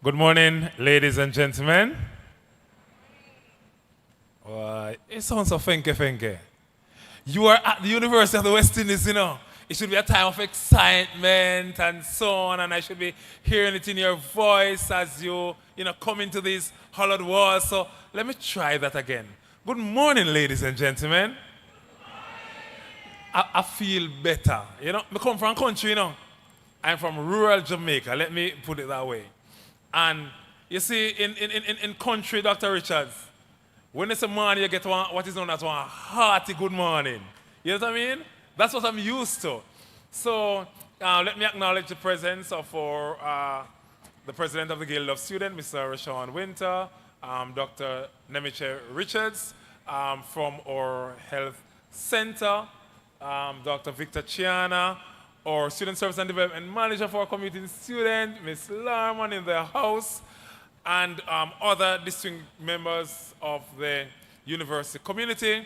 Good morning, ladies and gentlemen. It sounds so funky. You are at the University of the West Indies, you know. It should be a time of excitement and so on, and I should be hearing it in your voice as you come into these hollowed walls. So let me try that again. Good morning, ladies and gentlemen. I feel better. I come from a country, I'm from rural Jamaica, let me put it that way. And you see, in country, Dr. Richards, when it's a morning, you get what is known as one hearty good morning. You know what I mean? That's what I'm used to. So let me acknowledge the presence of the president of the Guild of Students, Mr. Rashawn Winter, Dr. Nemiche Richards from our health center, Dr. Victor Chiana, our student service and development manager for our community student, Ms. Larman in the house, and other distinct members of the university community,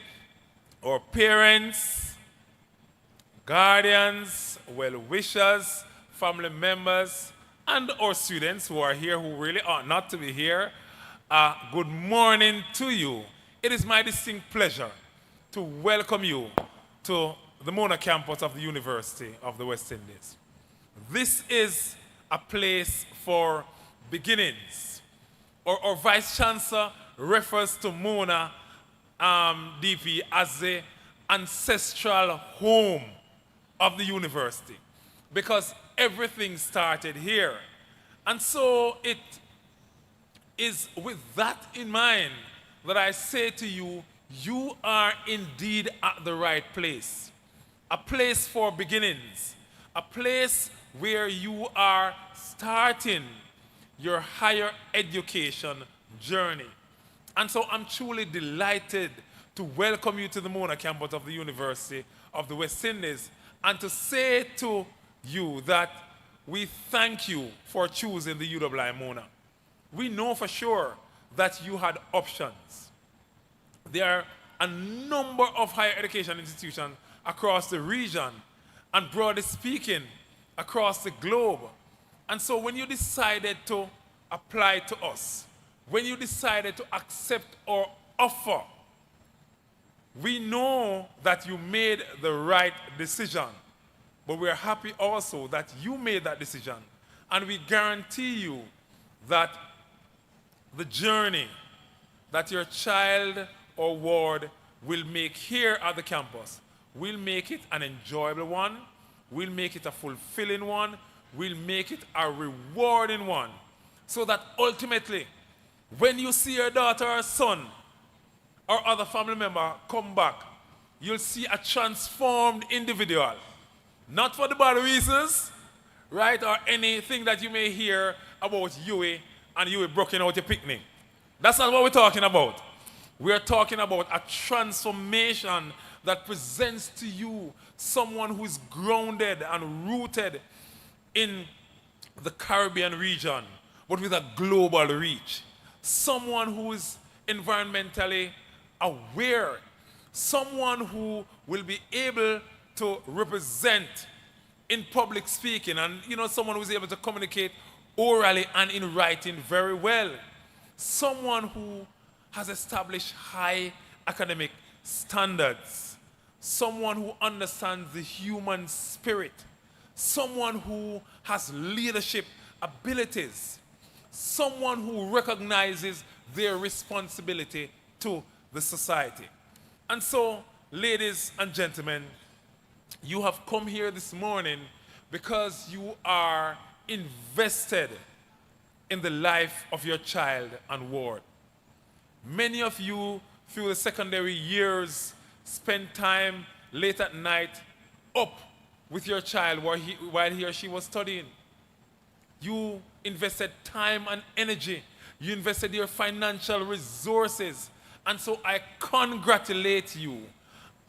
our parents, guardians, well-wishers, family members, and our students who are here who really ought not to be here. Good morning to you. It is my distinct pleasure to welcome you to the Mona campus of the University of the West Indies. This is a place for beginnings. Our Vice Chancellor refers to Mona DP as the ancestral home of the university because everything started here. And so it is with that in mind that I say to you, you are indeed at the right place. A place for beginnings, a place where you are starting your higher education journey. And so I'm truly delighted to welcome you to the Mona campus of the University of the West Indies and to say to you that we thank you for choosing the UWI Mona. We know for sure that you had options. There are a number of higher education institutions across the region and, broadly speaking, across the globe. And so when you decided to apply to us, when you decided to accept our offer, we know that you made the right decision. But we are happy also that you made that decision. And we guarantee you that the journey that your child or ward will make here at the campus, we'll make it an enjoyable one, we'll make it a fulfilling one, we'll make it a rewarding one, so that ultimately, when you see your daughter or son or other family member come back, you'll see a transformed individual. Not for the bad reasons, right, or anything that you may hear about Yui and Yui broken out your picnic. That's not what we're talking about. We're talking about a transformation that presents to you someone who is grounded and rooted in the Caribbean region, but with a global reach. Someone who is environmentally aware. Someone who will be able to represent in public speaking, and someone who is able to communicate orally and in writing very well. Someone who has established high academic standards. Someone who understands the human spirit. Someone who has leadership abilities. Someone who recognizes their responsibility to the society. And so, ladies and gentlemen, you have come here this morning because you are invested in the life of your child and ward. Many of you, through the secondary years, spend time late at night up with your child while he or she was studying. You invested time and energy. You invested your financial resources. And so I congratulate you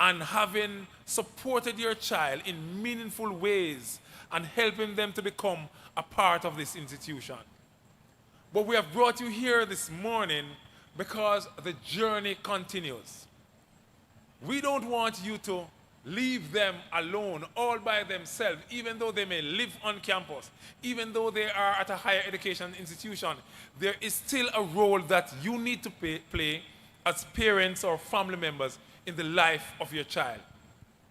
on having supported your child in meaningful ways and helping them to become a part of this institution. But we have brought you here this morning because the journey continues. We don't want you to leave them alone, all by themselves, even though they may live on campus, even though they are at a higher education institution, there is still a role that you need to play as parents or family members in the life of your child.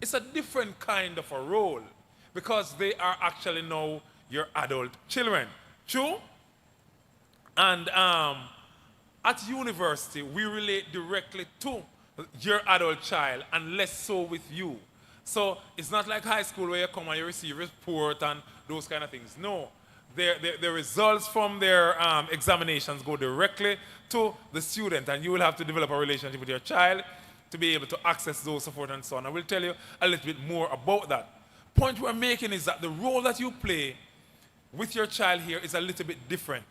It's a different kind of a role because they are actually now your adult children. True? And at university, we relate directly to your adult child and less so with you. So it's not like high school where you come and you receive a report and those kind of things. No, the results from their examinations go directly to the student, and you will have to develop a relationship with your child to be able to access those support and so on. I will tell you a little bit more about that. Point we're making is that the role that you play with your child here is a little bit different.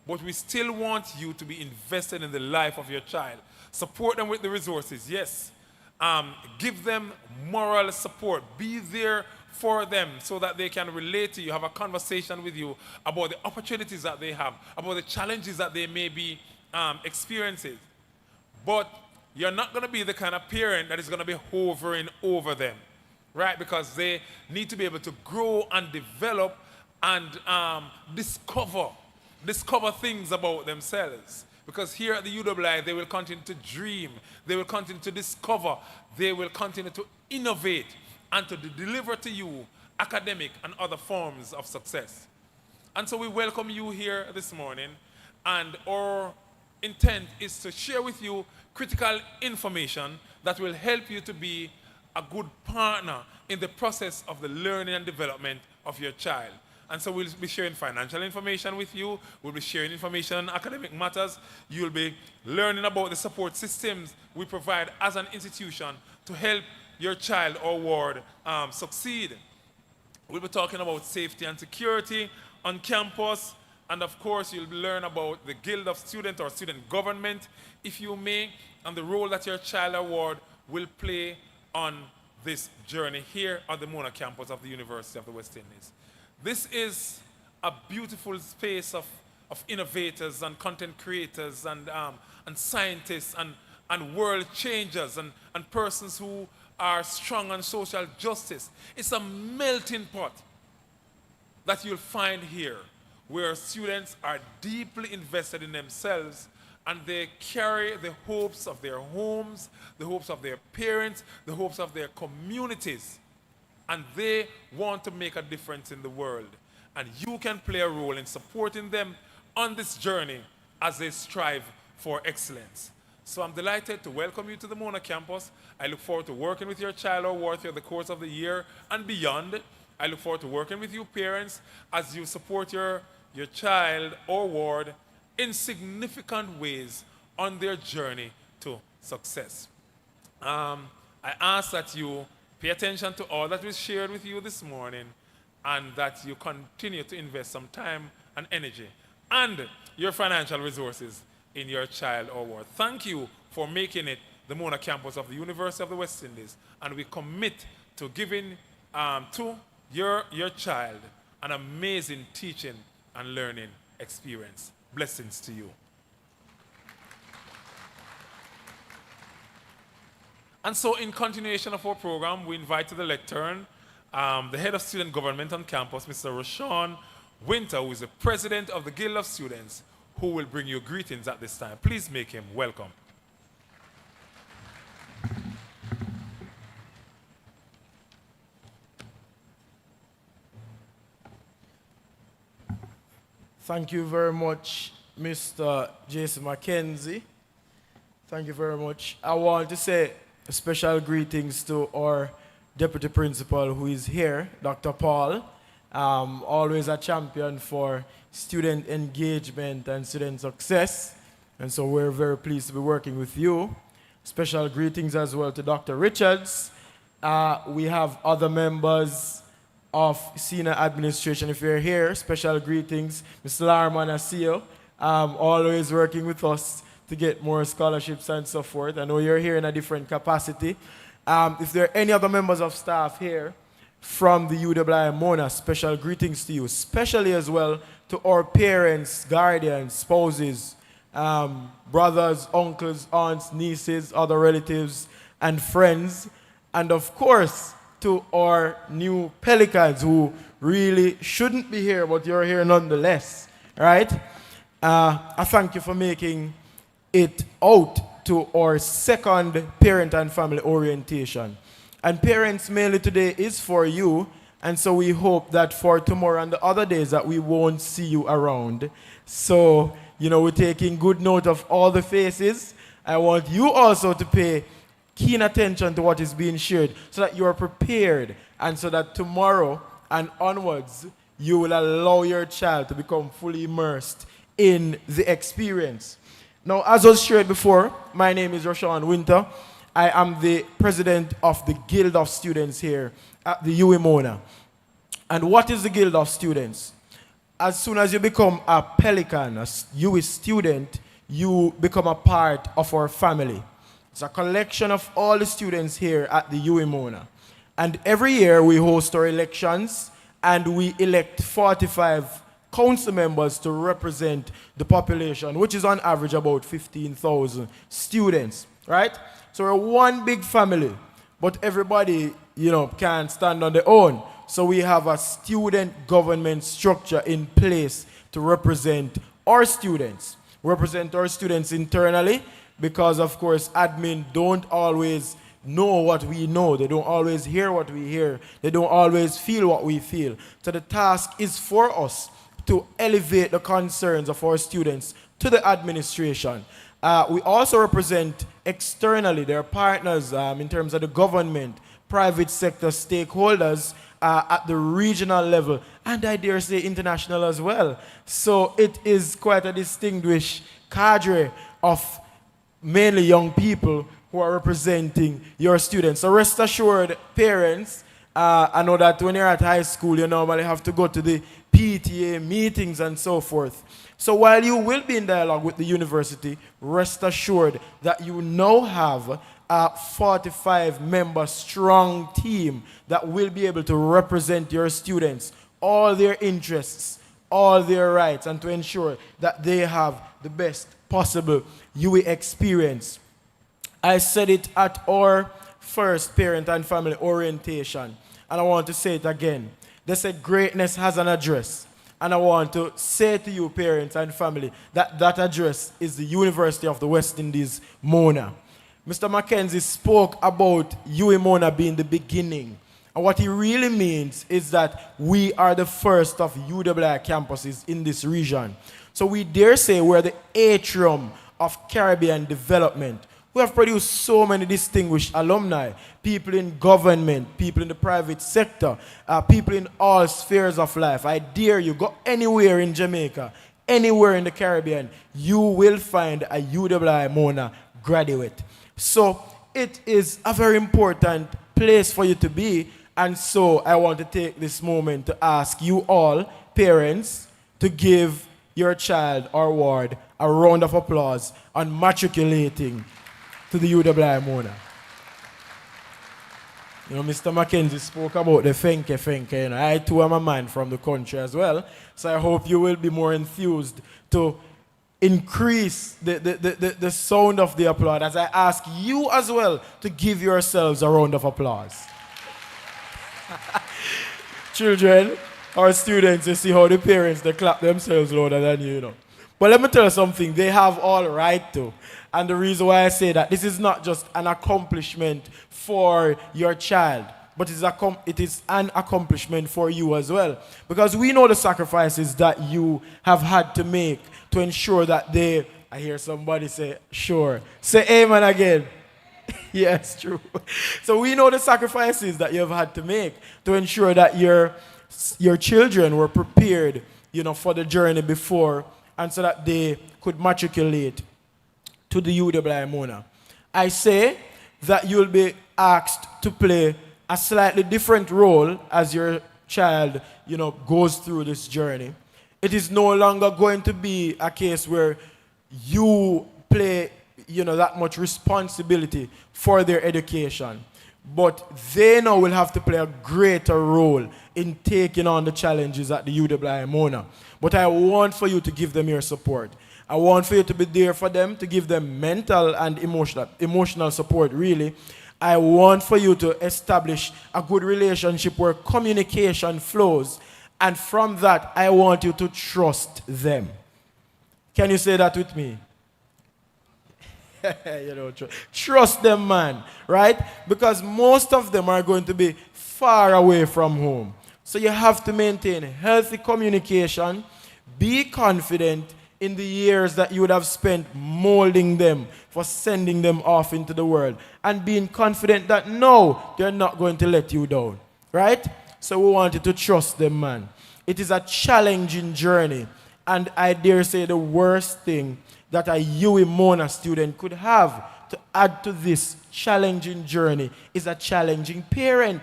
But we still want you to be invested in the life of your child. Support them with the resources, yes. Give them moral support. Be there for them so that they can relate to you, have a conversation with you about the opportunities that they have, about the challenges that they may be experiencing. But you're not going to be the kind of parent that is going to be hovering over them, right? Because they need to be able to grow and develop and discover things about themselves. Because here at the UWI, they will continue to dream, they will continue to discover, they will continue to innovate and to deliver to you academic and other forms of success. And so we welcome you here this morning, and our intent is to share with you critical information that will help you to be a good partner in the process of the learning and development of your child. And so we'll be sharing financial information with you. We'll be sharing information on academic matters. You'll be learning about the support systems we provide as an institution to help your child or ward succeed. We'll be talking about safety and security on campus. And of course, you'll learn about the Guild of Student or student government, if you may, and the role that your child or ward will play on this journey here at the Mona campus of the University of the West Indies. This is a beautiful space of innovators and content creators and scientists and world changers and persons who are strong on social justice. It's a melting pot that you'll find here where students are deeply invested in themselves and they carry the hopes of their homes, the hopes of their parents, the hopes of their communities. And they want to make a difference in the world. And you can play a role in supporting them on this journey as they strive for excellence. So I'm delighted to welcome you to the Mona campus. I look forward to working with your child or ward through the course of the year and beyond. I look forward to working with you parents as you support your child or ward in significant ways on their journey to success. I ask that you pay attention to all that was shared with you this morning and that you continue to invest some time and energy and your financial resources in your child or ward. Thank you for making it the Mona campus of the University of the West Indies, and we commit to giving to your child an amazing teaching and learning experience. Blessings to you. And so in continuation of our program, we invite to the lectern the head of student government on campus, Mr. Rashawn Winter, who is the president of the Guild of Students, who will bring you greetings at this time. Please make him welcome. Thank you very much, Mr. Jason McKenzie. Thank you very much. I want to say special greetings to our deputy principal who is here, Dr. Paul. Always a champion for student engagement and student success. And so we're very pleased to be working with you. Special greetings as well to Dr. Richards. We have other members of senior administration. If you're here, special greetings. Mr. Larman, I see you. Always working with us to get more scholarships and so forth. I know you're here in a different capacity. If there are any other members of staff here from the UWI Mona, special greetings to you, especially as well to our parents, guardians, spouses, brothers, uncles, aunts, nieces, other relatives, and friends. And of course, to our new Pelicans who really shouldn't be here, but you're here nonetheless, right? I thank you for making it out to our second parent and family orientation. And parents mainly today is for you, and so we hope that for tomorrow and the other days that we won't see you around. So, we're taking good note of all the faces. I want you also to pay keen attention to what is being shared so that you are prepared and so that tomorrow and onwards you will allow your child to become fully immersed in the experience. Now, as was shared before, my name is Roshan Winter. I am the president of the Guild of Students here at the Mona. And what is the Guild of Students? As soon as you become a Pelican, a UE student, you become a part of our family. It's a collection of all the students here at the Mona. And every year we host our elections and we elect 45 council members to represent the population, which is on average about 15,000 students, right? So we're one big family, but everybody, can't stand on their own. So we have a student government structure in place to represent our students. Represent our students internally because, of course, admin don't always know what we know. They don't always hear what we hear. They don't always feel what we feel. So the task is for us to elevate the concerns of our students to the administration. We also represent externally their partners in terms of the government, private sector stakeholders at the regional level, and I dare say international as well. So it is quite a distinguished cadre of mainly young people who are representing your students. So rest assured, parents, I know that when you're at high school, you normally have to go to the PTA meetings and so forth. So while you will be in dialogue with the university, rest assured that you now have a 45-member strong team that will be able to represent your students, all their interests, all their rights, and to ensure that they have the best possible UE experience. I said it at our first parent and family orientation, and I want to say it again. They said greatness has an address. And I want to say to you, parents and family, that that address is the University of the West Indies, Mona. Mr. Mackenzie spoke about Mona being the beginning. And what he really means is that we are the first of UWI campuses in this region. So we dare say we're the atrium of Caribbean development. We have produced so many distinguished alumni, people in government, people in the private sector, people in all spheres of life. I dare you, go anywhere in Jamaica, anywhere in the Caribbean, you will find a UWI Mona graduate. So it is a very important place for you to be, and so I want to take this moment to ask you all, parents, to give your child or ward a round of applause on matriculating to the UWI Mona. Mr. Mackenzie spoke about the fenke. I too am a man from the country as well, so I hope you will be more enthused to increase the sound of the applause as I ask you as well to give yourselves a round of applause. Children, our students, you see how the parents, they clap themselves louder than you, But let me tell you something, they have all right to. And the reason why I say that, this is not just an accomplishment for your child, but it is an accomplishment for you as well. Because we know the sacrifices that you have had to make to ensure that I hear somebody say, sure. Say amen again. Yes, true. So we know the sacrifices that you have had to make to ensure that your children were prepared, for the journey before, and so that they could matriculate to the UWI Mona. I say that you'll be asked to play a slightly different role as your child, goes through this journey. It is no longer going to be a case where you play, that much responsibility for their education. But they now will have to play a greater role in taking on the challenges at the UWI Mona. But I want for you to give them your support. I want for you to be there for them, to give them mental and emotional support, really. I want for you to establish a good relationship where communication flows. And from that, I want you to trust them. Can you say that with me? Trust them, man, right? Because most of them are going to be far away from home. So you have to maintain healthy communication, be confident in the years that you would have spent molding them for sending them off into the world, and being confident that no, they're not going to let you down, right? So we want you to trust them, man. It is a challenging journey, and I dare say the worst thing that a UE Mona student could have to add to this challenging journey is a challenging parent.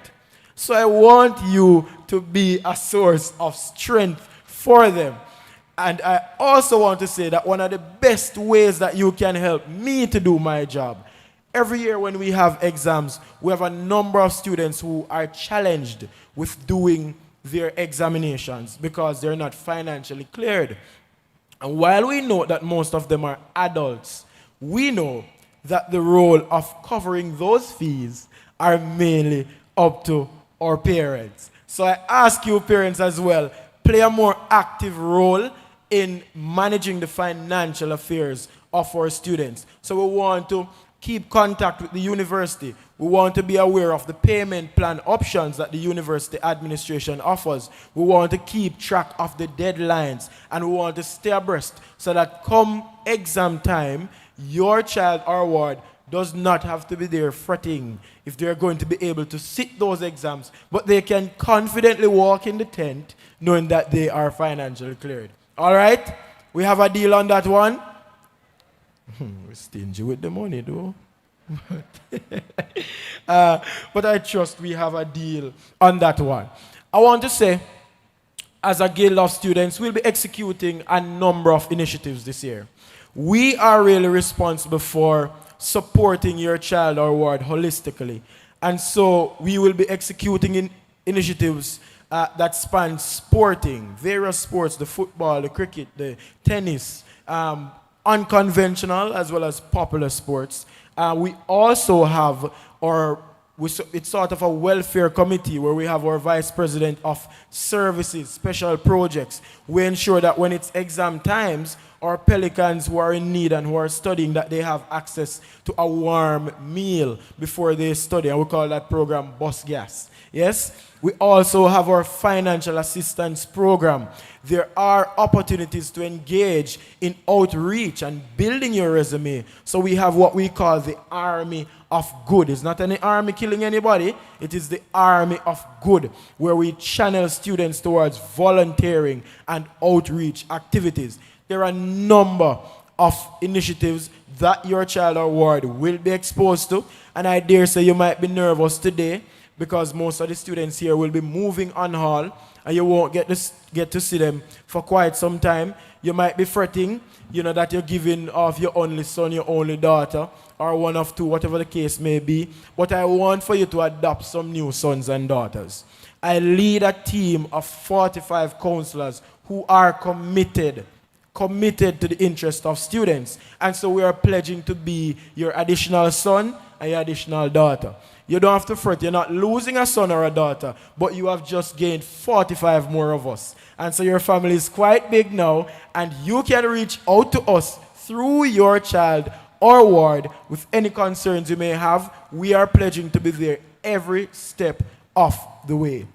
So I want you to be a source of strength for them. And I also want to say that one of the best ways that you can help me to do my job, every year when we have exams, we have a number of students who are challenged with doing their examinations because they're not financially cleared. And while we know that most of them are adults, we know that the role of covering those fees are mainly up to our parents. So I ask you parents as well, play a more active role in managing the financial affairs of our students. So we want to keep contact with the university. We want to be aware of the payment plan options that the university administration offers. We want to keep track of the deadlines, and we want to stay abreast so that come exam time, your child or ward does not have to be there fretting if they're going to be able to sit those exams, but they can confidently walk in the tent knowing that they are financially cleared. All right? We have a deal on that one. We're stingy with the money, though. But I trust we have a deal on that one. I want to say, as a guild of students, we'll be executing a number of initiatives this year. We are really responsible for supporting your child or ward holistically. And so we will be executing initiatives that span sporting, various sports, the football, the cricket, the tennis, unconventional as well as popular sports. We also have it's sort of a welfare committee where we have our vice president of services, special projects. We ensure that when it's exam times, our pelicans who are in need and who are studying, that they have access to a warm meal before they study. And we call that program Bus Gas. Yes? We also have our financial assistance program. There are opportunities to engage in outreach and building your resume. So we have what we call the Army of Good. It's not any army killing anybody. It is the Army of Good, where we channel students towards volunteering and outreach activities. There are a number of initiatives that your child or ward will be exposed to. And I dare say you might be nervous today because most of the students here will be moving on hall and you won't get to see them for quite some time. You might be fretting, that you're giving off your only son, your only daughter, or one of two, whatever the case may be. But I want for you to adopt some new sons and daughters. I lead a team of 45 counselors who are committed to the interest of students. And so we are pledging to be your additional son and your additional daughter. You don't have to fret. You're not losing a son or a daughter, but you have just gained 45 more of us. And so your family is quite big now, and you can reach out to us through your child or ward with any concerns you may have. We are pledging to be there every step of the way.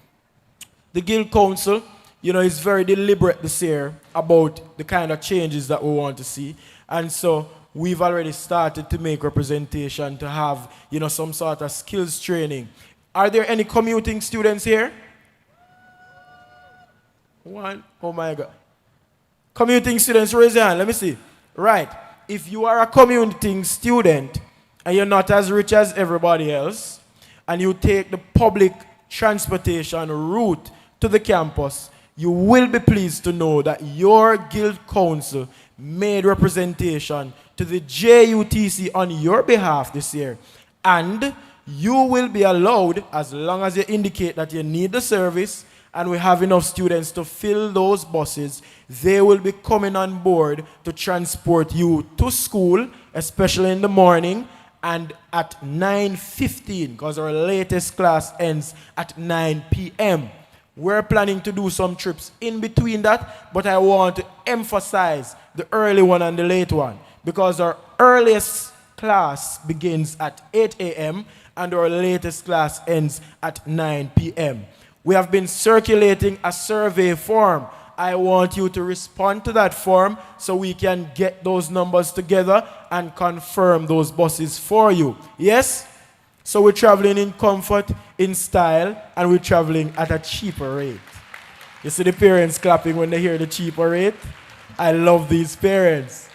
The Guild Council, is very deliberate this year about the kind of changes that we want to see. And so we've already started to make representation to have, some sort of skills training. Are there any commuting students here? One. Oh my God. Commuting students, raise your hand. Let me see. Right. If you are a commuting student and you're not as rich as everybody else, and you take the public transportation route to the campus, you will be pleased to know that your guild council made representation to the JUTC on your behalf this year. And you will be allowed, as long as you indicate that you need the service and we have enough students to fill those buses, they will be coming on board to transport you to school, especially in the morning, and at 9:15, because our latest class ends at 9 p.m. We're planning to do some trips in between that, but I want to emphasize the early one and the late one, because our earliest class begins at 8 a.m. and our latest class ends at 9 p.m. We have been circulating a survey form. I want you to respond to that form so we can get those numbers together and confirm those buses for you. Yes? So we're traveling in comfort, in style, and we're traveling at a cheaper rate. You see the parents clapping when they hear the cheaper rate? I love these parents.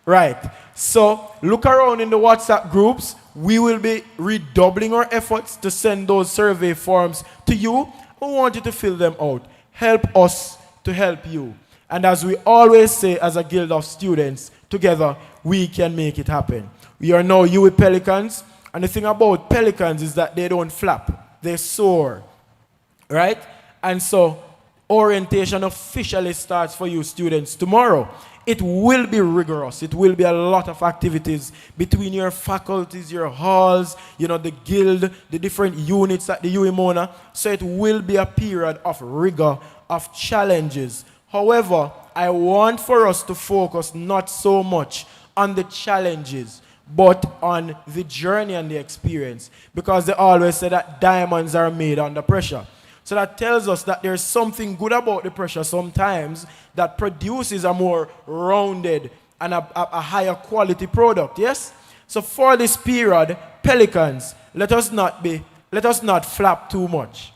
Right. So look around in the WhatsApp groups. We will be redoubling our efforts to send those survey forms to you. We want you to fill them out. Help us to help you. And as we always say as a guild of students, together we can make it happen. We are now UWI Pelicans, and the thing about Pelicans is that they don't flap, they soar, right? And so orientation officially starts for you students tomorrow. It will be rigorous. It will be a lot of activities between your faculties, your halls, the guild, the different units at the UWI Mona. So it will be a period of rigor, of challenges. However, I want for us to focus not so much on the challenges, but on the journey and the experience. Because they always say that diamonds are made under pressure. So that tells us that there's something good about the pressure sometimes that produces a more rounded and a higher quality product, yes? So for this period, Pelicans, let us not flap too much.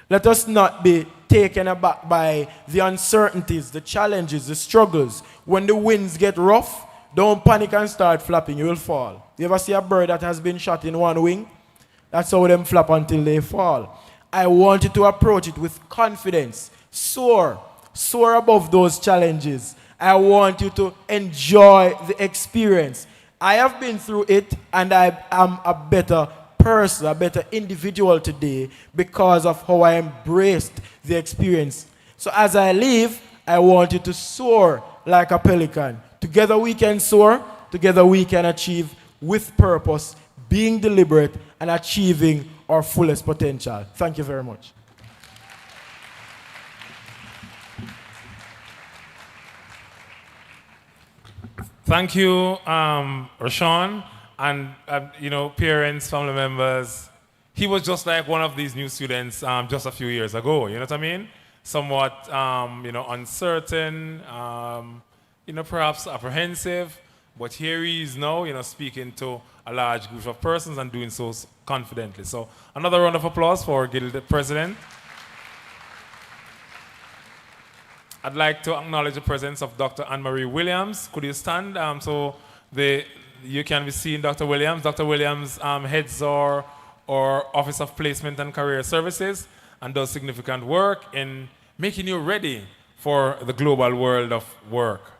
Let us not be taken aback by the uncertainties, the challenges, the struggles. When the winds get rough, don't panic and start flapping, you will fall. You ever see a bird that has been shot in one wing? That's how them flap until they fall. I want you to approach it with confidence. Soar above those challenges. I want you to enjoy the experience. I have been through it, and I am a better person, a better individual today because of how I embraced the experience. So as I leave, I want you to soar like a pelican. Together we can soar, together we can achieve with purpose, being deliberate, and achieving our fullest potential. Thank you very much. Thank you, Rashawn, and parents, family members. He was just like one of these new students just a few years ago. You know what I mean? Somewhat, uncertain, perhaps apprehensive, but here he is now, speaking to a large group of persons and doing so confidently. So another round of applause for Guild President. I'd like to acknowledge the presence of Dr. Anne-Marie Williams. Could you stand so you can be seeing Dr. Williams? Dr. Williams heads our Office of Placement and Career Services and does significant work in making you ready for the global world of work.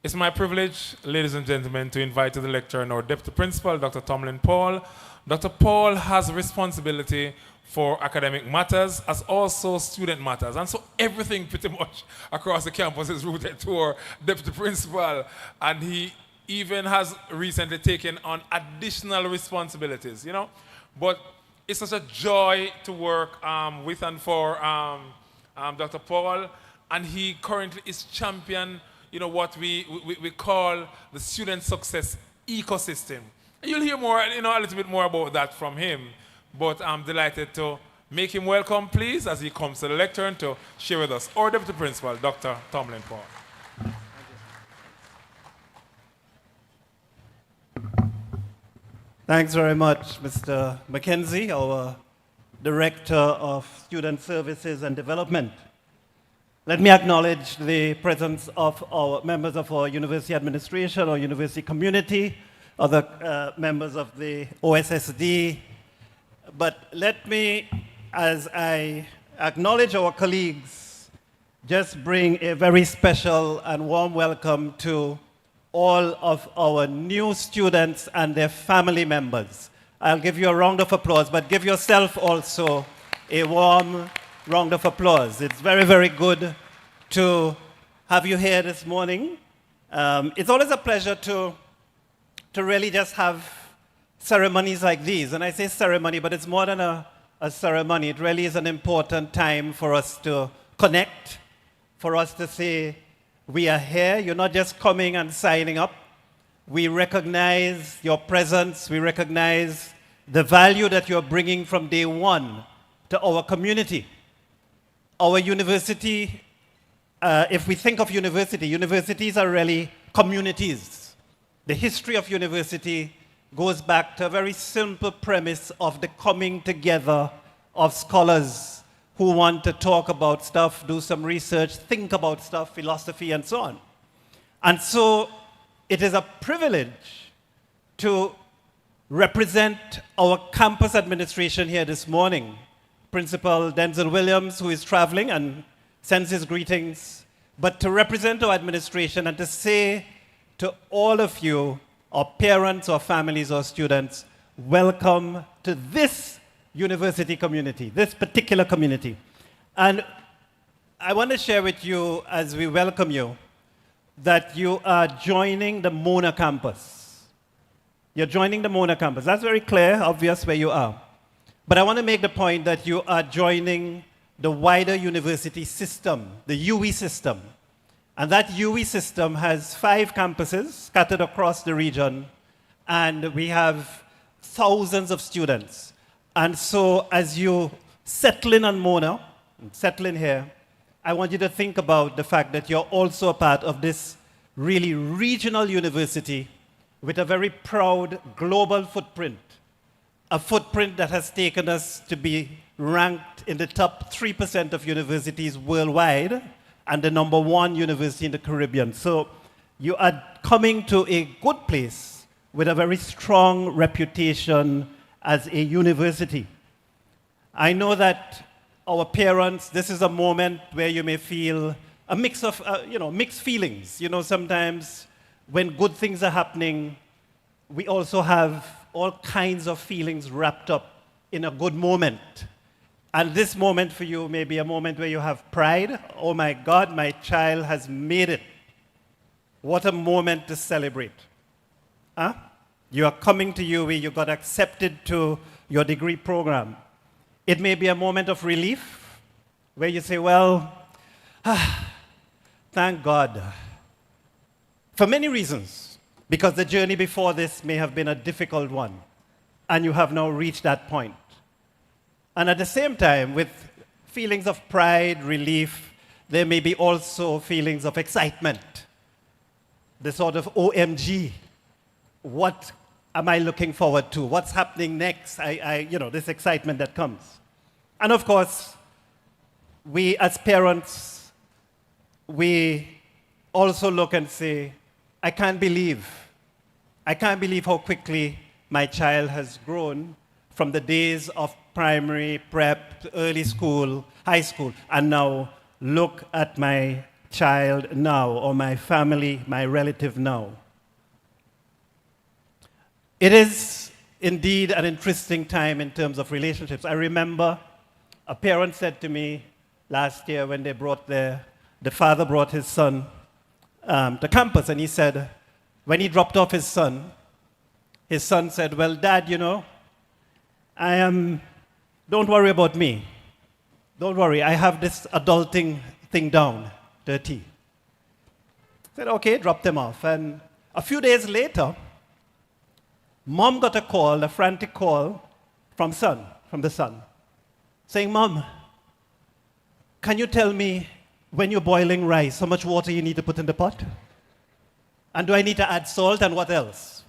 It's my privilege, ladies and gentlemen, to invite to the lecture our Deputy Principal, Dr. Tomlin Paul. Dr. Paul has responsibility for academic matters as also student matters. And so everything pretty much across the campus is rooted to our Deputy Principal. And he even has recently taken on additional responsibilities, But it's such a joy to work with and for Dr. Paul. And he currently is champion what we call the student success ecosystem. And you'll hear more, a little bit more about that from him. But I'm delighted to make him welcome, please, as he comes to the lectern to share with us our Deputy Principal, Dr. Tomlin Paul. Thanks very much, Mr. Mackenzie, our Director of Student Services and Development. Let me acknowledge the presence of our members of our university administration, our university community, other members of the OSSD. But let me, as I acknowledge our colleagues, just bring a very special and warm welcome to all of our new students and their family members. I'll give you a round of applause, but give yourself also a warm round of applause. It's very, very good to have you here this morning. It's always a pleasure to really just have ceremonies like these. And I say ceremony, but it's more than a ceremony. It really is an important time for us to connect, for us to say, we are here. You're not just coming and signing up. We recognize your presence. We recognize the value that you're bringing from day one to our community. Our university, if we think of university, universities are really communities. The history of university goes back to a very simple premise of the coming together of scholars who want to talk about stuff, do some research, think about stuff, philosophy, and so on. And so it is a privilege to represent our campus administration here this morning. Principal Denzel Williams, who is traveling and sends his greetings, but to represent our administration and to say to all of you, our parents, or families, or students, welcome to this university community, this particular community. And I want to share with you, as we welcome you, that you are joining the Mona campus. You're joining the Mona campus. That's very clear, obvious where you are. But I want to make the point that you are joining the wider university system, the UE system. And that UE system has 5 campuses scattered across the region, and we have thousands of students. And so as you settle in on Mona, settle in here, I want you to think about the fact that you're also a part of this really regional university with a very proud global footprint, a footprint that has taken us to be ranked in the top 3% of universities worldwide and the #1 university in the Caribbean. So you are coming to a good place with a very strong reputation as a university. I know that our parents, this is a moment where you may feel a mix of, mixed feelings. You know, sometimes when good things are happening, we also have all kinds of feelings wrapped up in a good moment. And this moment for you may be a moment where you have pride. Oh my God, my child has made it. What a moment to celebrate. Huh? You are coming to UE, you got accepted to your degree program. It may be a moment of relief where you say, well, thank God. For many reasons, because the journey before this may have been a difficult one, and you have now reached that point. And at the same time, with feelings of pride, relief, there may be also feelings of excitement. The sort of OMG, what am I looking forward to? What's happening next? This excitement that comes. And of course, we as parents, we also look and say, I can't believe how quickly my child has grown from the days of primary, prep, early school, high school, and now look at my child now, or my family, my relative now. It is indeed an interesting time in terms of relationships. I remember a parent said to me last year when they brought the father brought his son to campus, and he said, when he dropped off his son said, well, Dad, don't worry about me. Don't worry, I have this adulting thing down to a T. I said, okay, dropped him off. And a few days later, Mom got a call, a frantic call from the son, saying, Mom, can you tell me when you're boiling rice, how much water you need to put in the pot? And do I need to add salt, and what else?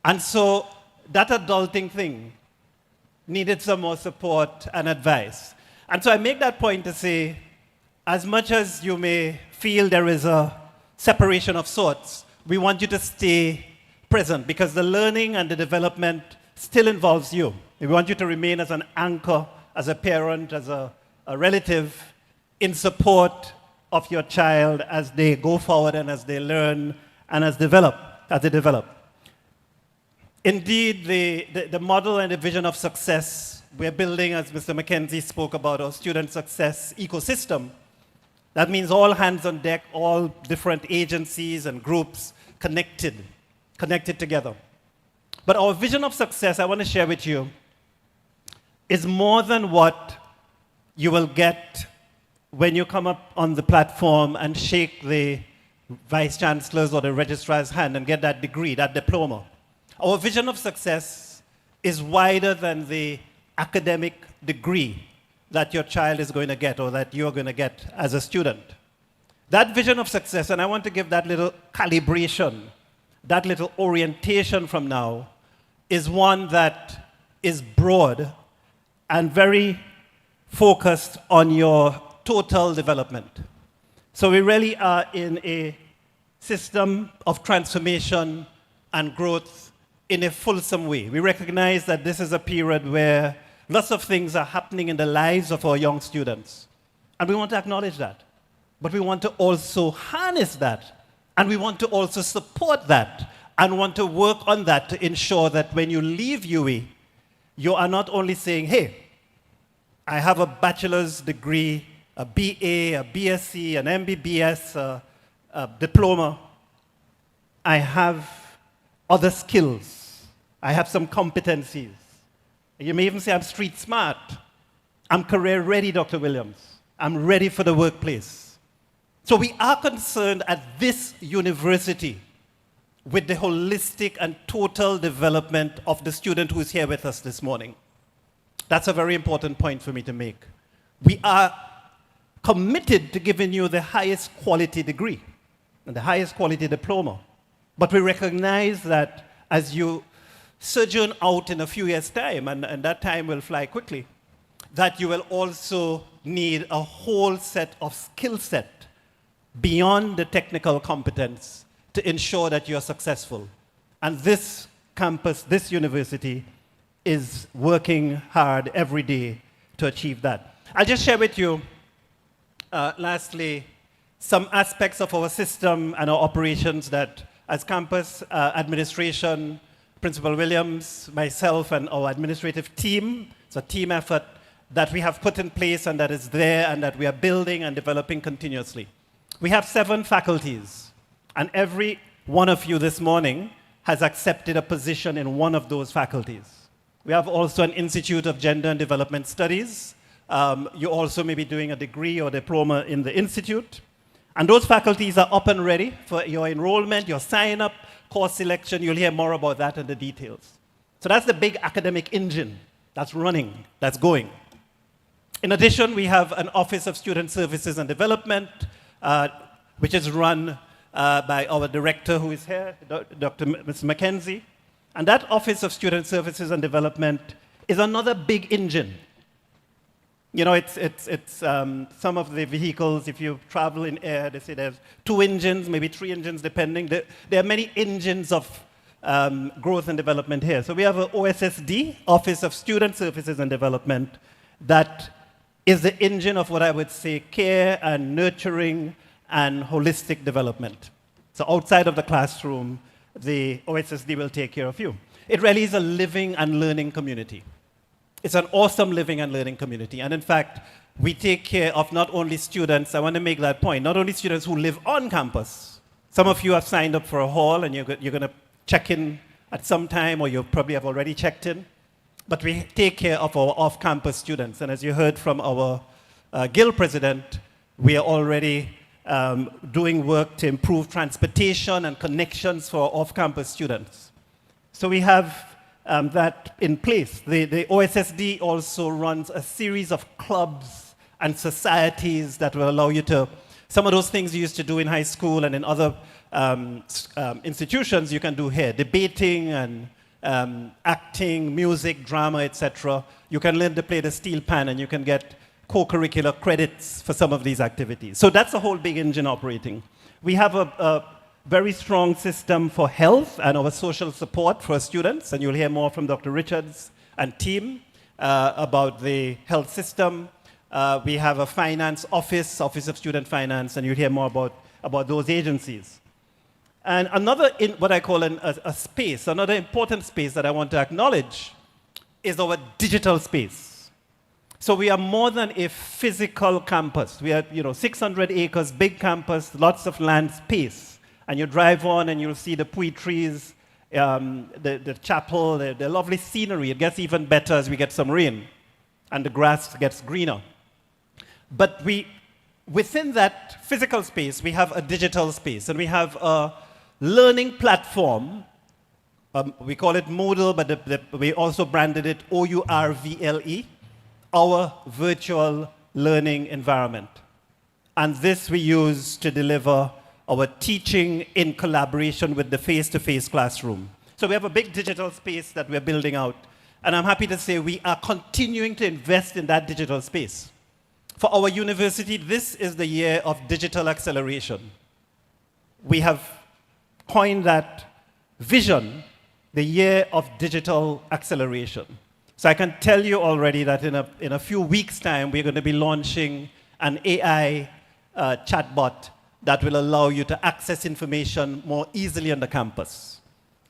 And so that adulting thing needed some more support and advice. And so I make that point to say, as much as you may feel there is a separation of sorts, we want you to stay present, because the learning and the development still involves you. We want you to remain as an anchor, as a parent, as a relative, in support of your child as they go forward and as they learn and as they develop. Indeed, the model and the vision of success we're building, as Mr. McKenzie spoke about, our student success ecosystem. That means all hands on deck, all different agencies and groups connected together. But our vision of success, I want to share with you, is more than what you will get when you come up on the platform and shake the vice chancellor's or the registrar's hand and get that degree, that diploma. Our vision of success is wider than the academic degree that your child is going to get or that you're going to get as a student. That vision of success, and I want to give that little calibration, that little orientation from now, is one that is broad and very focused on your total development. So we really are in a system of transformation and growth in a fulsome way. We recognize that this is a period where lots of things are happening in the lives of our young students. And we want to acknowledge that. But we want to also harness that. And we want to also support that and want to work on that to ensure that when you leave UE, you are not only saying, hey, I have a bachelor's degree, a BA, a BSc, an MBBS, a diploma. I have other skills. I have some competencies. You may even say I'm street smart. I'm career ready, Dr. Williams. I'm ready for the workplace. So we are concerned at this university with the holistic and total development of the student who is here with us this morning. That's a very important point for me to make. We are committed to giving you the highest quality degree and the highest quality diploma. But we recognize that as you sojourn out in a few years' time, and that time will fly quickly, that you will also need a whole set of skill set beyond the technical competence to ensure that you're successful. And this campus, this university, is working hard every day to achieve that. I'll just share with you, lastly, some aspects of our system and our operations that, as campus administration, Principal Williams, myself, and our administrative team, it's a team effort that we have put in place and that is there and that we are building and developing continuously. We have 7 faculties, and every one of you this morning has accepted a position in one of those faculties. We have also an Institute of Gender and Development Studies. You also may be doing a degree or diploma in the institute. And those faculties are up and ready for your enrollment, your sign-up, course selection. You'll hear more about that in the details. So that's the big academic engine that's running, that's going. In addition, we have an Office of Student Services and Development, which is run by our director who is here, Dr. Ms. Mackenzie. And that Office of Student Services and Development is another big engine. You know, it's some of the vehicles, if you travel in air, they say there's 2 engines, maybe 3 engines, depending. There are many engines of growth and development here. So we have an OSSD, Office of Student Services and Development, that is the engine of what I would say care and nurturing and holistic development. So outside of the classroom, the OSSD will take care of you. It really is a living and learning community. It's an awesome living and learning community. And in fact, we take care of not only students, I want to make that point, not only students who live on campus. Some of you have signed up for a hall and you're going to check in at some time, or you probably have already checked in. But we take care of our off-campus students. And as you heard from our Guild president, we are already doing work to improve transportation and connections for off-campus students. So we have that in place. The OSSD also runs a series of clubs and societies that will allow you to, some of those things you used to do in high school and in other institutions, you can do here. Debating and acting, music, drama, etc. You can learn to play the steel pan and you can get co-curricular credits for some of these activities. So that's a whole big engine operating. We have a very strong system for health and our social support for students, and you'll hear more from Dr. Richards and team about the health system. We have a finance office, Office of Student Finance, and you'll hear more about those agencies. And another, what I call a space, another important space that I want to acknowledge is our digital space. So we are more than a physical campus. We are, 600 acres, big campus, lots of land space. And you drive on and you'll see the pui trees the chapel, the lovely scenery. It gets even better as we get some rain and the grass gets greener. But within that physical space, we have a digital space, and we have a learning platform. We call it Moodle, but we also branded it OURVLE, our virtual learning environment. And this we use to deliver our teaching in collaboration with the face-to-face classroom. So we have a big digital space that we're building out. And I'm happy to say we are continuing to invest in that digital space. For our university, this is the year of digital acceleration. We have coined that vision, the year of digital acceleration. So I can tell you already that in a few weeks' time, we're going to be launching an AI chatbot that will allow you to access information more easily on the campus.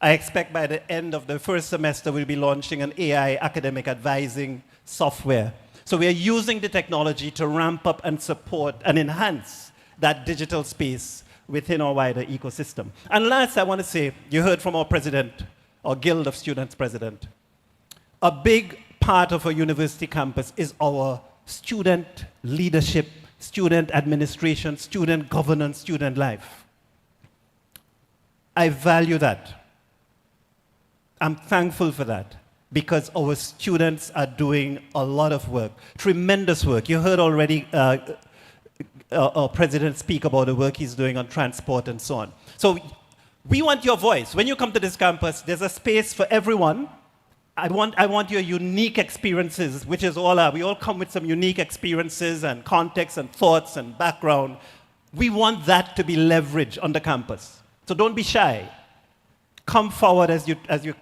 I expect by the end of the first semester, we'll be launching an AI academic advising software. So we are using the technology to ramp up and support and enhance that digital space within our wider ecosystem. And last, I want to say, you heard from our president, our Guild of Students president. A big part of our university campus is our student leadership, student administration, student governance, student life. I value that. I'm thankful for that because our students are doing a lot of work, tremendous work. You heard already our president speak about the work he's doing on transport and so on. So we want your voice. When you come to this campus, there's a space for everyone. I want your unique experiences, which is all we all come with some unique experiences and context and thoughts and background. We want that to be leveraged on the campus. So don't be shy. Come forward as you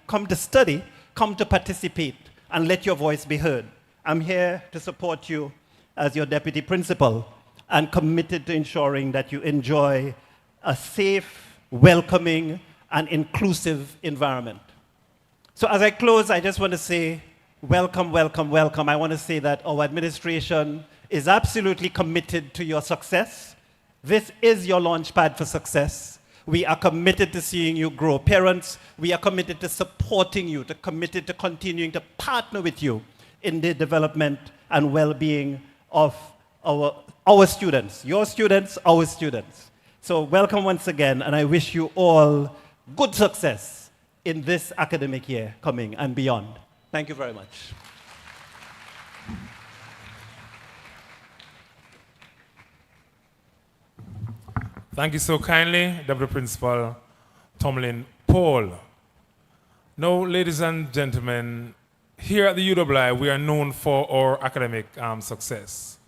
come to study, come to participate, and let your voice be heard. I'm here to support you as your deputy principal and committed to ensuring that you enjoy a safe, welcoming, and inclusive environment. So as I close, I just want to say welcome, welcome, welcome. I want to say that our administration is absolutely committed to your success. This is your launchpad for success. We are committed to seeing you grow. Parents, we are committed to supporting you, committed to continuing to partner with you in the development and well-being of our students. Your students, our students. So welcome once again, and I wish you all good success in this academic year coming and beyond. Thank you very much. Thank you so kindly, Deputy Principal Tomlin Paul. Now, ladies and gentlemen, here at the UWI, we are known for our academic success.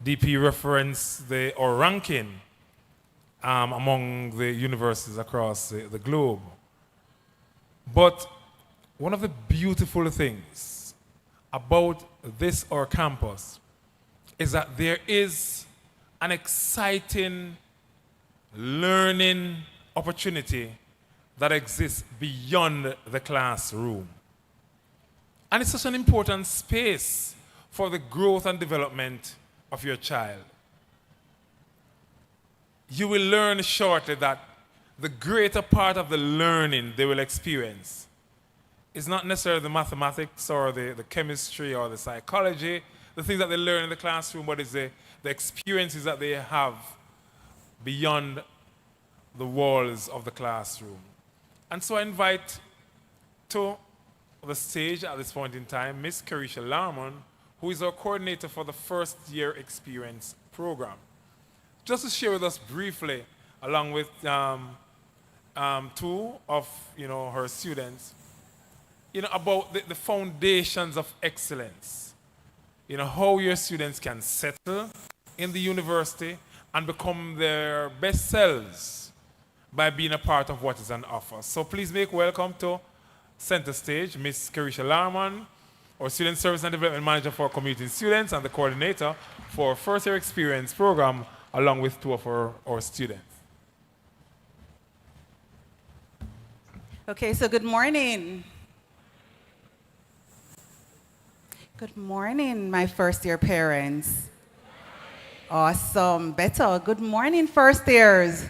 DP referenced our ranking among the universities across the globe. But one of the beautiful things about our campus is that there is an exciting learning opportunity that exists beyond the classroom. And it's such an important space for the growth and development of your child. You will learn shortly that the greater part of the learning they will experience is not necessarily the mathematics or the chemistry or the psychology, the things that they learn in the classroom, but it's the experiences that they have beyond the walls of the classroom. And so I invite to the stage at this point in time Ms. Carisha Larmon, who is our coordinator for the first year experience program. Just to share with us briefly, along with two of her students, about the foundations of excellence. How your students can settle in the university and become their best selves by being a part of what is on offer. So please make welcome to center stage Ms. Carisha Larman, our Student Service and Development Manager for Community Students and the coordinator for First Year Experience program, along with two of our students. Okay, so good morning. Good morning, my first year parents. Awesome, better. Good morning, first years.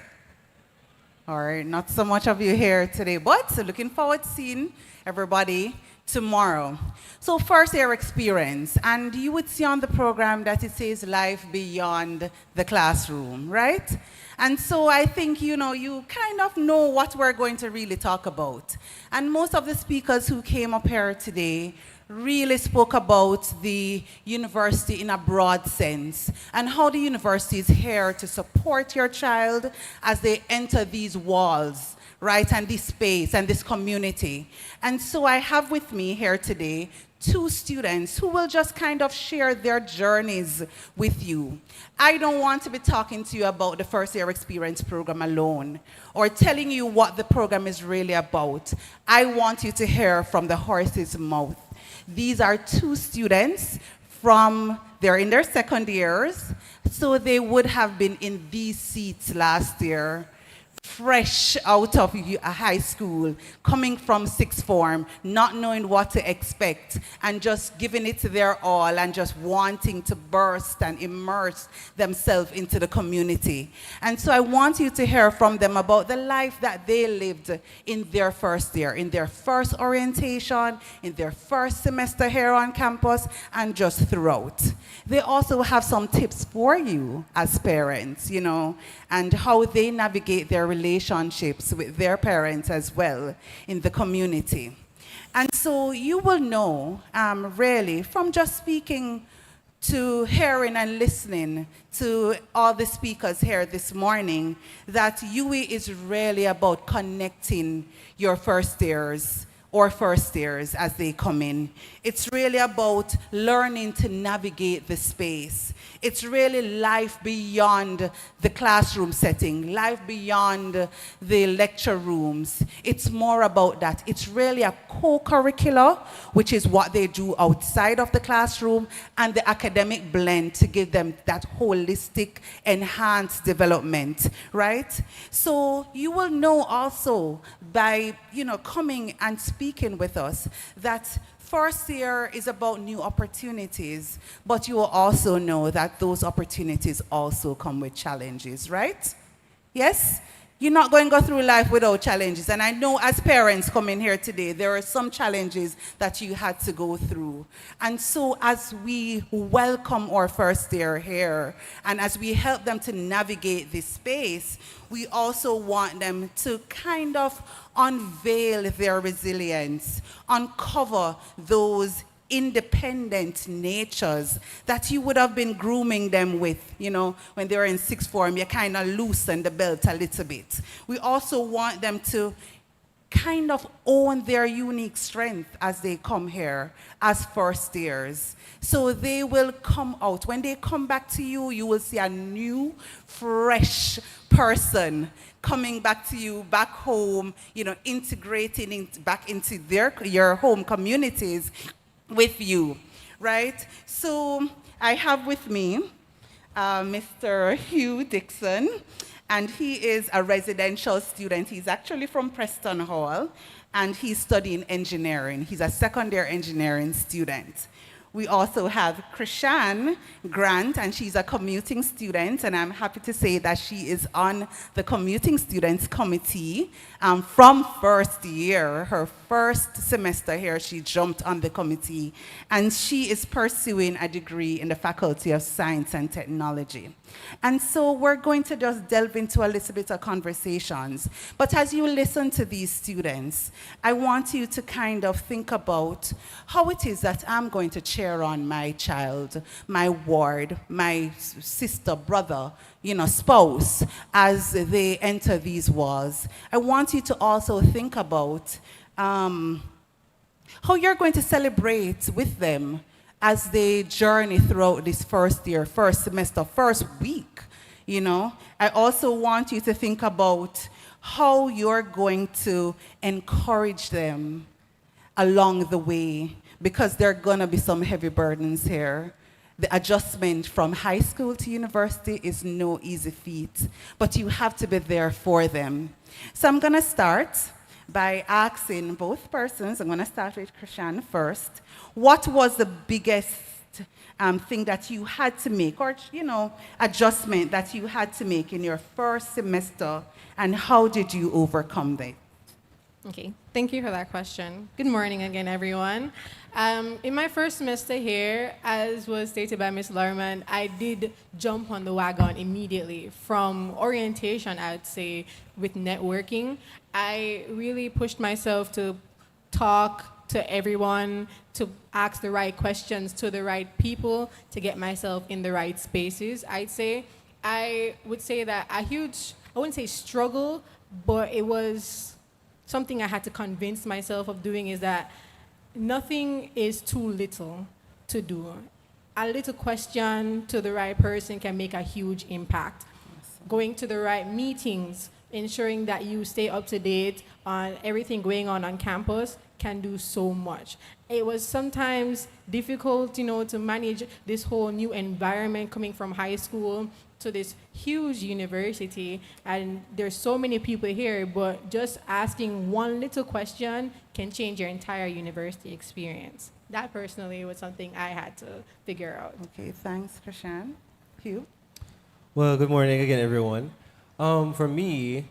All right, not so much of you here today, but looking forward to seeing everybody tomorrow. So first year experience, and you would see on the program that it says life beyond the classroom, right? And so I think, you know, you kind of know what we're going to really talk about. And most of the speakers who came up here today really spoke about the university in a broad sense and how the university is here to support your child as they enter these walls, right, and this space and this community. And so I have with me here today two students who will just kind of share their journeys with you. I don't want to be talking to you about the first year experience program alone or telling you what the program is really about. I want you to hear from the horse's mouth. These are two students they're in their second years, so they would have been in these seats last year, fresh out of high school, coming from sixth form, not knowing what to expect, and just giving it their all and just wanting to burst and immerse themselves into the community. And so I want you to hear from them about the life that they lived in their first year, in their first orientation, in their first semester here on campus, and just throughout. They also have some tips for you as parents, you know, and how they navigate their relationships with their parents as well in the community. And so you will know, really, from just speaking to hearing and listening to all the speakers here this morning, that UE is really about connecting your first years or first years as they come in. It's really about learning to navigate the space. It's really life beyond the classroom setting, life beyond the lecture rooms. It's more about that. It's really a co-curricular, which is what they do outside of the classroom, and the academic blend to give them that holistic, enhanced development, right? So you will know also by, you know, coming and speaking with us that first year is about new opportunities, but you will also know that those opportunities also come with challenges, right? Yes? You're not going to go through life without challenges. And I know as parents coming here today, there are some challenges that you had to go through. And so as we welcome our first year here, and as we help them to navigate this space, we also want them to kind of unveil their resilience, uncover those independent natures that you would have been grooming them with, you know, when they were in sixth form. You kind of loosen the belt a little bit. We also want them to kind of own their unique strength as they come here as first years. So they will come out. When they come back to you, you will see a new, fresh person coming back to you, back home, you know, integrating back into your home communities with you, right? So I have with me Mr. Hugh Dixon, and he is a residential student. He's actually from Preston Hall, and he's studying engineering. He's a second-year engineering student. We also have Krishan Grant, and she's a commuting student, and I'm happy to say that she is on the commuting students committee from first year. Her first semester here, she jumped on the committee, and she is pursuing a degree in the Faculty of Science and Technology. And so we're going to just delve into a little bit of conversations. But as you listen to these students, I want you to kind of think about how it is that I'm going to cheer on my child, my ward, my sister, brother, you know, spouse, as they enter these walls. I want you to also think about how you're going to celebrate with them as they journey throughout this first year, first semester, first week, you know. I also want you to think about how you're going to encourage them along the way, because there are going to be some heavy burdens here. The adjustment from high school to university is no easy feat, but you have to be there for them. So I'm going to start by asking both persons. I'm going to start with Krishan first. What was the biggest thing that you had to make, or, adjustment that you had to make in your first semester, and how did you overcome that? Okay, thank you for that question. Good morning again, everyone. In my first semester here, as was stated by Ms. Lurman, I did jump on the wagon immediately from orientation, I would say, with networking. I really pushed myself to talk to everyone, to ask the right questions to the right people, to get myself in the right spaces, I'd say. I would say that I wouldn't say struggle, but it was something I had to convince myself of doing, is that nothing is too little to do. A little question to the right person can make a huge impact. Going to the right meetings, ensuring that you stay up to date on everything going on campus can do so much. It was sometimes difficult, to manage this whole new environment coming from high school to this huge university, and there's so many people here, but just asking one little question can change your entire university experience. That personally was something I had to figure out. Okay, thanks, Krishan. Hugh? Well, good morning again, everyone. For me,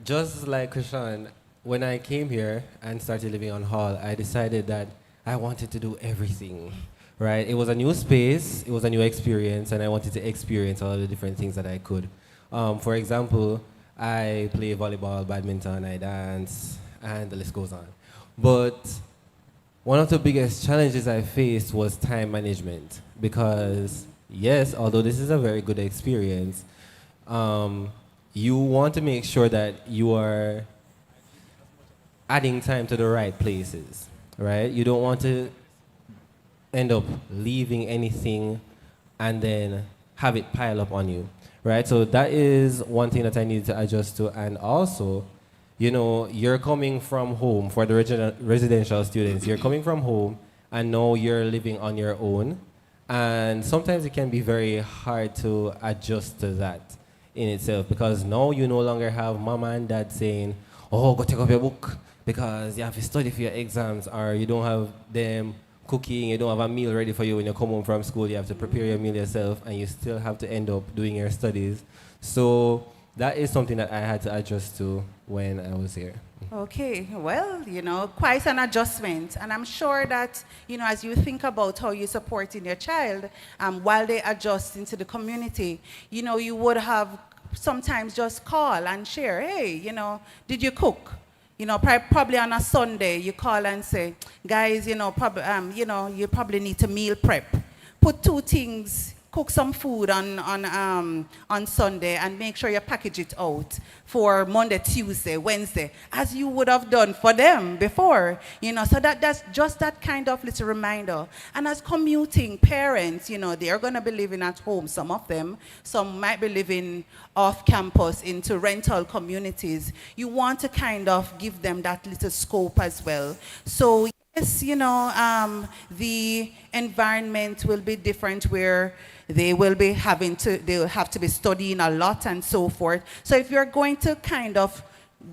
just like Krishan, when I came here and started living on Hall, I decided that I wanted to do everything, right? It was a new space, it was a new experience, and I wanted to experience all of the different things that I could. For example, I play volleyball, badminton, I dance, and the list goes on. But one of the biggest challenges I faced was time management, because yes, although this is a very good experience, you want to make sure that you are adding time to the right places, right? You don't want to end up leaving anything and then have it pile up on you, right? So that is one thing that I need to adjust to. And also, you're coming from home for the residential students. You're coming from home and now you're living on your own. And sometimes it can be very hard to adjust to that in itself, because now you no longer have mama and dad saying, oh, go take up your book because you have to study for your exams, or you don't have them cooking, you don't have a meal ready for you when you come home from school, you have to prepare your meal yourself, and you still have to end up doing your studies. So that is something that I had to adjust to when I was here. Okay, well, quite an adjustment. And I'm sure that, as you think about how you're supporting your child while they adjust into the community, you would have sometimes just call and share, hey, did you cook? Probably on a Sunday, you call and say, guys, you probably need to meal prep. Put two things, cook some food on Sunday, and make sure you package it out for Monday, Tuesday, Wednesday, as you would have done for them before. So that's just that kind of little reminder. And as commuting parents, they're going to be living at home, some of them. Some might be living off campus into rental communities. You want to kind of give them that little scope as well. So yes, the environment will be different, where they'll have to be studying a lot and so forth. So if you're going to kind of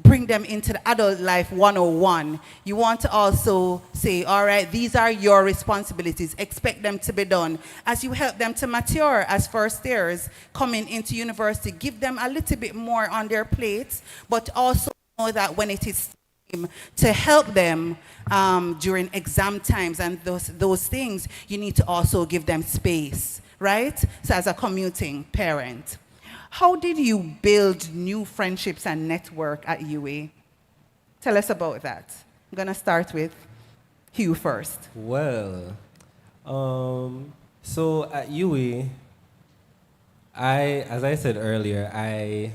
bring them into the adult life 101, you want to also say, all right, these are your responsibilities, expect them to be done. As you help them to mature as first years coming into university, give them a little bit more on their plates, but also know that when it is time to help them during exam times and those things, you need to also give them space, right? So as a commuting parent, how did you build new friendships and network at UA? Tell us about that. I'm going to start with Hugh first. Well, so at UA, as I said earlier, I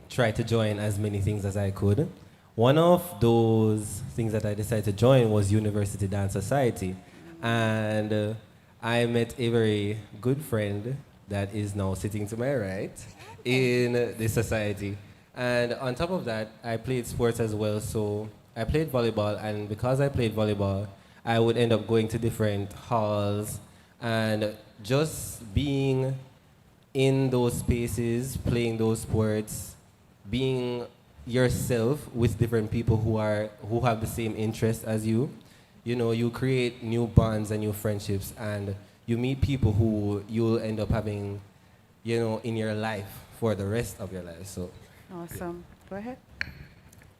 tried to join as many things as I could. One of those things that I decided to join was University Dance Society. And I met a very good friend that is now sitting to my right in this society. And on top of that, I played sports as well. So I played volleyball, and because I played volleyball, I would end up going to different halls and just being in those spaces, playing those sports, being yourself with different people who have the same interests as you. you create new bonds and new friendships, and you meet people who you'll end up having, in your life for the rest of your life. So, Awesome. Go ahead.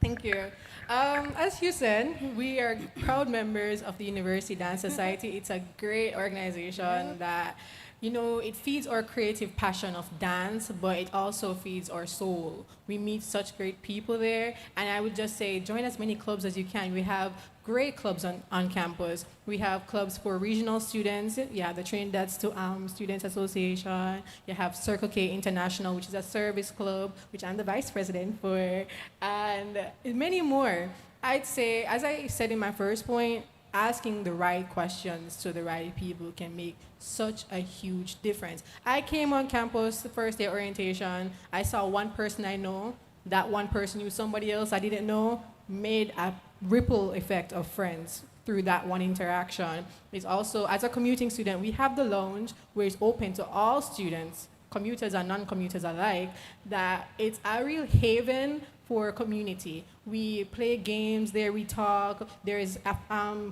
Thank you. As you said, we are proud members of the University Dance Society. It's a great organization that, it feeds our creative passion of dance, but it also feeds our soul. We meet such great people there, and I would just say join as many clubs as you can. We have great clubs on campus. We have clubs for regional students. You have the Trinidad Students Association. You have Circle K International, which is a service club, which I'm the vice president for, and many more. I'd say, as I said in my first point, asking the right questions to the right people can make such a huge difference. I came on campus the first day orientation. I saw one person I know. That one person knew somebody else I didn't know, made a ripple effect of friends through that one interaction. It's also, as a commuting student, we have the lounge where it's open to all students, commuters and non-commuters alike, that it's a real haven for community. We play games there, we talk, there's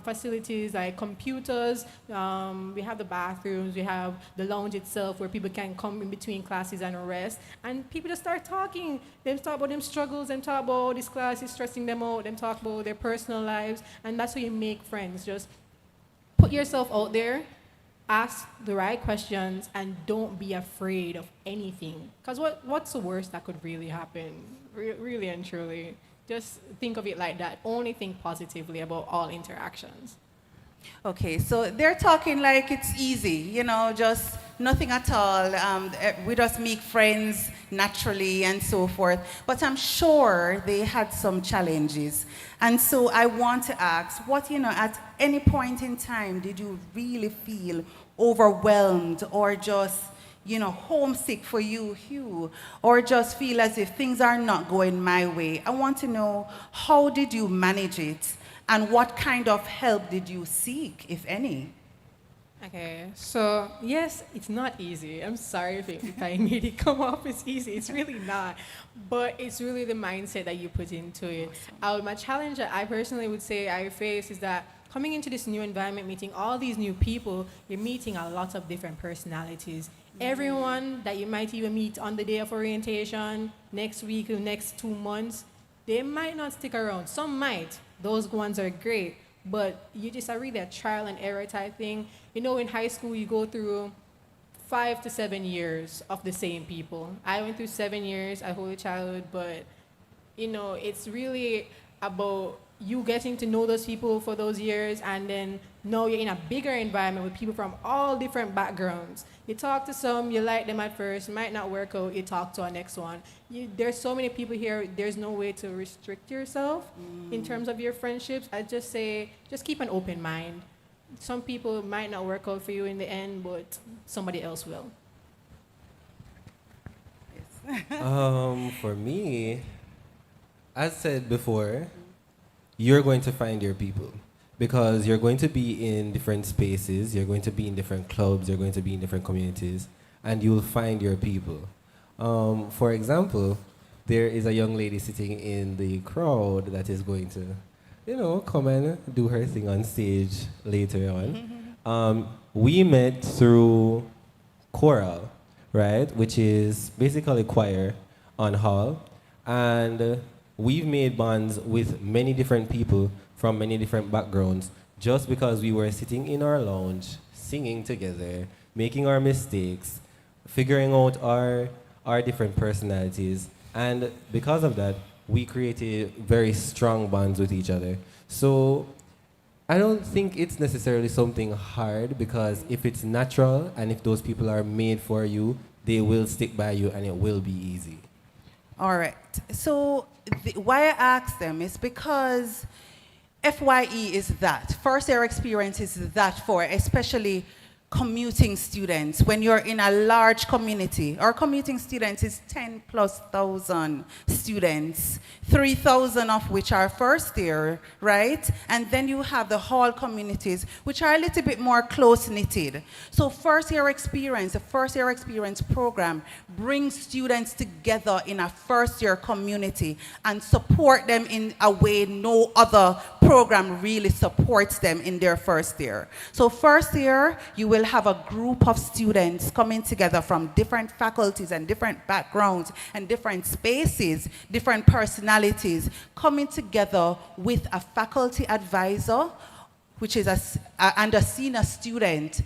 facilities like computers, we have the bathrooms, we have the lounge itself where people can come in between classes and rest, and people just start talking. They talk about them struggles, them talk about this class is stressing them out, them talk about their personal lives, and that's how you make friends. Just put yourself out there, ask the right questions, and don't be afraid of anything. Because what's the worst that could really happen? Really and truly. Just think of it like that. Only think positively about all interactions. Okay, so they're talking like it's easy, just nothing at all. We just make friends naturally and so forth. But I'm sure they had some challenges. And so I want to ask, at any point in time, did you really feel overwhelmed or just, homesick for you, Hugh, or just feel as if things are not going my way? I want to know, how did you manage it? And what kind of help did you seek, if any? Okay, so yes, it's not easy. I'm sorry if I made it come off as easy. It's really not. But it's really the mindset that you put into it. My challenge that I personally would say I face is that coming into this new environment, meeting all these new people, you're meeting a lot of different personalities. Everyone that you might even meet on the day of orientation, next week or next 2 months, they might not stick around. Some might. Those ones are great. But you just are really a trial and error type thing. In high school, you go through 5 to 7 years of the same people. I went through 7 years, I whole childhood, but, it's really about you getting to know those people for those years, and then now you're in a bigger environment with people from all different backgrounds. You talk to some, you like them at first, might not work out, you talk to our next one. There's so many people here, there's no way to restrict yourself in terms of your friendships. I just say, just keep an open mind. Some people might not work out for you in the end, but somebody else will. For me, as said before, you're going to find your people because you're going to be in different spaces, you're going to be in different clubs, you're going to be in different communities, and you'll find your people. For example, there is a young lady sitting in the crowd that is going to, come and do her thing on stage later on. We met through choral, right, which is basically choir on hall, and we've made bonds with many different people from many different backgrounds just because we were sitting in our lounge, singing together, making our mistakes, figuring out our different personalities. And because of that, we created very strong bonds with each other. So I don't think it's necessarily something hard because if it's natural and if those people are made for you, they will stick by you and it will be easy. All right. So why I ask them is because FYE is that. First year experience is that for especially commuting students. When you're in a large community, our commuting students is 10,000+ students, 3,000 of which are first year, right? And then you have the hall communities, which are a little bit more close-knitted. So the first year experience program brings students together in a first year community and support them in a way no other program really supports them in their first year. So first year, you will have a group of students coming together from different faculties and different backgrounds and different spaces, different personalities, coming together with a faculty advisor, which is and a senior student,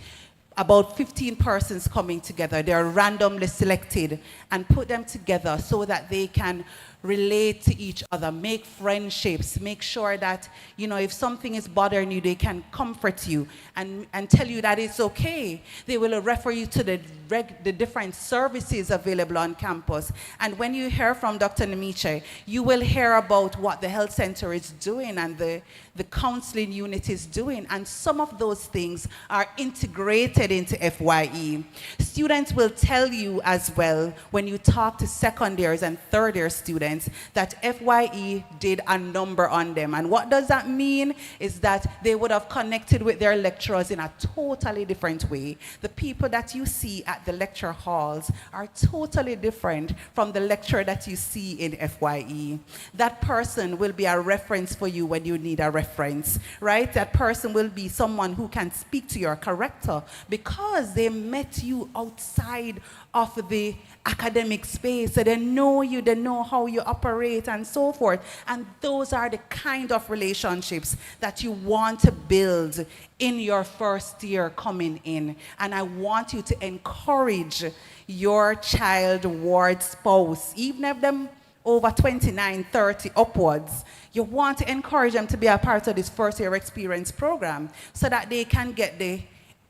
about 15 persons coming together. They're randomly selected and put them together so that they can relate to each other, make friendships, make sure that, you know, if something is bothering you, they can comfort you and tell you that it's okay. They will refer you to the different services available on campus. And when you hear from Dr. Nemiche, you will hear about what the health center is doing and the counseling unit is doing. And some of those things are integrated into FYE. Students will tell you as well, when you talk to second years and third year students, that FYE did a number on them. And what does that mean? Is that they would have connected with their lecturers in a totally different way. The people that you see at the lecture halls are totally different from the lecturer that you see in FYE. That person will be a reference for you when you need a reference, right? That person will be someone who can speak to your corrector because they met you outside of the academic space, so they know you, they know how you operate and so forth. And those are the kind of relationships that you want to build in your first year coming in. And I want you to encourage your child ward spouse, even if them over 29, 30 upwards, you want to encourage them to be a part of this first year experience program so that they can get the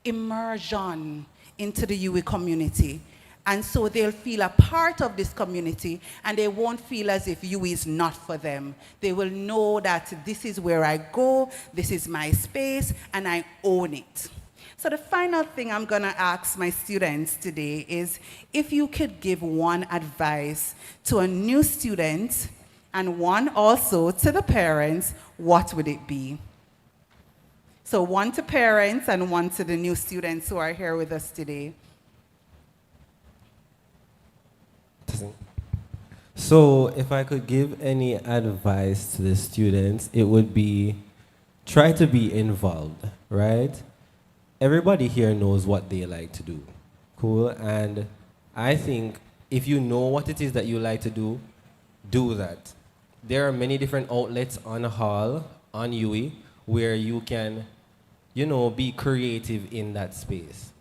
immersion into the UE community. And so they'll feel a part of this community and they won't feel as if UE is not for them. They will know that this is where I go, this is my space, and I own it. So the final thing I'm gonna ask my students today is if you could give one advice to a new student and one also to the parents, what would it be? So one to parents and one to the new students who are here with us today. So if I could give any advice to the students, it would be try to be involved, right? Everybody here knows what they like to do, cool? And I think if you know what it is that you like to do that. There are many different outlets on Hall, on UE, where you can, you know, be creative in that space.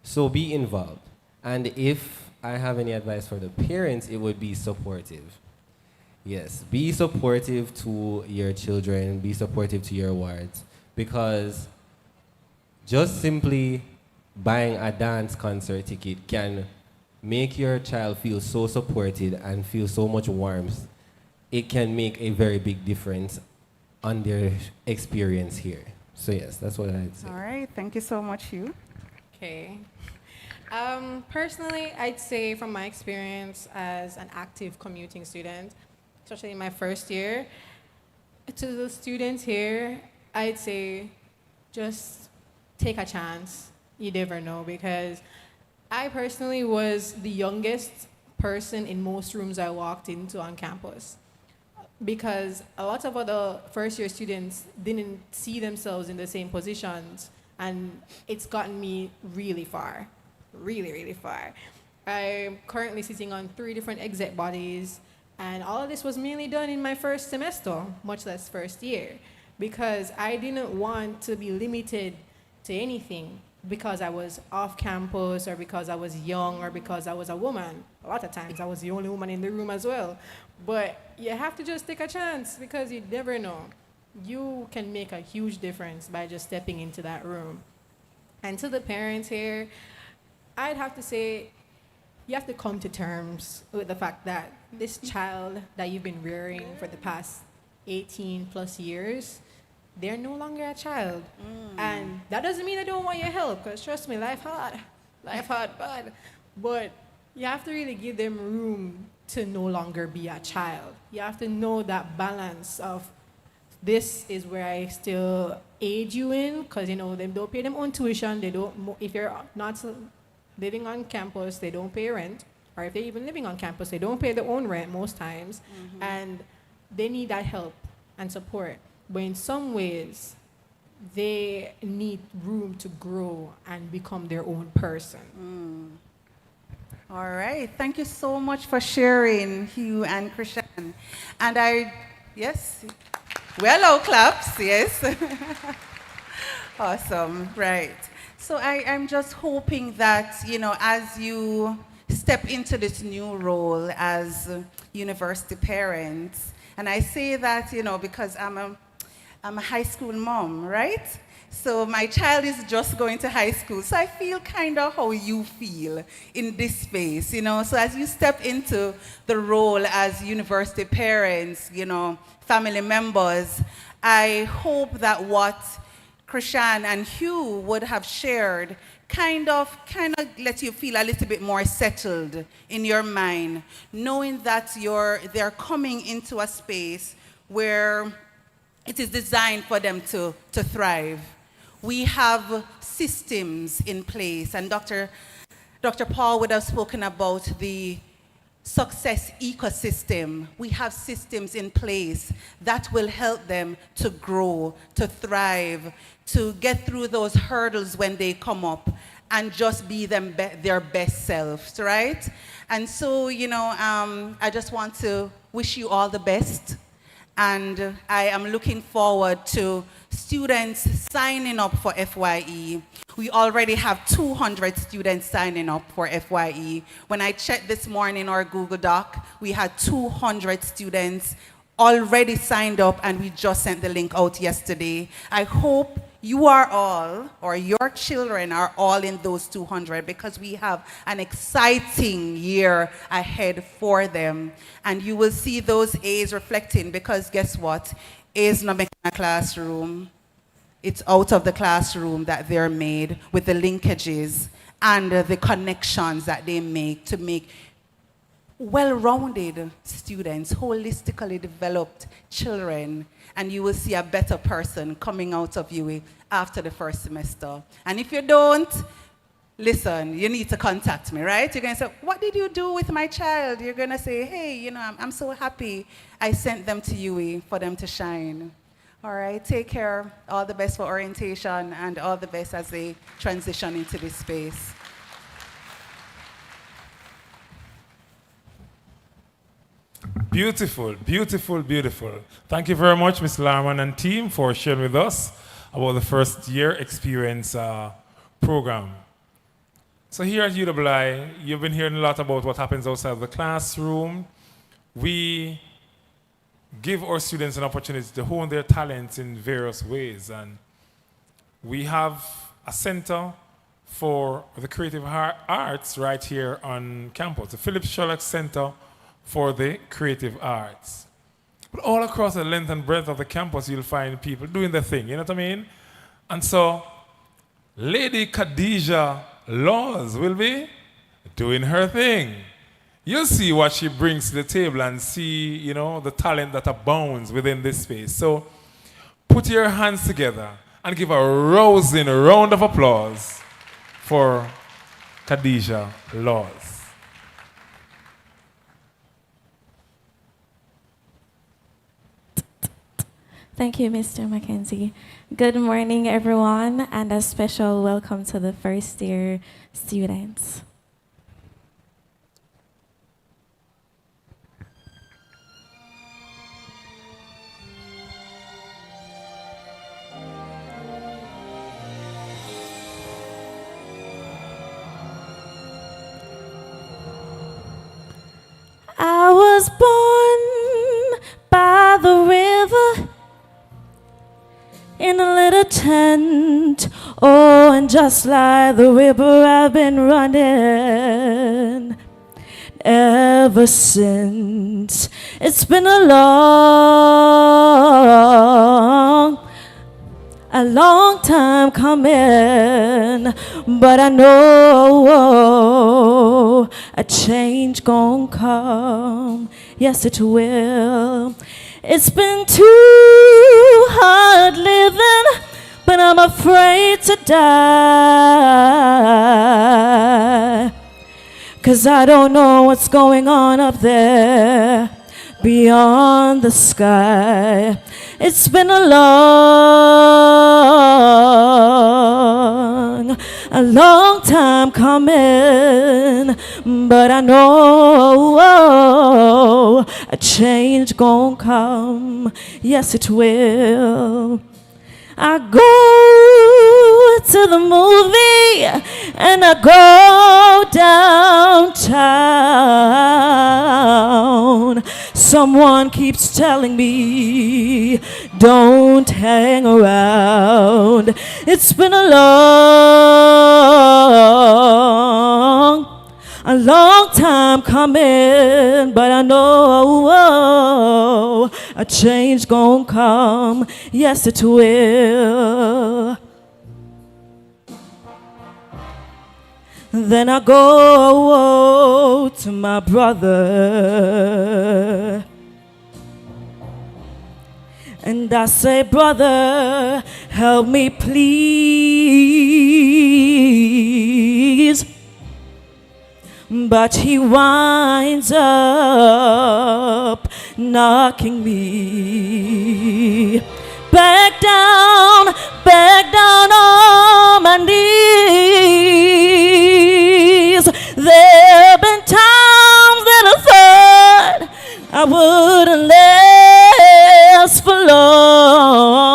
So be involved. And if I have any advice for the parents, it would be supportive. Yes, be supportive to your children, be supportive to your wards, because just simply buying a dance concert ticket can make your child feel so supported and feel so much warmth. It can make a very big difference on their experience here. So yes, that's what I'd say. All right, thank you so much, Hugh. Okay. Personally, I'd say from my experience as an active commuting student, especially in my first year, to the students here, I'd say just take a chance. You never know, because I personally was the youngest person in most rooms I walked into on campus, because a lot of other first-year students didn't see themselves in the same positions, and it's gotten me really far, really, really far. I'm currently sitting on 3 different exec bodies, and all of this was mainly done in my first semester, much less first year, because I didn't want to be limited to anything because I was off campus or because I was young or because I was a woman. A lot of times I was the only woman in the room as well. But you have to just take a chance, because you never know. You can make a huge difference by just stepping into that room. And to the parents here, I'd have to say, you have to come to terms with the fact that this child that you've been rearing for the past 18 plus years, they're no longer a child. And that doesn't mean I don't want your help, because trust me, life hard, bad. But you have to really give them room to no longer be a child. You have to know that balance of, this is where I still aid you in, because, you know, they don't pay them own tuition, they don't, if you're not living on campus, they don't pay rent, or if they're even living on campus, they don't pay their own rent most times, and they need that help and support. but in some ways, they need room to grow and become their own person. All right. Thank you so much for sharing, Hugh and Christian. And yes, well, all claps, yes. Awesome, right. So I'm just hoping that, as you step into this new role as university parents, and I say that, because I'm a high school mom, right? So my child is just going to high school. So I feel kind of how you feel in this space, So as you step into the role as university parents, family members, I hope that what Krishan and Hugh would have shared kind of let you feel a little bit more settled in your mind, knowing that they're coming into a space where it is designed for them to thrive. We have systems in place, and Dr. Paul would have spoken about the success ecosystem. We have systems in place that will help them to grow, to thrive, to get through those hurdles when they come up and just be their best selves, right? And so, I just want to wish you all the best. And I am looking forward to students signing up for FYE. We already have 200 students signing up for FYE. When I checked this morning our Google Doc, we had 200 students already signed up, and we just sent the link out yesterday. I hope you are all, or your children are all in those 200, because we have an exciting year ahead for them. And you will see those A's reflecting, because guess what? A's not making a classroom. It's out of the classroom that they're made, with the linkages and the connections that they make to make well-rounded students, holistically developed children, and you will see a better person coming out of UWI after the first semester. And if you don't, listen, you need to contact me, right? You're going to say, what did you do with my child? You're going to say, hey, I'm so happy I sent them to UWI for them to shine. All right, take care. All the best for orientation, and all the best as they transition into this space. Beautiful, beautiful, beautiful. Thank you very much, Ms. Larman and team, for sharing with us about the first year experience program. So here at UWI, you've been hearing a lot about what happens outside of the classroom. We give our students an opportunity to hone their talents in various ways. And we have a center for the creative arts right here on campus, the Philip Sherlock Center for the Creative Arts. But all across the length and breadth of the campus, you'll find people doing their thing, you know what I mean? And so, Lady Khadija Laws will be doing her thing. You'll see what she brings to the table and see, the talent that abounds within this space. So, put your hands together and give a rousing round of applause for Khadija Laws. Thank you, Mr. Mackenzie. Good morning, everyone, and a special welcome to the first year students. I was born by the river in a little tent. Oh, and just like the river, I've been running ever since. It's been a long time coming, but I know a change gon' come. Yes, it will. It's been too hard living, but I'm afraid to die. 'Cause I don't know what's going on up there beyond the sky. It's been a long time coming, but I know a change gon' come. Yes, it will. I go to the movie and I go downtown. Someone keeps telling me, don't hang around. It's been a long time coming, but I know a change gon' come. Yes, it will. Then I go to my brother and I say, brother, help me please. But he winds up knocking me back down on my knees. There have been times that I thought I wouldn't last for long,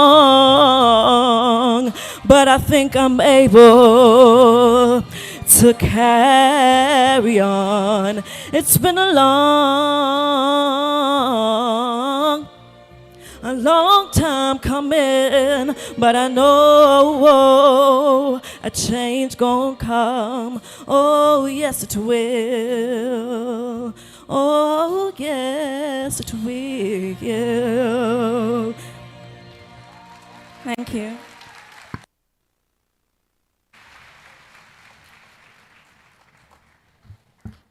but I think I'm able to carry on. It's been a long time coming, but I know a change gon' come. Oh, yes, it will. Oh, yes, it will. Thank you.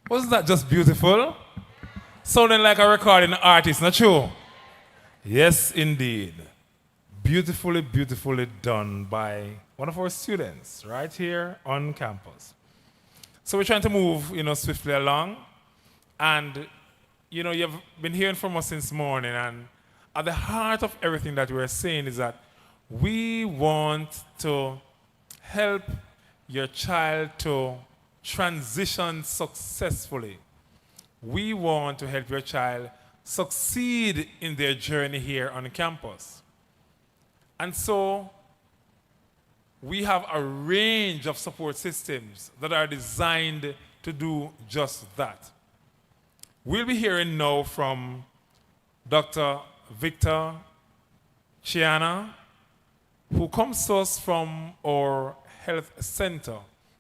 Wasn't that just beautiful? Sounding like a recording artist, not true? Yes, indeed. Beautifully, beautifully done by one of our students right here on campus. So we're trying to move, swiftly along. And, you've been hearing from us since morning. And at the heart of everything that we're saying is that we want to help your child to transition successfully. We want to help your child succeed in their journey here on campus. And so we have a range of support systems that are designed to do just that. We'll be hearing now from Dr. Victor Chiana, who comes to us from our health center.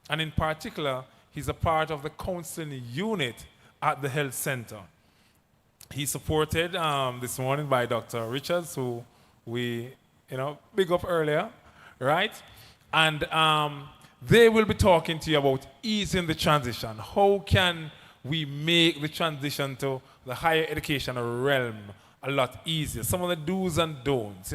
And in particular, he's a part of the counseling unit at the health center. He's supported this morning by Dr. Richards, who we, big up earlier, right? And they will be talking to you about easing the transition. How can we make the transition to the higher education realm a lot easier? Some of the do's and don'ts,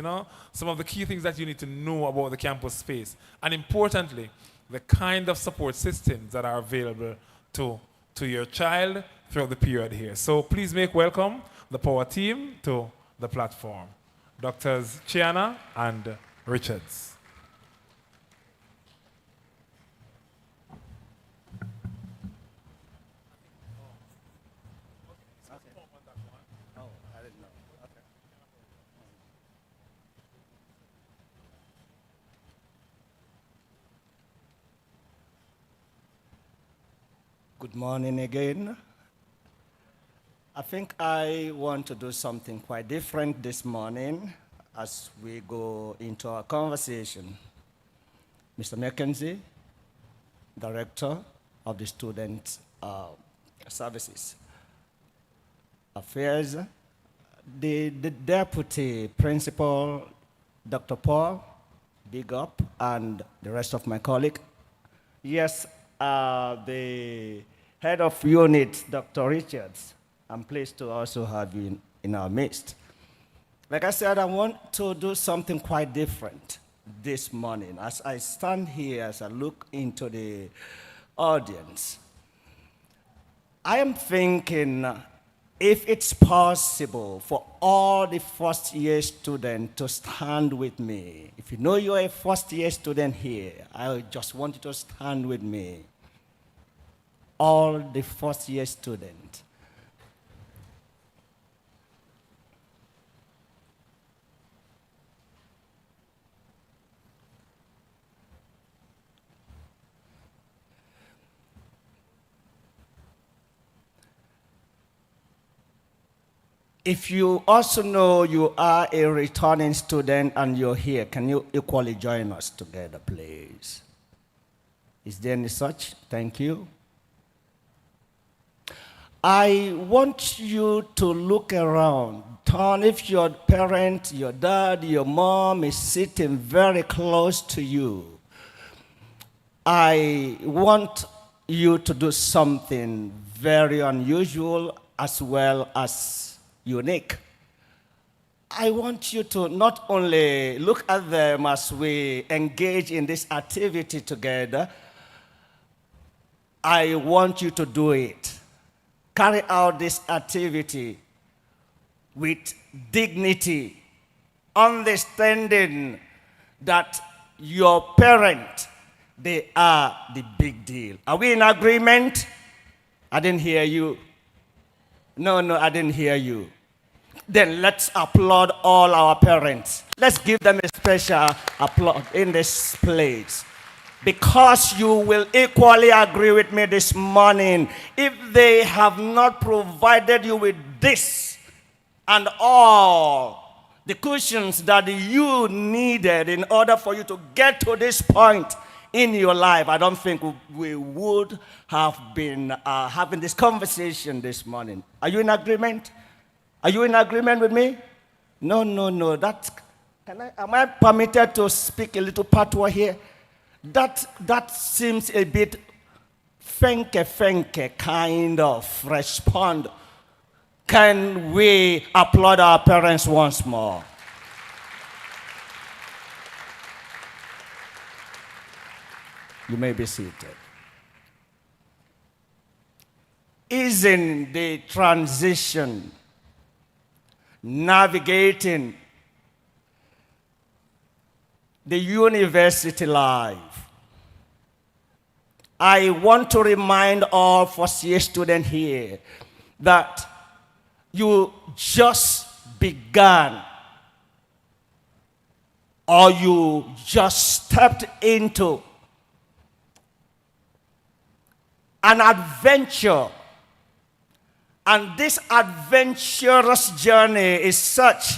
some of the key things that you need to know about the campus space. And importantly, the kind of support systems that are available to your child throughout the period here. So please make welcome the power team to the platform. Doctors Chiana and Richards. Good morning again. I think I want to do something quite different this morning as we go into our conversation. Mr. Mackenzie, Director of the Student Services Affairs, the Deputy Principal, Dr. Paul, big up, and the rest of my colleagues. Yes, the Head of Unit, Dr. Richards. I'm pleased to also have you in our midst. Like I said, I want to do something quite different this morning. As I stand here, as I look into the audience, I am thinking if it's possible for all the first-year students to stand with me. If you know you're a first-year student here, I just want you to stand with me. All the first-year students. If you also know you are a returning student and you're here, can you equally join us together, please? Is there any such? Thank you. I want you to look around. Turn if your parent, your dad, your mom is sitting very close to you. I want you to do something very unusual as well as unique. I want you to not only look at them as we engage in this activity together, I want you to do it. Carry out this activity with dignity, understanding that your parent, they are the big deal. Are we in agreement? I didn't hear you. No, I didn't hear you. Then let's applaud all our parents. Let's give them a special applause in this place. Because you will equally agree with me this morning, if they have not provided you with this and all the cushions that you needed in order for you to get to this point in your life, I don't think we would have been having this conversation this morning. Are you in agreement? Are you in agreement with me? No. Am I permitted to speak a little patois here? That seems a bit fenke kind of respond. Can we applaud our parents once more? You may be seated. Easing the transition, navigating the university life. I want to remind all first-year students here that you just began or you just stepped into an adventure. And this adventurous journey is such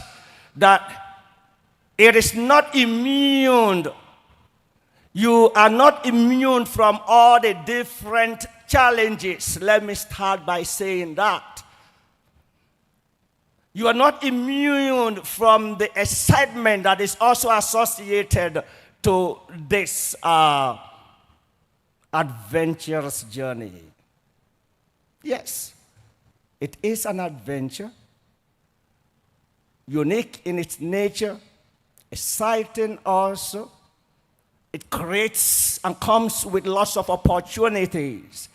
that it is not immune. You are not immune from all the different challenges. Let me start by saying that. You are not immune from the excitement that is also associated to this adventurous journey. Yes, it is an adventure, unique in its nature, exciting also. It creates and comes with lots of opportunities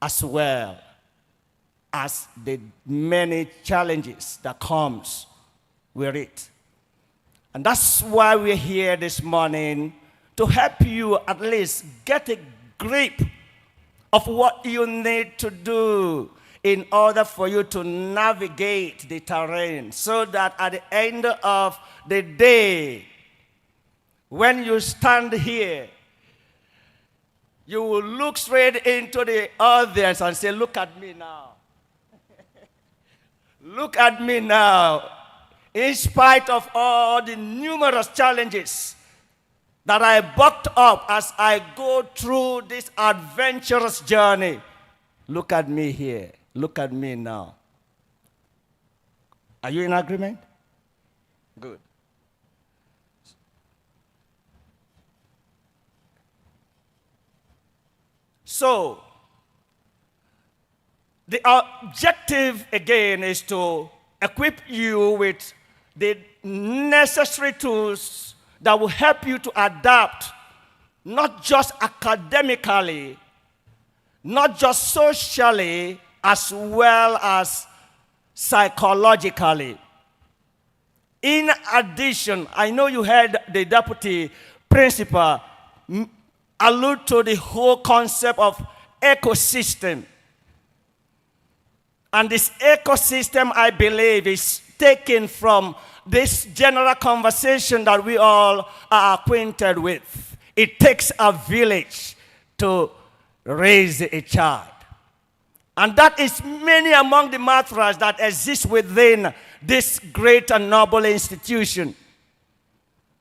as well as the many challenges that comes with it. And that's why we're here this morning, to help you at least get a grip of what you need to do in order for you to navigate the terrain, so that at the end of the day, when you stand here, you will look straight into the audience and say, look at me now. Look at me now. In spite of all the numerous challenges that I bucked up as I go through this adventurous journey, look at me here. Look at me now. Are you in agreement? Good. So, the objective again is to equip you with the necessary tools that will help you to adapt, not just academically, not just socially, as well as psychologically. In addition, I know you heard the deputy principal allude to the whole concept of ecosystem. And this ecosystem, I believe, is taken from this general conversation that we all are acquainted with. It takes a village to raise a child. And that is many among the mantras that exist within this great and noble institution.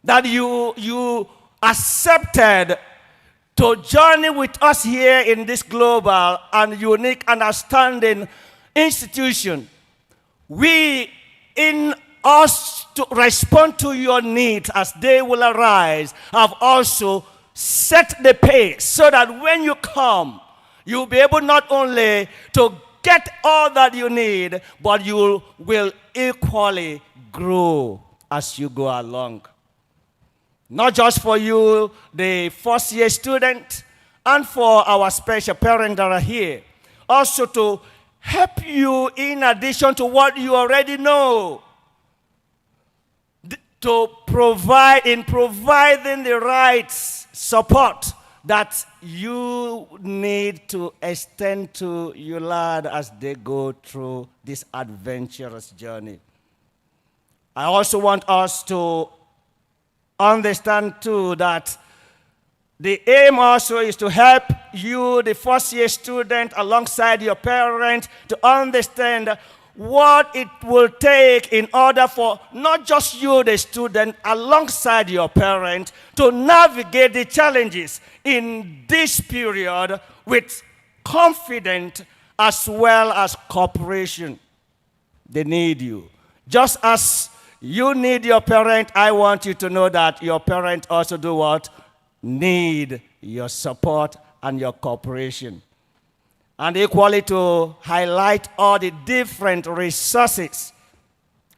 That you accepted to journey with us here in this global and unique and outstanding institution. We, in us to respond to your needs as they will arise, have also set the pace so that when you come, you'll be able not only to get all that you need, but you will equally grow as you go along. Not just for you, the first year student, and for our special parents that are here, also to help you in addition to what you already know, to provide, in providing the right support that you need to extend to your lad as they go through this adventurous journey. I also want us to understand too that the aim also is to help you, the first year student, alongside your parent, to understand what it will take in order for not just you, the student, alongside your parent, to navigate the challenges in this period with confidence as well as cooperation. They need you. Just as you need your parent, I want you to know that your parent also do what? Need your support and your cooperation. And equally to highlight all the different resources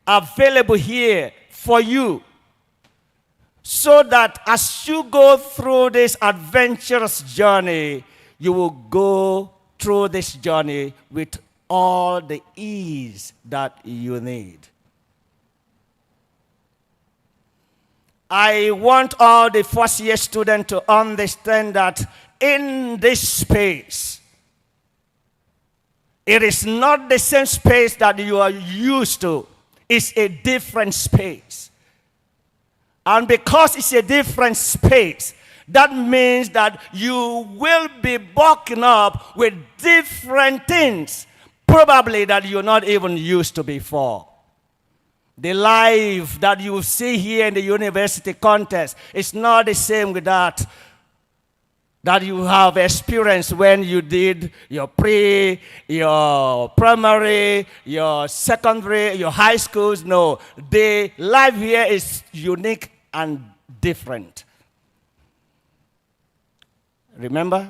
available here for you, so that as you go through this adventurous journey, you will go through this journey with all the ease that you need. I want all the first year students to understand that in this space, it is not the same space that you are used to. It's a different space. And because it's a different space, that means that you will be bucking up with different things, probably that you're not even used to before. The life that you see here in the university context is not the same with that you have experienced when you did your your primary, your secondary, your high schools. No, the life here is unique and different. Remember,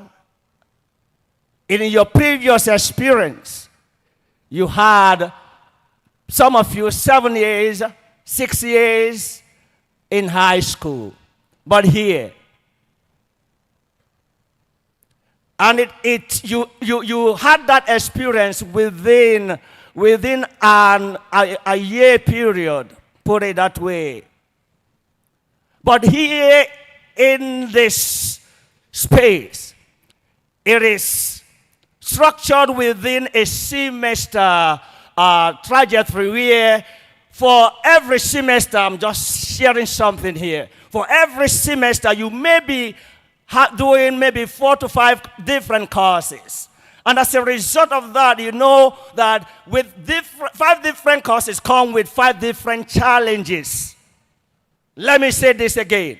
in your previous experience, you had, some of you, 7 years, 6 years in high school. But here, and you had that experience within a year period, put it that way. But here in this space, it is structured within a semester trajectory where for every semester, I'm just sharing something here. For every semester, you may be doing maybe 4 to 5 different courses. And as a result of that, you know that with 5 different courses come with 5 different challenges. Let me say this again.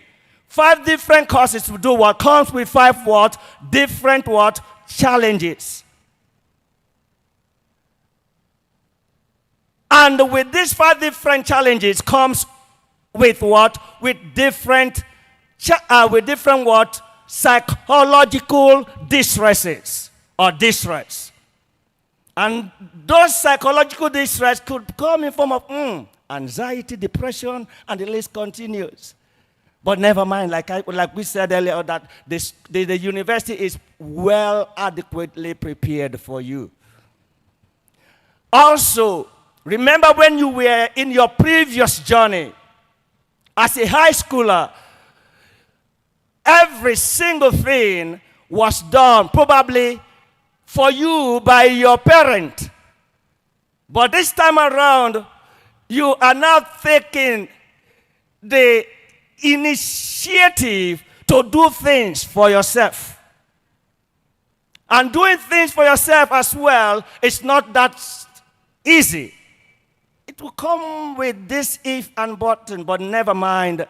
5 different courses to do what comes with 5 what? Different what? Challenges. And with these 5 different challenges comes with what? With different what? Psychological distresses or distress. And those psychological distress could come in form of anxiety, depression, and the list continues. But never mind, like we said earlier, that the university is well adequately prepared for you. Also, remember when you were in your previous journey as a high schooler, every single thing was done probably for you by your parent. But this time around, you are now taking the initiative to do things for yourself. And doing things for yourself as well is not that easy. It will come with this if and button, but never mind.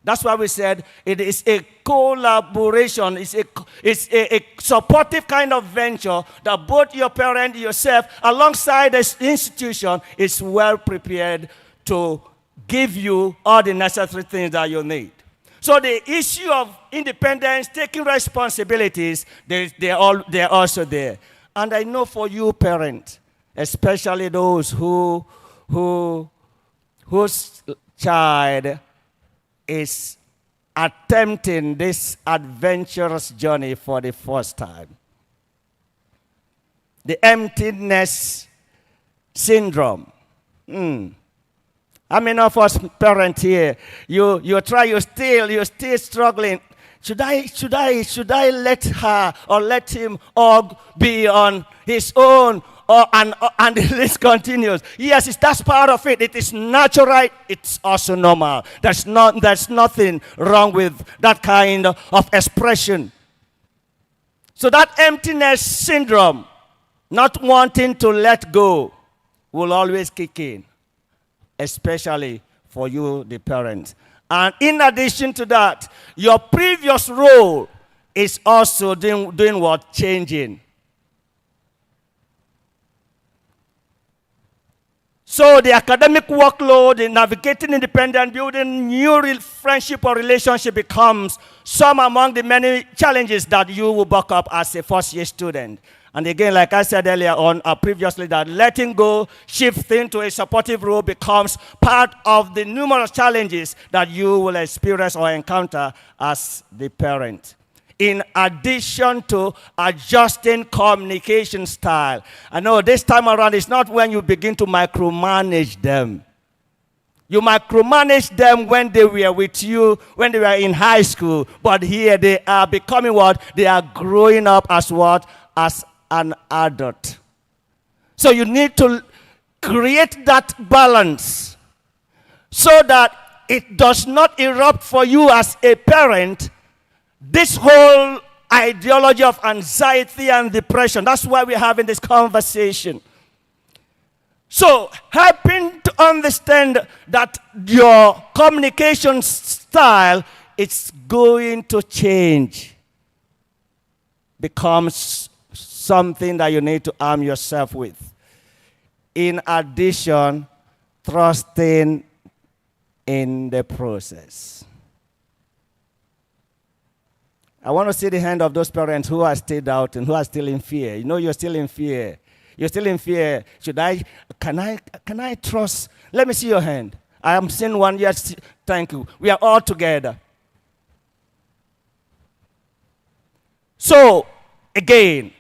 That's why we said it is a collaboration. It's a supportive kind of venture that both your parent, yourself, alongside this institution is well prepared to give you all the necessary things that you need. So the issue of independence, taking responsibilities, they're also there. And I know for you parents, especially those whose child is attempting this adventurous journey for the first time. The emptiness syndrome. How many of us parents here, you're still struggling. Should I let her or let him or be on his own? And the list continues. Yes, that's part of it. It is natural. It's also normal. There's nothing wrong with that kind of expression. So that emptiness syndrome, not wanting to let go, will always kick in, especially for you, the parents. And in addition to that, your previous role is also doing what? Changing. So the academic workload, the navigating independent, building new real friendship or relationship becomes some among the many challenges that you will buck up as a first-year student. And again, like I said earlier on, previously, that letting go, shifting to a supportive role becomes part of the numerous challenges that you will experience or encounter as the parent. In addition to adjusting communication style. I know this time around, it's not when you begin to micromanage them. You micromanage them when they were with you, when they were in high school. But here they are becoming what? They are growing up as what? As an adult. So you need to create that balance so that it does not erupt for you as a parent this whole ideology of anxiety and depression. That's why we're having this conversation. So, helping to understand that your communication style is going to change becomes something that you need to arm yourself with. In addition, trusting in the process. I want to see the hand of those parents who are still doubting, who are still in fear. You know you're still in fear. You're still in fear. Can I trust? Let me see your hand. I am seeing one. Yes, thank you. We are all together. So, again,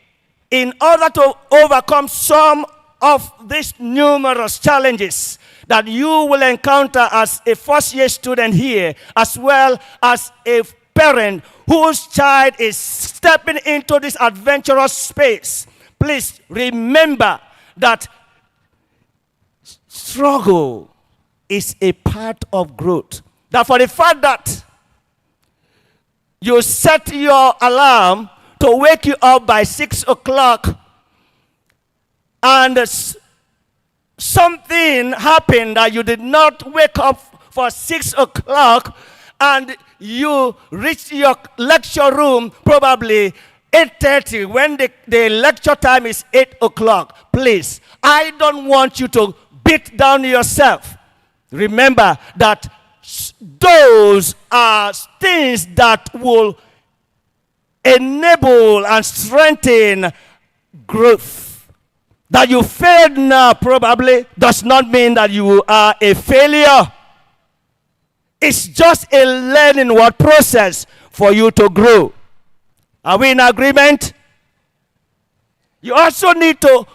in order to overcome some of these numerous challenges that you will encounter as a first-year student here, as well as a parent whose child is stepping into this adventurous space, please remember that struggle is a part of growth. That for the fact that you set your alarm to wake you up by 6 o'clock and something happened that you did not wake up for 6 o'clock and you reach your lecture room probably 8:30 when the lecture time is 8 o'clock. Please, I don't want you to beat down yourself. Remember that those are things that will enable and strengthen growth. That you failed now probably does not mean that you are a failure. It's just a learning process for you to grow. Are we in agreement? You also need to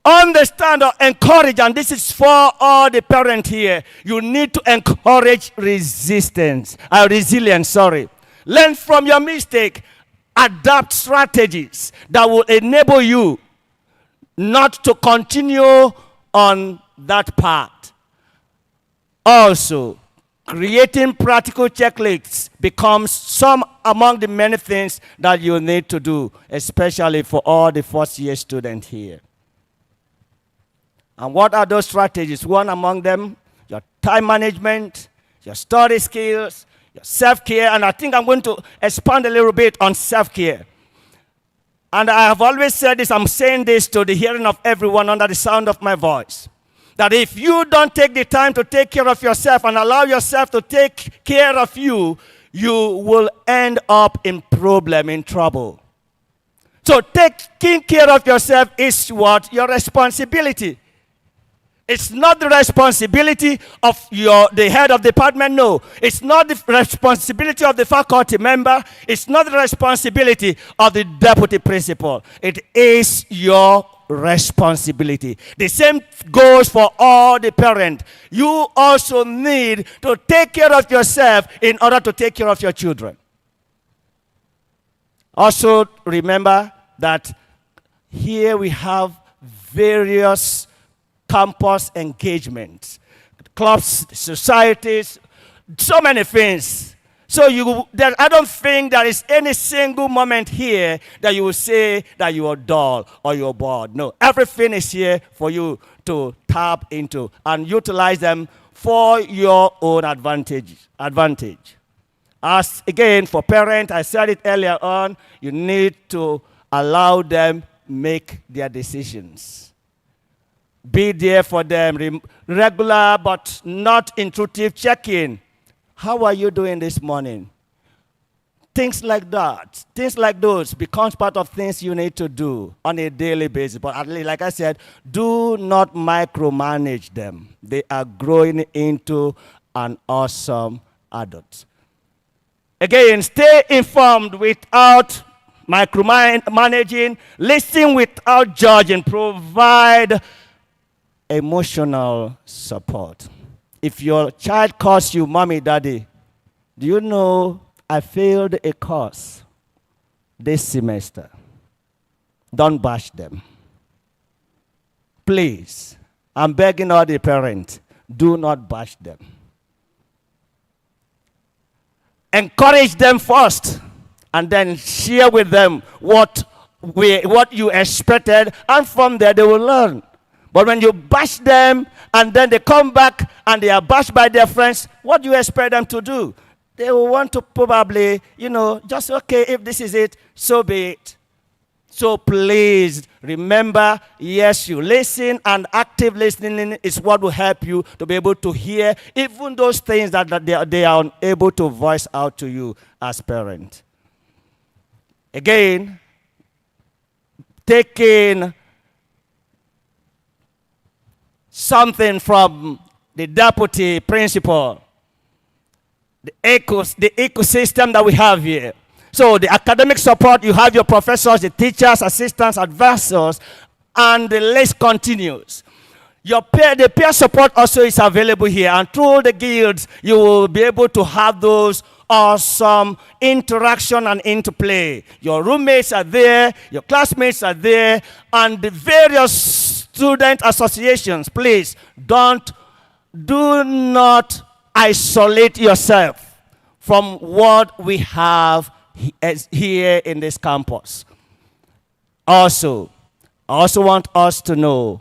understand or encourage, and this is for all the parents here, you need to encourage resilience. Learn from your mistake. Adapt strategies that will enable you not to continue on that path. Also, creating practical checklists becomes some among the many things that you need to do, especially for all the first-year students here. And what are those strategies? One among them, your time management, your study skills, your self-care, and I think I'm going to expand a little bit on self-care. And I have always said this, I'm saying this to the hearing of everyone under the sound of my voice, that if you don't take the time to take care of yourself and allow yourself to take care of you, you will end up in trouble. So taking care of yourself is what? Your responsibility. It's not the responsibility of the head of the department, no. It's not the responsibility of the faculty member. It's not the responsibility of the deputy principal. It is your responsibility. The same goes for all the parents. You also need to take care of yourself in order to take care of your children. Also remember that here we have various campus engagements, clubs, societies, so many things. So I don't think there is any single moment here that you will say that you are dull or you're bored. No, everything is here for you to tap into and utilize them for your own advantage. As again, for parents, I said it earlier on, you need to allow them make their decisions. Be there for them, regular but not intrusive check-in. How are you doing this morning? Things like that, things like those becomes part of things you need to do on a daily basis. But at least, like I said, do not micromanage them. They are growing into an awesome adult. Again, stay informed without micromanaging, listen without judging, provide emotional support. If your child calls you mommy, daddy, do you know I failed a course this semester? Don't bash them. Please, I'm begging all the parents, do not bash them. Encourage them first, and then share with them what you expected, and from there they will learn. But when you bash them, and then they come back and they are bashed by their friends, what do you expect them to do? They will want to probably, just okay, if this is it, so be it. So please remember, yes, you listen, and active listening is what will help you to be able to hear even those things that they are unable to voice out to you as parents. Again, taking something from the deputy principal, the ecosystem that we have here. So the academic support, you have your professors, the teachers, assistants, advisors, and the list continues. The peer support also is available here, and through the guilds, you will be able to have those awesome interaction and interplay. Your roommates are there, your classmates are there, and the various student associations. Please do not isolate yourself from what we have here in this campus. Also, I also want us to know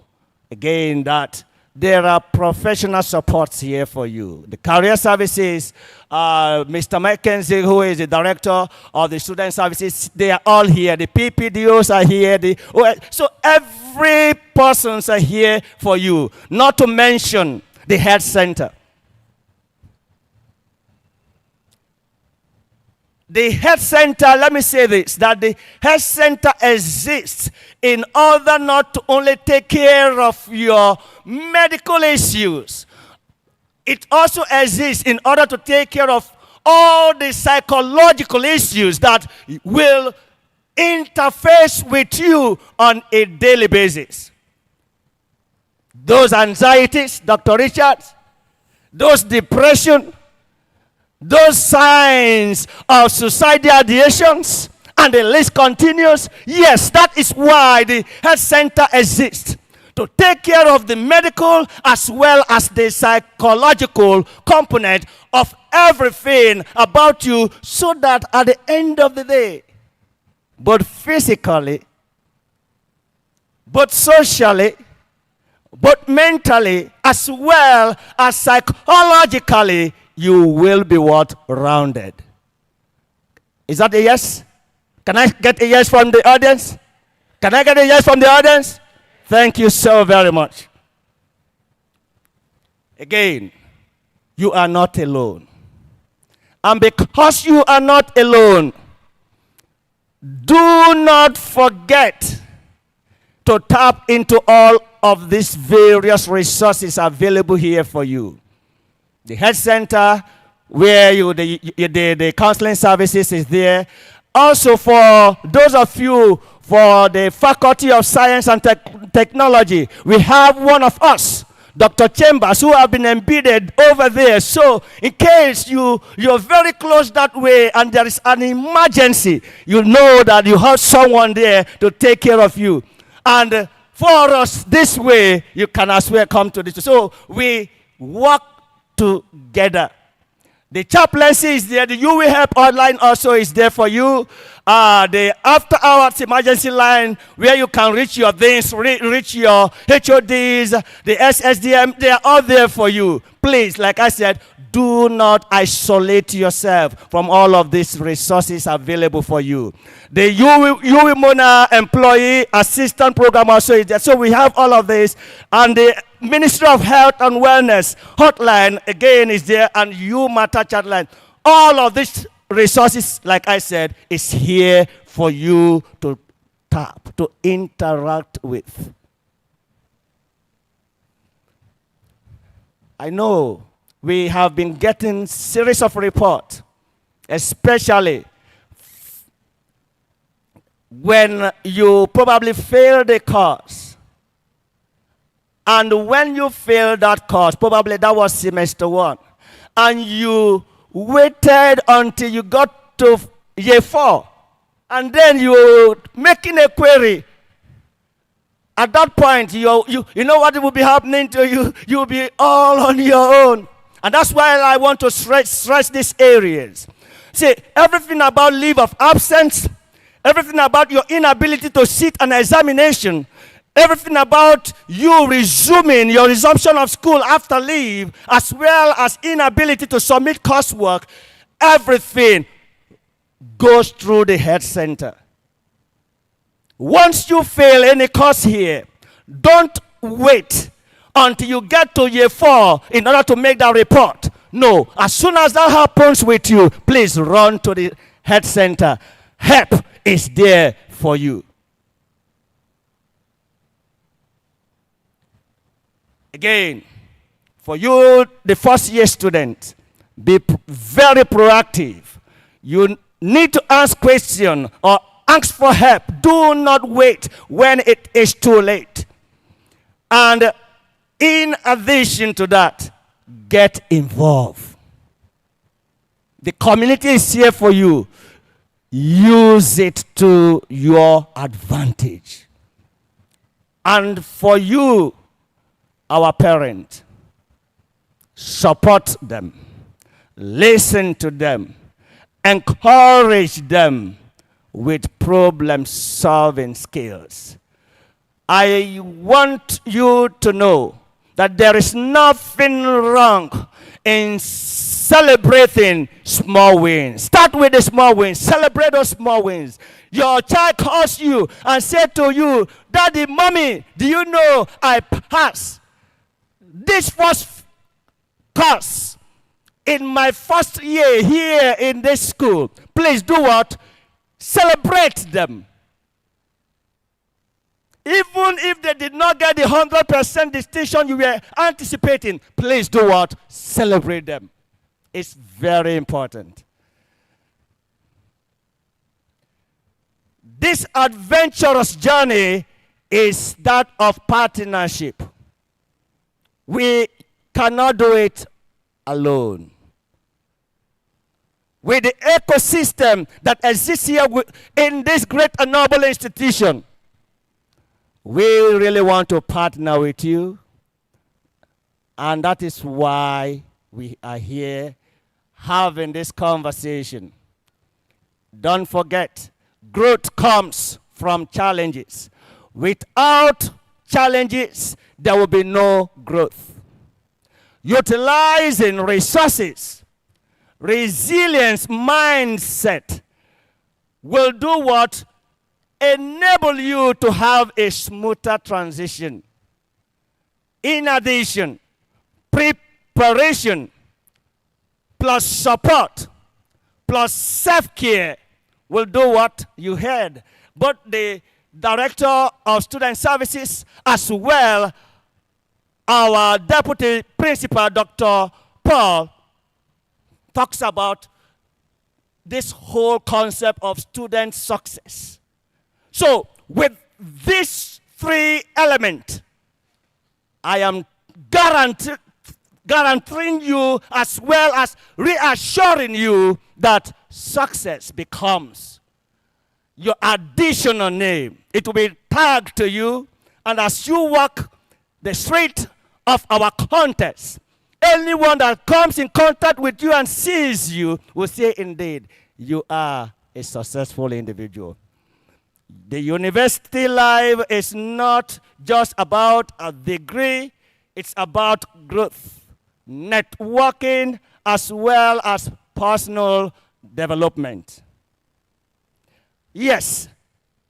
again that there are professional supports here for you. The career services, Mr. Mackenzie, who is the director of the student services, they are all here. The PPDOs are here. So every persons are here for you, not to mention the health center. The health center, let me say this, that the health center exists in order not to only take care of your medical issues. It also exists in order to take care of all the psychological issues that will interface with you on a daily basis. those anxieties, Dr. Richards, those depression, those signs of suicidal ideations, and the list continues. Yes, that is why the health center exists, to take care of the medical as well as the psychological component of everything about you, so that at the end of the day, both physically, both socially, both mentally, as well as psychologically, you will be what? Rounded. Is that a yes? Can I get a yes from the audience? Can I get a yes from the audience? Thank you so very much. Again, you are not alone. And because you are not alone, do not forget to tap into all of these various resources available here for you. The health center, where the counseling services is there. Also, for those of you for the Faculty of Science and Technology, we have one of us, Dr. Chambers, who have been embedded over there. So in case you're very close that way and there is an emergency, you know that you have someone there to take care of you. And for us this way, you can as well come to this. So we work together. The chaplaincy is there. The You Will Help hotline also is there for you. The after hours emergency line, where you can reach your things, reach your HODs, the SSDM, they are all there for you. Please, like I said, do not isolate yourself from all of these resources available for you. The You Mona employee assistant program also is there. So we have all of this. And the Ministry of Health and Wellness hotline again is there, and You Matter chatline. All of these resources, like I said, is here for you to tap, to interact with. I know we have been getting series of reports, especially when you probably fail the course. And when you failed that course, probably that was semester 1, and you waited until you got to year 4, and then you're making a query. At that point, you know what will be happening to you? You'll be all on your own. And that's why I want to stress these areas. See, everything about leave of absence, everything about your inability to sit an examination, everything about you resuming your resumption of school after leave, as well as inability to submit coursework, everything goes through the health center. Once you fail any course here, don't wait until you get to year 4 in order to make that report. No, as soon as that happens with you, please run to the health center. Help is there for you. Again, for you, the first year student, be very proactive. You need to ask questions or ask for help. Do not wait when it is too late. And in addition to that, get involved. The community is here for you. Use it to your advantage. And for you, our parents, support them, listen to them, encourage them with problem-solving skills. I want you to know that there is nothing wrong in celebrating small wins. Start with the small wins. Celebrate those small wins. Your child calls you and said to you, "Daddy, Mommy, do you know I passed this first course in my first year here in this school?" Please do what? Celebrate them. Even if they did not get the 100% distinction you were anticipating, please do what? Celebrate them. It's very important. This adventurous journey is that of partnership. We cannot do it alone. With the ecosystem that exists here in this great and noble institution, we really want to partner with you. And that is why we are here having this conversation. Don't forget, growth comes from challenges. Without challenges, there will be no growth. Utilizing resources, resilience mindset will do what? Enable you to have a smoother transition. In addition, preparation plus support plus self-care will do what you heard. But the Director of Student Services, as well our Deputy Principal, Dr. Paul, talks about this whole concept of student success. So, with these three elements, I am guaranteeing you as well as reassuring you that success becomes your additional name. It will be tagged to you, and as you walk the street of our contest, anyone that comes in contact with you and sees you will say, indeed, you are a successful individual. The university life is not just about a degree, it's about growth, networking, as well as personal development. Yes,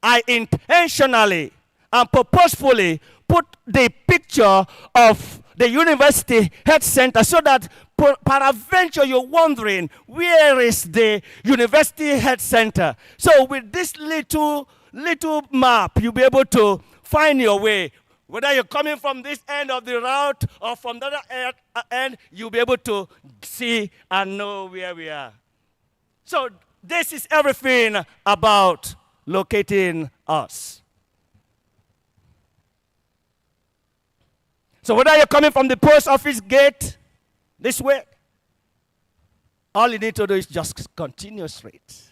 I intentionally and purposefully put the picture of the University Health Center so that peradventure you're wondering, where is the University Health Center? So with this little map, you'll be able to find your way. Whether you're coming from this end of the route or from the other end, you'll be able to see and know where we are. So this is everything about locating us. So whether you're coming from the post office gate this way, all you need to do is just continue straight.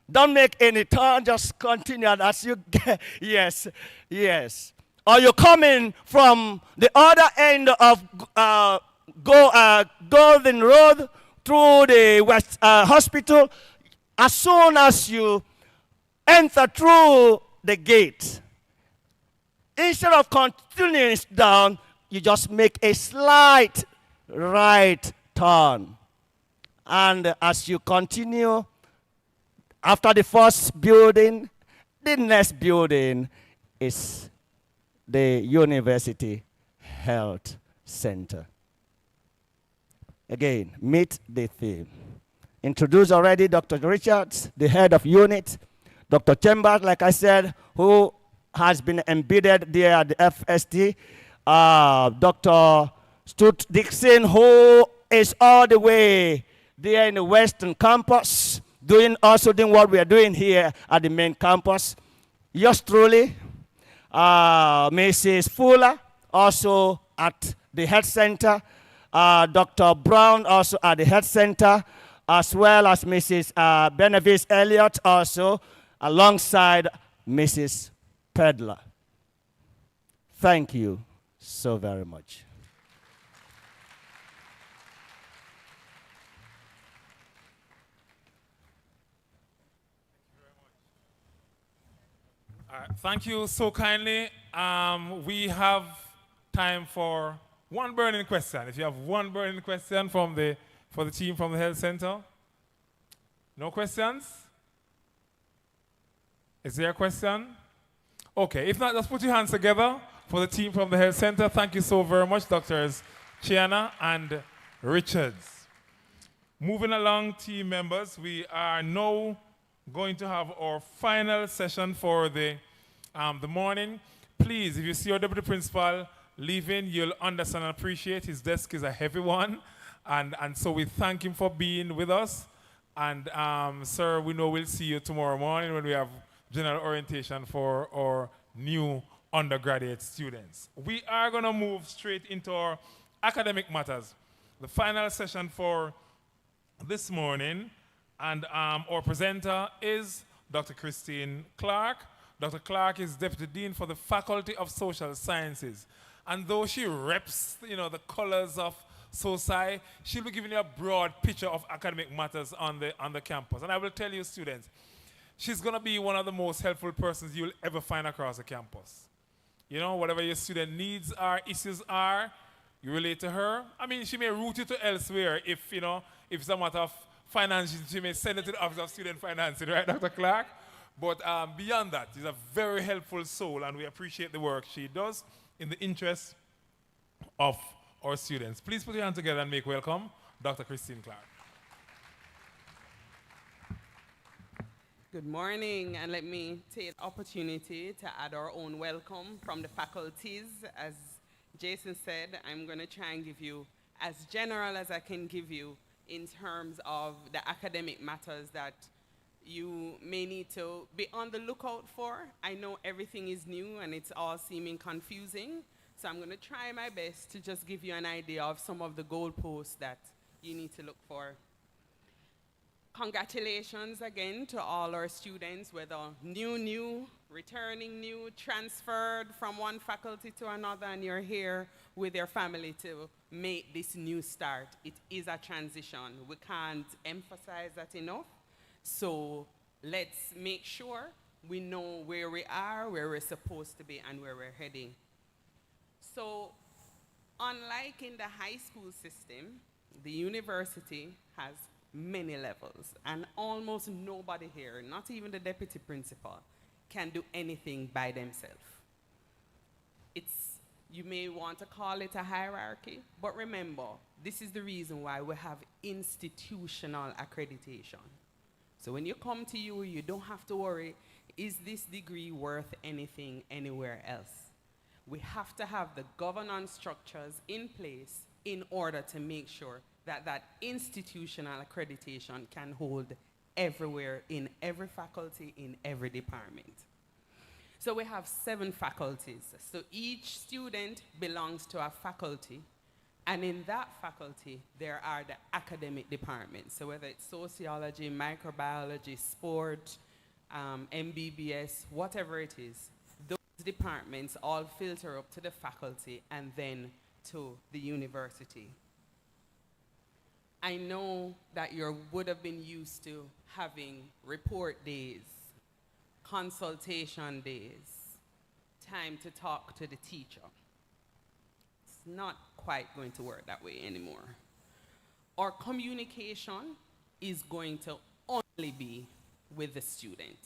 Don't make any turn, just continue as you get. Yes, yes. Or you're coming from the other end of Golden Road through the West Hospital. As soon as you enter through the gate, instead of continuing down, you just make a slight right turn. And as you continue, after the first building, the next building is the University Health Center. Again, meet the theme. Introduced already Dr. Richards, the head of unit. Dr. Chambers, like I said, who has been embedded there at the FST. Dr. Stuart Dixon, who is all the way there in the Western campus, also doing what we are doing here at the main campus. Yours truly, Mrs. Fuller, also at the health center. Dr. Brown, also at the health center, as well as Mrs. Benavis Elliott, also alongside Mrs. Pedler. Thank you so very much. Thank you so kindly. We have time for one burning question. If you have one burning question for the team from the health center. No questions? Is there a question? Okay, if not, just put your hands together for the team from the health center. Thank you so very much, Doctors Chiana and Richards. Moving along, team members, we are now going to have our final session for the morning. Please, if you see your deputy principal leaving, you'll understand and appreciate his desk is a heavy one. And so we thank him for being with us. And sir, we know we'll see you tomorrow morning when we have general orientation for our new undergraduate students. We are going to move straight into our Academic Matters, the final session for this morning. And our presenter is Dr. Christine Clark. Dr. Clark is Deputy Dean for the Faculty of Social Sciences. And though she reps, the colors of SOSI, she'll be giving you a broad picture of academic matters on the campus. And I will tell you, students, she's going to be one of the most helpful persons you'll ever find across the campus. Whatever your student needs are, issues are, you relate to her. I mean, she may route you to elsewhere if it's a matter of finances, she may send it to the Office of Student Financing, right, Dr. Clark? But beyond that, she's a very helpful soul, and we appreciate the work she does in the interest of our students. Please put your hands together and make welcome Dr. Christine Clark. Good morning, and let me take the opportunity to add our own welcome from the faculties. As Jason said, I'm going to try and give you as general as I can give you in terms of the academic matters that you may need to be on the lookout for. I know everything is new and it's all seeming confusing, so I'm going to try my best to just give you an idea of some of the goalposts that you need to look for. Congratulations again to all our students, whether new, returning new, transferred from one faculty to another, and you're here with your family to make this new start. It is a transition. We can't emphasize that enough. So let's make sure we know where we are, where we're supposed to be, and where we're heading. So unlike in the high school system, the university has many levels, and almost nobody here, not even the deputy principal, can do anything by themselves. You may want to call it a hierarchy, but remember, this is the reason why we have institutional accreditation. So when you come to you don't have to worry, is this degree worth anything anywhere else? We have to have the governance structures in place in order to make sure that institutional accreditation can hold everywhere, in every faculty, in every department. So we have 7 faculties. So each student belongs to a faculty, and in that faculty, there are the academic departments. So whether it's sociology, microbiology, sport, MBBS, whatever it is, those departments all filter up to the faculty and then to the university. I know that you would have been used to having report days, consultation days, time to talk to the teacher. It's not quite going to work that way anymore. Our communication is going to only be with the student.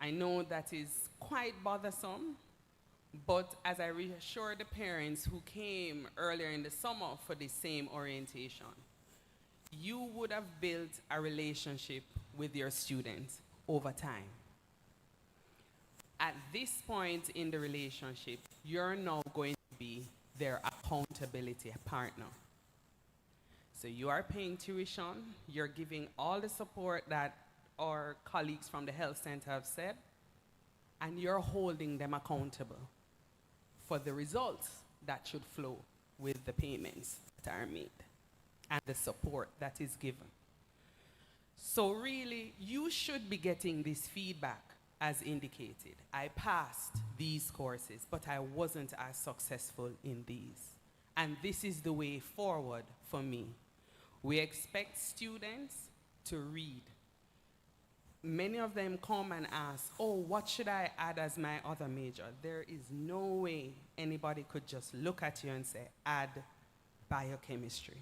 I know that is quite bothersome, but as I reassure the parents who came earlier in the summer for the same orientation, you would have built a relationship with your students over time. At this point in the relationship, you're now going to be their accountability partner. So you are paying tuition, you're giving all the support that our colleagues from the health center have said, and you're holding them accountable for the results that should flow with the payments that are made and the support that is given. So really, you should be getting this feedback as indicated. I passed these courses, but I wasn't as successful in these. And this is the way forward for me. We expect students to read. Many of them come and ask, oh, what should I add as my other major? There is no way anybody could just look at you and say, add biochemistry,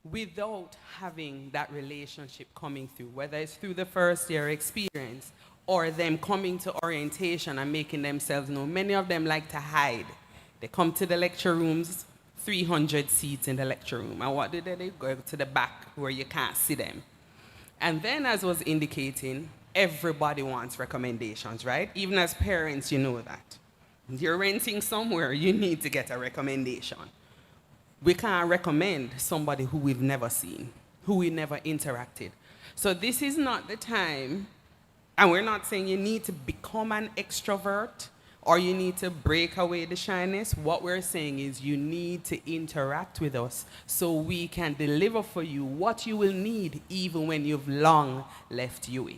without having that relationship coming through, whether it's through the first year experience or them coming to orientation and making themselves known. Many of them like to hide. They come to the lecture rooms, 300 seats in the lecture room, and what do? They go to the back where you can't see them. And then, as was indicating, everybody wants recommendations, right? Even as parents, you know that. You're renting somewhere, you need to get a recommendation. We can't recommend somebody who we've never seen, who we never interacted. So this is not the time, and we're not saying you need to become an extrovert, or you need to break away the shyness, what we're saying is you need to interact with us so we can deliver for you what you will need even when you've long left UE.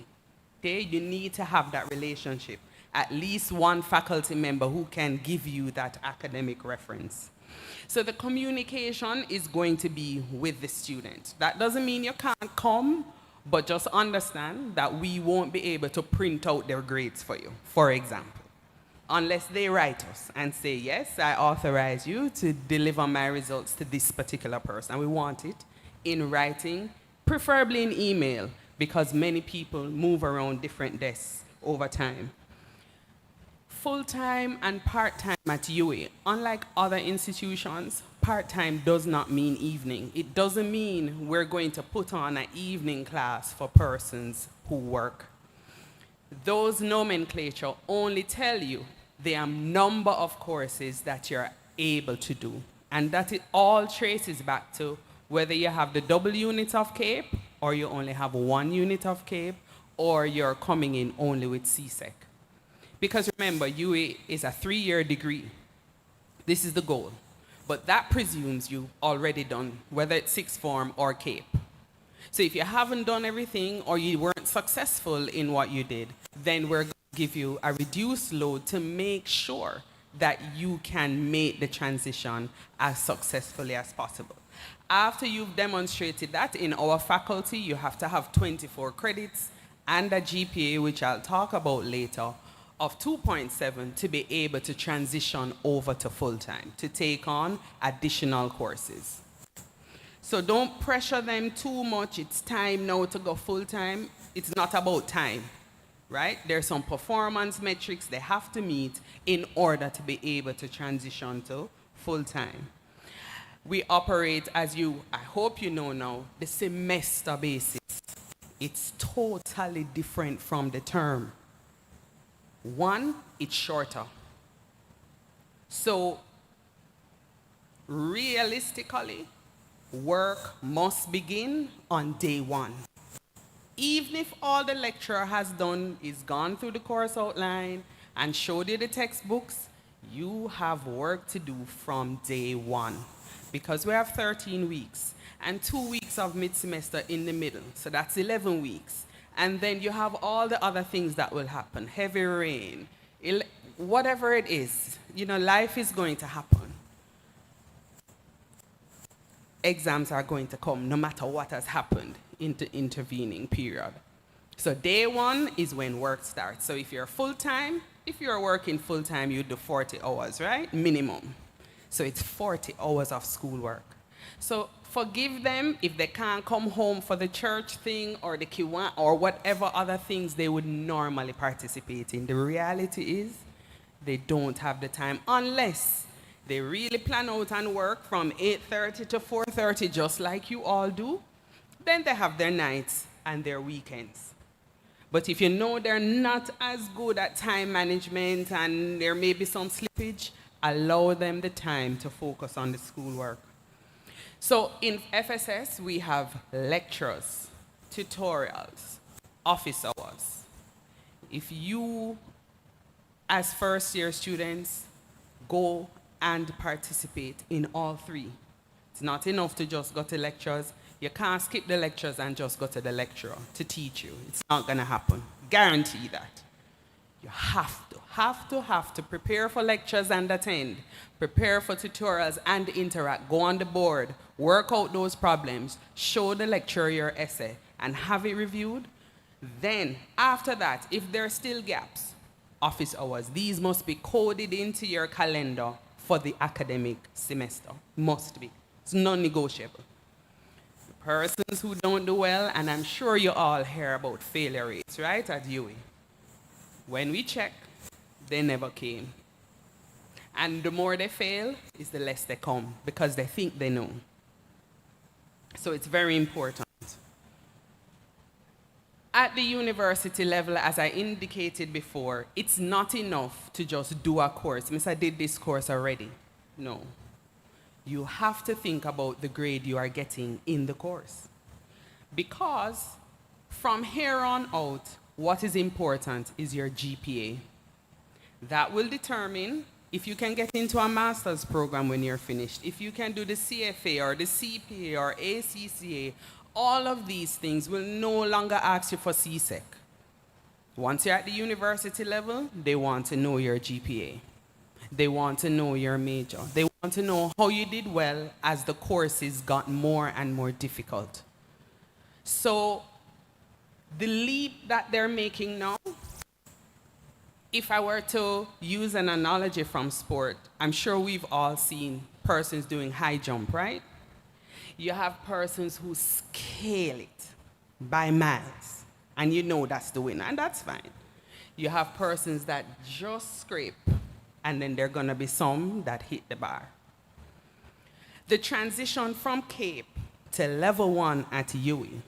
Okay? You need to have that relationship. At least one faculty member who can give you that academic reference. So the communication is going to be with the student. That doesn't mean you can't come, but just understand that we won't be able to print out their grades for you, for example. Unless they write us and say, yes, I authorize you to deliver my results to this particular person. We want it in writing, preferably in email, because many people move around different desks over time. Full-time and part-time at UE, unlike other institutions, part-time does not mean evening. It doesn't mean we're going to put on an evening class for persons who work. Those nomenclature only tell you the number of courses that you're able to do, and that it all traces back to whether you have the double unit of CAPE, or you only have 1 unit of CAPE, or you're coming in only with CSEC. Because remember, UE is a 3-year degree. This is the goal. But that presumes you've already done, whether it's sixth form or CAPE. So if you haven't done everything or you weren't successful in what you did, then we're going to give you a reduced load to make sure that you can make the transition as successfully as possible. After you've demonstrated that in our faculty, you have to have 24 credits and a GPA, which I'll talk about later, of 2.7 to be able to transition over to full-time, to take on additional courses. So don't pressure them too much. It's time now to go full-time. It's not about time, right? There's some performance metrics they have to meet in order to be able to transition to full-time. We operate, as I hope you know now, the semester basis. It's totally different from the term. One, it's shorter. So realistically, work must begin on day 1. Even if all the lecturer has done is gone through the course outline and showed you the textbooks, you have work to do from day 1. Because we have 13 weeks and 2 weeks of mid-semester in the middle. So that's 11 weeks. And then you have all the other things that will happen. Heavy rain, whatever it is. You know, life is going to happen. Exams are going to come no matter what has happened in the intervening period. So day 1 is when work starts. So if you're full-time, if you're working full-time, you do 40 hours, right? Minimum. So it's 40 hours of schoolwork. So forgive them if they can't come home for the church thing or the Kiwan or whatever other things they would normally participate in. The reality is they don't have the time unless they really plan out and work from 8:30 to 4:30 just like you all do. Then they have their nights and their weekends. But if you know they're not as good at time management and there may be some slippage, allow them the time to focus on the schoolwork. So in FSS, we have lectures, tutorials, office hours. If you, as first-year students, go and participate in all 3. It's not enough to just go to lectures. You can't skip the lectures and just go to the lecturer to teach you. It's not going to happen. Guarantee that. You have to prepare for lectures and attend. Prepare for tutorials and interact. Go on the board. Work out those problems. Show the lecturer your essay and have it reviewed. Then, after that, if there are still gaps, office hours, these must be coded into your calendar for the academic semester. Must be. It's non-negotiable. Persons who don't do well, and I'm sure you all hear about failure rates, right, at UE. When we check, they never came. And the more they fail, is the less they come, because they think they know. So it's very important. At the university level, as I indicated before, it's not enough to just do a course. Miss, I did this course already. No. You have to think about the grade you are getting in the course. Because from here on out, what is important is your GPA. That will determine if you can get into a master's program when you're finished, if you can do the CFA or the CPA or ACCA. All of these things will no longer ask you for CSEC. Once you're at the university level, they want to know your GPA. They want to know your major. They want to know how you did well as the courses got more and more difficult. So the leap that they're making now, if I were to use an analogy from sport, I'm sure we've all seen persons doing high jump, right? You have persons who scale it by miles, and you know that's the winner, and that's fine. You have persons that just scrape, and then there are gonna be some that hit the bar. The transition from Cape to level 1 at UWI,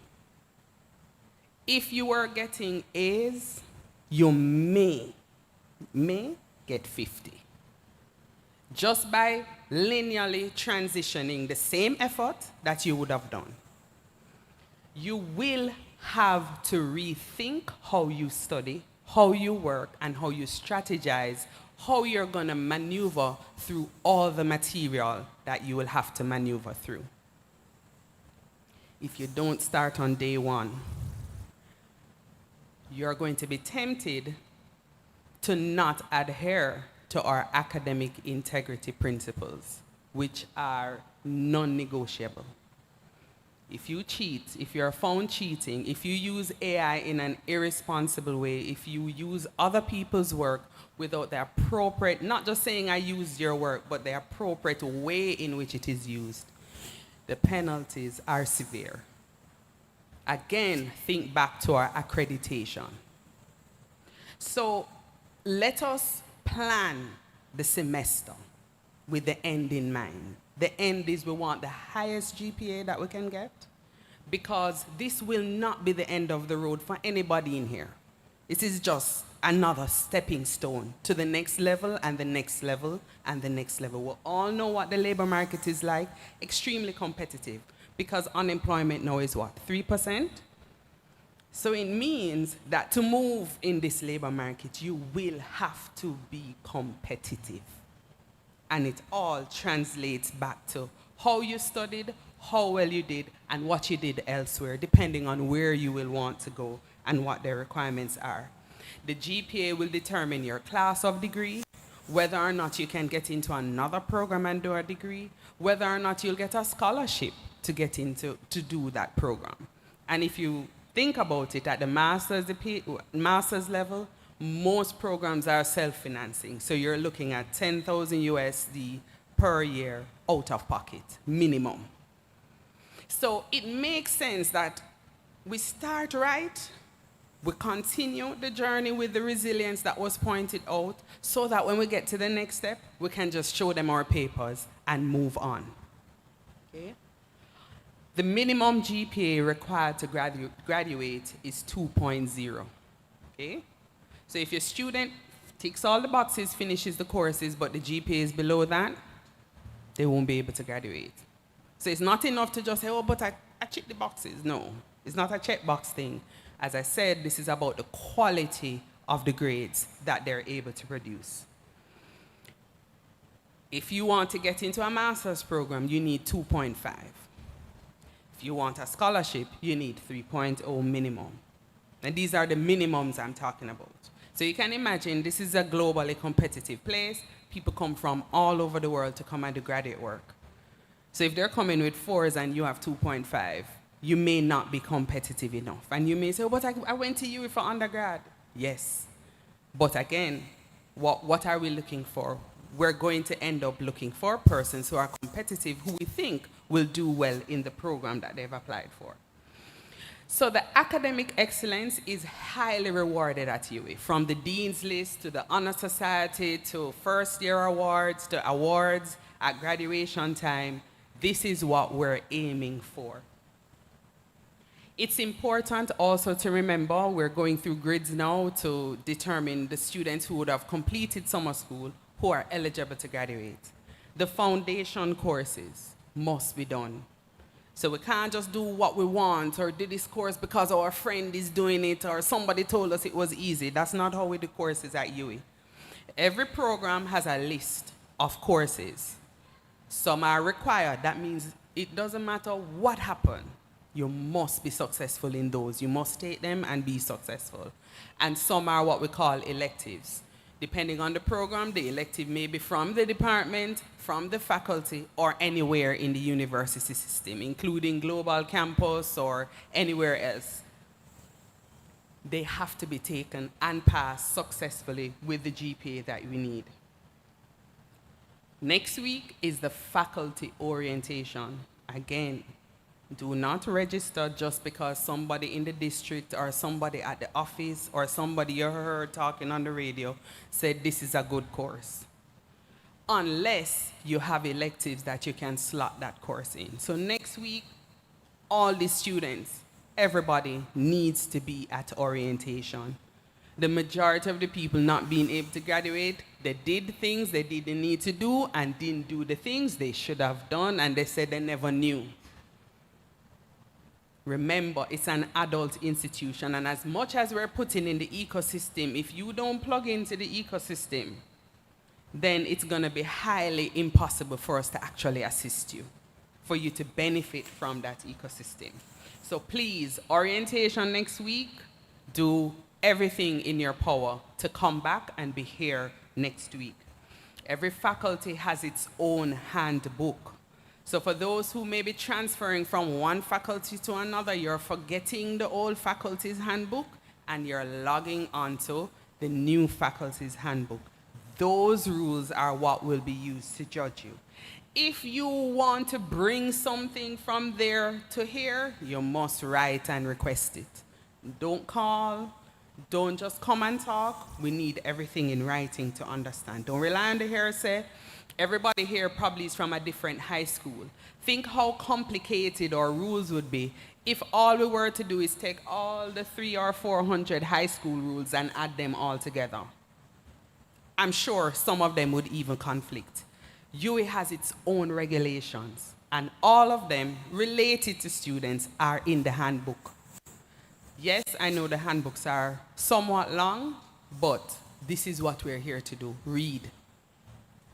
if you were getting A's, you may get 50. Just by linearly transitioning the same effort that you would have done. You will have to rethink how you study, how you work, and how you strategize, how you're going to maneuver through all the material that you will have to maneuver through. If you don't start on day one, you're going to be tempted to not adhere to our academic integrity principles, which are non-negotiable. If you cheat, if you're found cheating, if you use AI in an irresponsible way, if you use other people's work without the appropriate, not just saying I used your work, but the appropriate way in which it is used, the penalties are severe. Again, think back to our accreditation. So let us plan the semester with the end in mind. The end is we want the highest GPA that we can get, because this will not be the end of the road for anybody in here. It is just another stepping stone to the next level and the next level and the next level. We all know what the labor market is like, extremely competitive, because unemployment now is what, 3%? So it means that to move in this labor market, you will have to be competitive. And it all translates back to how you studied, how well you did, and what you did elsewhere, depending on where you will want to go and what their requirements are. The GPA will determine your class of degree, whether or not you can get into another program and do a degree, whether or not you'll get a scholarship to get into, to do that program. And if you think about it, at the master's level, most programs are self-financing. So you're looking at 10,000 USD per year out of pocket, minimum. So it makes sense that we start right, we continue the journey with the resilience that was pointed out, so that when we get to the next step, we can just show them our papers and move on. Okay? The minimum GPA required to graduate is 2.0. Okay? So if your student ticks all the boxes, finishes the courses, but the GPA is below that, they won't be able to graduate. So it's not enough to just say, oh, but I check the boxes. No, it's not a checkbox thing. As I said, this is about the quality of the grades that they're able to produce. If you want to get into a master's program, you need 2.5. If you want a scholarship, you need 3.0 minimum. And these are the minimums I'm talking about. So you can imagine this is a globally competitive place. People come from all over the world to come and do graduate work. So if they're coming with 4s and you have 2.5, you may not be competitive enough. And you may say, oh, but I went to UWI for undergrad. Yes. But again, what are we looking for? We're going to end up looking for persons who are competitive, who we think will do well in the program that they've applied for. So the academic excellence is highly rewarded at UWI, from the Dean's List to the Honor Society to first-year awards to awards at graduation time. This is what we're aiming for. It's important also to remember we're going through grids now to determine the students who would have completed summer school who are eligible to graduate. The foundation courses must be done. So we can't just do what we want or do this course because our friend is doing it or somebody told us it was easy. That's not how we do courses at UWI. Every program has a list of courses. Some are required. That means it doesn't matter what happened. You must be successful in those. You must take them and be successful. And some are what we call electives. Depending on the program, the elective may be from the department, from the faculty, or anywhere in the university system, including global campus or anywhere else. They have to be taken and passed successfully with the GPA that we need. Next week is the faculty orientation. Again, do not register just because somebody in the district or somebody at the office or somebody you heard talking on the radio said this is a good course. Unless you have electives that you can slot that course in. So next week, all the students, everybody needs to be at orientation. The majority of the people not being able to graduate, they did things they didn't need to do and didn't do the things they should have done, and they said they never knew. Remember, it's an adult institution, and as much as we're putting in the ecosystem, if you don't plug into the ecosystem, then it's going to be highly impossible for us to actually assist you, for you to benefit from that ecosystem. So please, orientation next week, do everything in your power to come back and be here next week. Every faculty has its own handbook. So for those who may be transferring from one faculty to another, you're forgetting the old faculty's handbook and you're logging onto the new faculty's handbook. Those rules are what will be used to judge you. If you want to bring something from there to here, you must write and request it. Don't call, don't just come and talk. We need everything in writing to understand. Don't rely on the hearsay. Everybody here probably is from a different high school. Think how complicated our rules would be if all we were to do is take all the 300 or 400 high school rules and add them all together. I'm sure some of them would even conflict. UWI has its own regulations, and all of them related to students are in the handbook. Yes, I know the handbooks are somewhat long, but this is what we're here to do, read.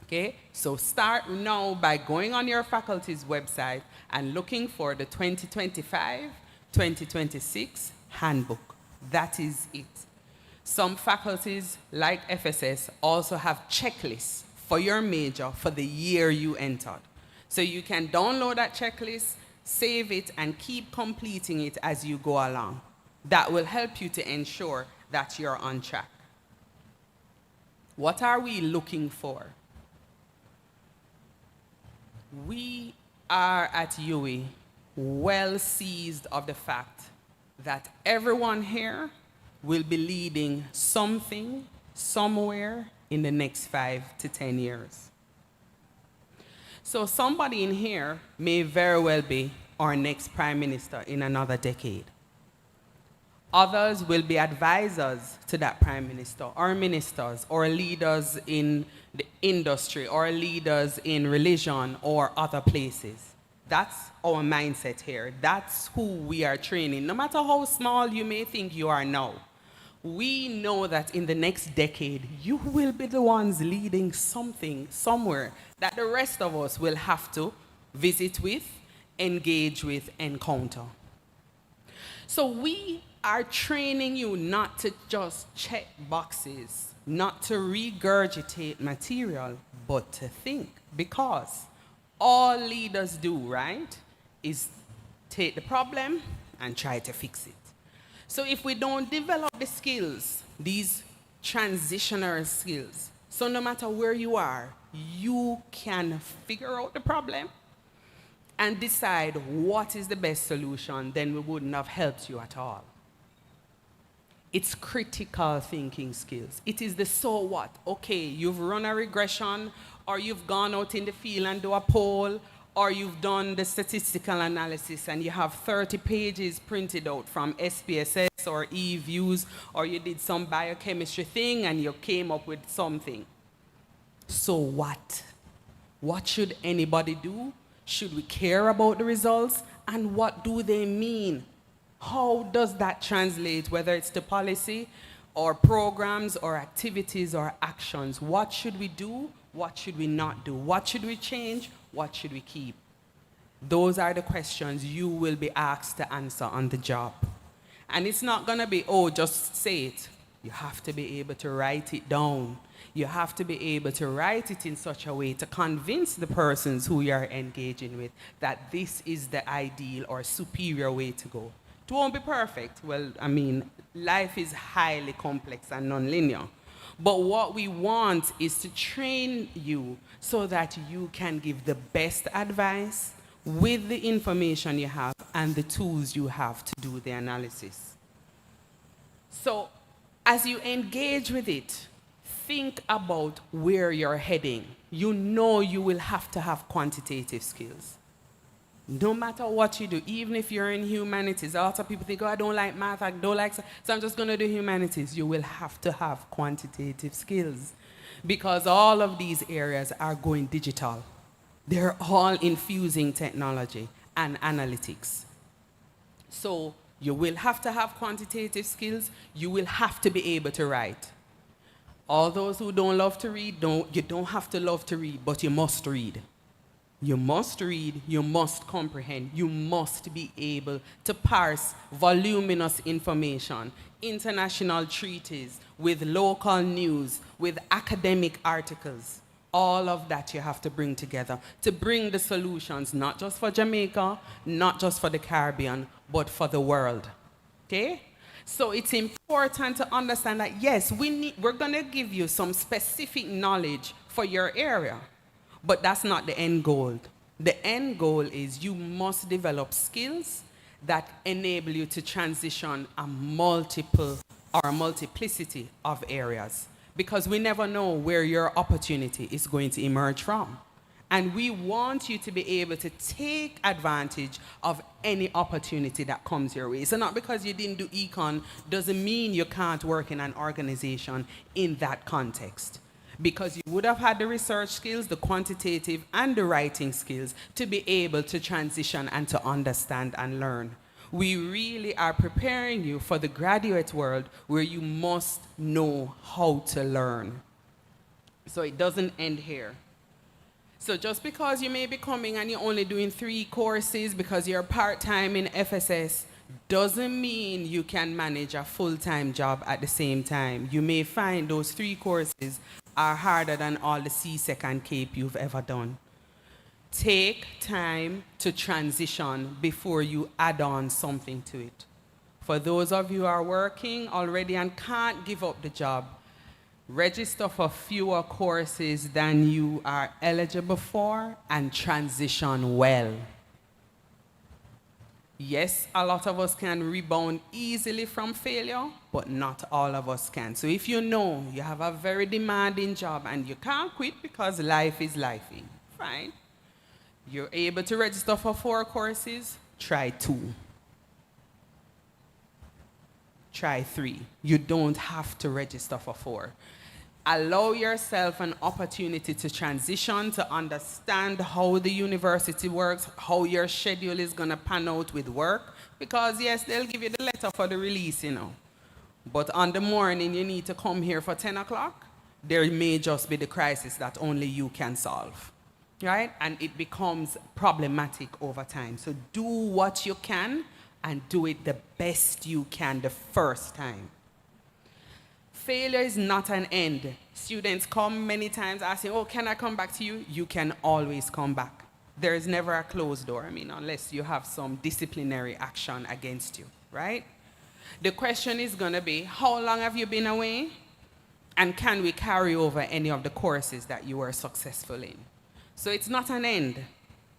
Okay, so start now by going on your faculty's website and looking for the 2025-2026 handbook. That is it. Some faculties, like FSS, also have checklists for your major for the year you entered. So you can download that checklist, save it, and keep completing it as you go along. That will help you to ensure that you're on track. What are we looking for? We are at UWI well seized of the fact that everyone here will be leading something, somewhere in the next 5 to 10 years. So somebody in here may very well be our next prime minister in another decade. Others will be advisors to that prime minister, or ministers, or leaders in the industry, or leaders in religion, or other places. That's our mindset here. That's who we are training. No matter how small you may think you are now, we know that in the next decade, you will be the ones leading something, somewhere, that the rest of us will have to visit with, engage with, encounter. So we are training you not to just check boxes, not to regurgitate material, but to think. Because all leaders do, right, is take the problem and try to fix it. So if we don't develop the skills, these transitional skills, so no matter where you are, you can figure out the problem and decide what is the best solution, then we wouldn't have helped you at all. It's critical thinking skills. It is the so what. Okay, you've run a regression, or you've gone out in the field and do a poll, or you've done the statistical analysis and you have 30 pages printed out from SPSS or eViews, or you did some biochemistry thing and you came up with something. So what? What should anybody do? Should we care about the results? And what do they mean? How does that translate, whether it's to policy or programs or activities or actions. What should we do? What should we not do? What should we change? What should we keep? Those are the questions you will be asked to answer on the job. And it's not going to be, oh, just say it. You have to be able to write it down. You have to be able to write it in such a way to convince the persons who you're engaging with that this is the ideal or superior way to go. It won't be perfect. Well, I mean, life is highly complex and nonlinear. But what we want is to train you so that you can give the best advice with the information you have and the tools you have to do the analysis. So as you engage with it, think about where you're heading. You know you will have to have quantitative skills. No matter what you do, even if you're in humanities, a lot of people think, oh, I don't like math, I don't like, so I'm just going to do humanities. You will have to have quantitative skills because all of these areas are going digital. They're all infusing technology and analytics. So you will have to have quantitative skills. You will have to be able to write. All those who don't love to read, you don't have to love to read, but you must read. You must read, you must comprehend, you must be able to parse voluminous information, international treaties, with local news, with academic articles. All of that you have to bring together to bring the solutions, not just for Jamaica, not just for the Caribbean, but for the world. Okay? So it's important to understand that, yes, we're going to give you some specific knowledge for your area. But that's not the end goal. The end goal is you must develop skills that enable you to transition a multiple or a multiplicity of areas. Because we never know where your opportunity is going to emerge from. And we want you to be able to take advantage of any opportunity that comes your way. So not because you didn't do econ doesn't mean you can't work in an organization in that context. Because you would have had the research skills, the quantitative and the writing skills to be able to transition and to understand and learn. We really are preparing you for the graduate world where you must know how to learn. So it doesn't end here. So just because you may be coming and you're only doing 3 courses because you're part-time in FSS doesn't mean you can manage a full-time job at the same time. You may find those 3 courses are harder than all the CSEC and CAPE you've ever done. Take time to transition before you add on something to it. For those of you who are working already and can't give up the job, register for fewer courses than you are eligible for and transition well. Yes, a lot of us can rebound easily from failure, but not all of us can. So if you know you have a very demanding job and you can't quit because life is lifing, fine. You're able to register for 4 courses, try 2. Try 3. You don't have to register for 4. Allow yourself an opportunity to transition, to understand how the university works, how your schedule is going to pan out with work. Because, yes, they'll give you the letter for the release, you know. But on the morning you need to come here for 10 o'clock, there may just be the crisis that only you can solve. Right? And it becomes problematic over time. So do what you can and do it the best you can the first time. Failure is not an end. Students come many times asking, oh, can I come back to you? You can always come back. There is never a closed door, unless you have some disciplinary action against you, right? The question is going to be, how long have you been away? And can we carry over any of the courses that you were successful in? So it's not an end,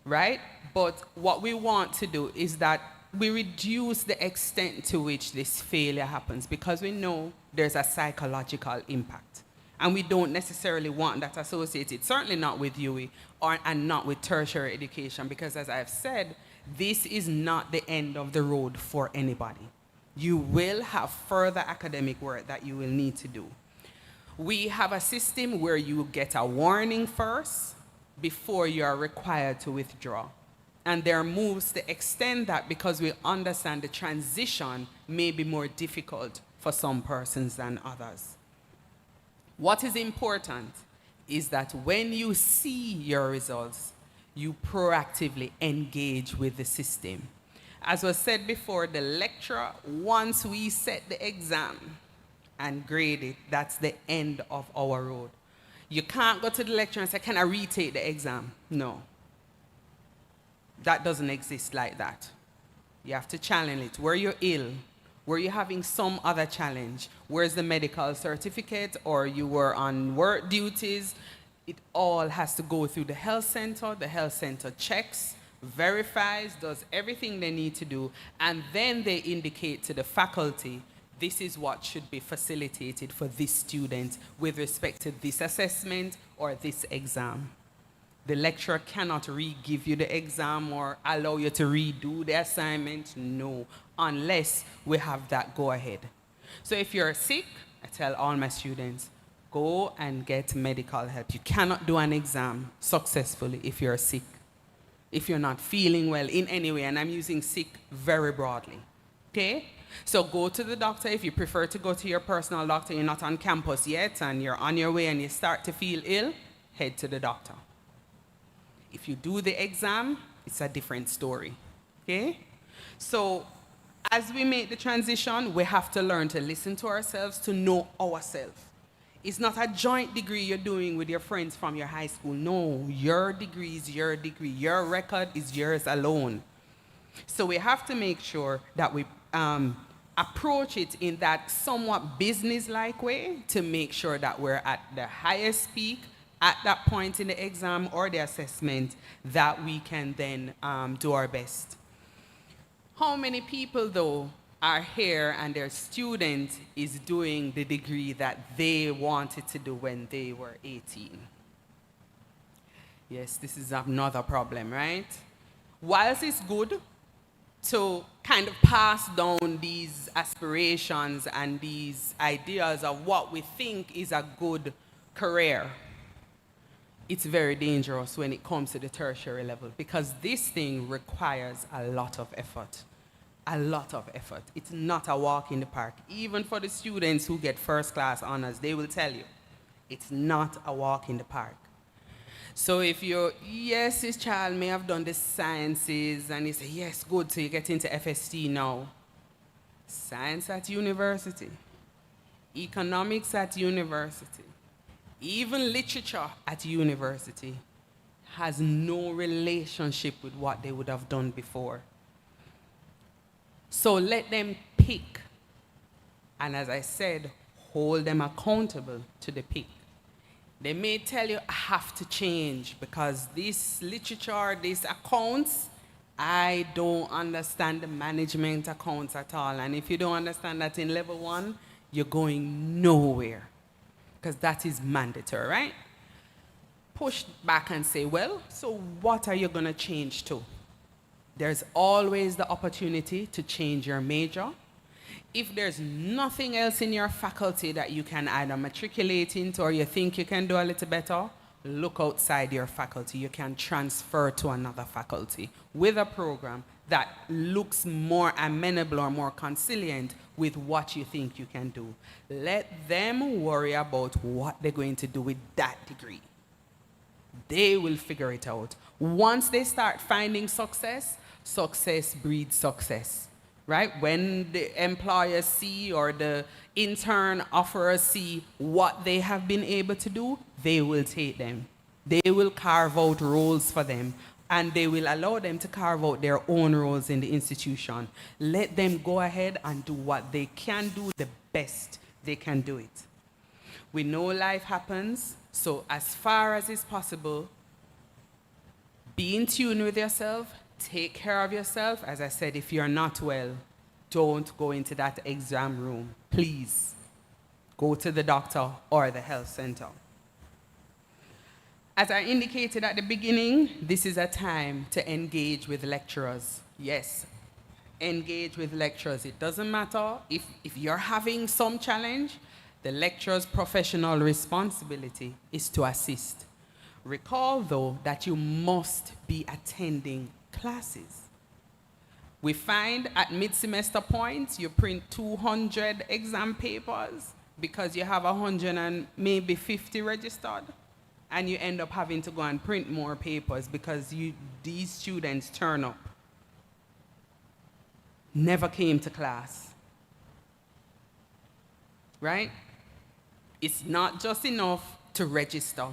right? But what we want to do is that we reduce the extent to which this failure happens because we know there's a psychological impact. And we don't necessarily want that associated, certainly not with UWI and not with tertiary education, because as I've said, this is not the end of the road for anybody. You will have further academic work that you will need to do. We have a system where you get a warning first before you are required to withdraw. And there are moves to extend that because we understand the transition may be more difficult for some persons than others. What is important is that when you see your results, you proactively engage with the system. As was said before, the lecturer, once we set the exam and grade it, that's the end of our road. You can't go to the lecturer and say, can I retake the exam? No. That doesn't exist like that. You have to challenge it. Were you ill? Were you having some other challenge? Where's the medical certificate? Or you were on work duties? It all has to go through the health center. The health center checks, verifies, does everything they need to do, and then they indicate to the faculty, this is what should be facilitated for this student with respect to this assessment or this exam. The lecturer cannot re-give you the exam or allow you to redo the assignment, no, unless we have that go-ahead. So if you're sick, I tell all my students, go and get medical help. You cannot do an exam successfully if you're sick, if you're not feeling well in any way, and I'm using sick very broadly, okay? So go to the doctor. If you prefer to go to your personal doctor, you're not on campus yet, and you're on your way and you start to feel ill, head to the doctor. If you do the exam, it's a different story, okay? So as we make the transition, we have to learn to listen to ourselves, to know ourselves. It's not a joint degree you're doing with your friends from your high school. No, your degree is your degree. Your record is yours alone. So we have to make sure that we approach it in that somewhat business-like way to make sure that we're at the highest peak at that point in the exam or the assessment, that we can then do our best. How many people, though, are here and their student is doing the degree that they wanted to do when they were 18? Yes, this is another problem, right? Whilst it's good to kind of pass down these aspirations and these ideas of what we think is a good career, it's very dangerous when it comes to the tertiary level, because this thing requires a lot of effort. A lot of effort. It's not a walk in the park. Even for the students who get first-class honors, they will tell you, it's not a walk in the park. So if you're, yes, this child may have done the sciences, and you say, yes, good, so you get into FST now. Science at university, economics at university, even literature at university has no relationship with what they would have done before. So let them pick. And as I said, hold them accountable to the pick. They may tell you, I have to change because this literature, this accounts, I don't understand the management accounts at all. And if you don't understand that in level 1, you're going nowhere, because that is mandatory, right? Push back and say, well, so what are you going to change to? There's always the opportunity to change your major. If there's nothing else in your faculty that you can either matriculate into or you think you can do a little better, look outside your faculty. You can transfer to another faculty with a program that looks more amenable or more conciliant with what you think you can do. Let them worry about what they're going to do with that degree. They will figure it out. Once they start finding success, success breeds success, right? When the employers see or the intern offerers see what they have been able to do, they will take them. They will carve out roles for them, and they will allow them to carve out their own roles in the institution. Let them go ahead and do what they can do the best they can do it. We know life happens, so as far as is possible, be in tune with yourself, take care of yourself. As I said, if you're not well, don't go into that exam room. Please go to the doctor or the health center. As I indicated at the beginning, this is a time to engage with lecturers. Yes, engage with lecturers. It doesn't matter if you're having some challenge, the lecturer's professional responsibility is to assist. Recall, though, that you must be attending classes. We find at mid-semester points, you print 200 exam papers because you have 100 and maybe 50 registered, and you end up having to go and print more papers because these students turn up, never came to class, right? It's not just enough to register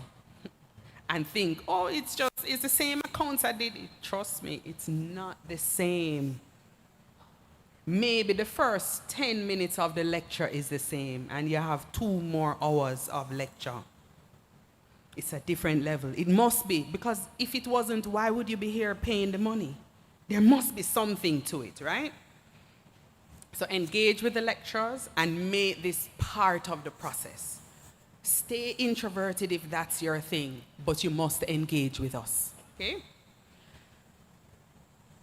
and think, oh, it's the same accounts I did. Trust me, it's not the same. Maybe the first 10 minutes of the lecture is the same, and you have 2 more hours of lecture. It's a different level. It must be, because if it wasn't, why would you be here paying the money? There must be something to it, right? So engage with the lecturers and make this part of the process. Stay introverted if that's your thing, but you must engage with us, okay?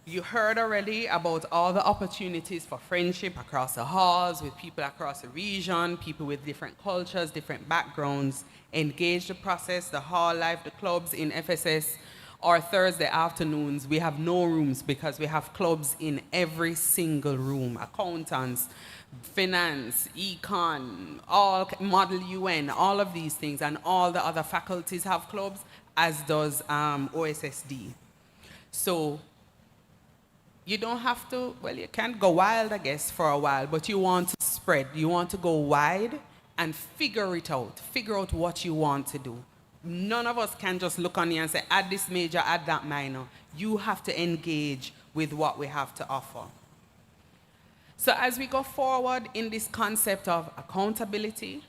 You heard already about all the opportunities for friendship across the halls, with people across the region, people with different cultures, different backgrounds. Engage the process, the hall life, the clubs in FSS, or Thursday afternoons. We have no rooms because we have clubs in every single room. Accountants, finance, econ, all model UN, all of these things, and all the other faculties have clubs, as does OSSD. So you don't have to, well, you can't go wild, I guess, for a while, but you want to spread. You want to go wide and figure it out. Figure out what you want to do. None of us can just look on you and say, add this major, add that minor. You have to engage with what we have to offer. So as we go forward in this concept of accountability,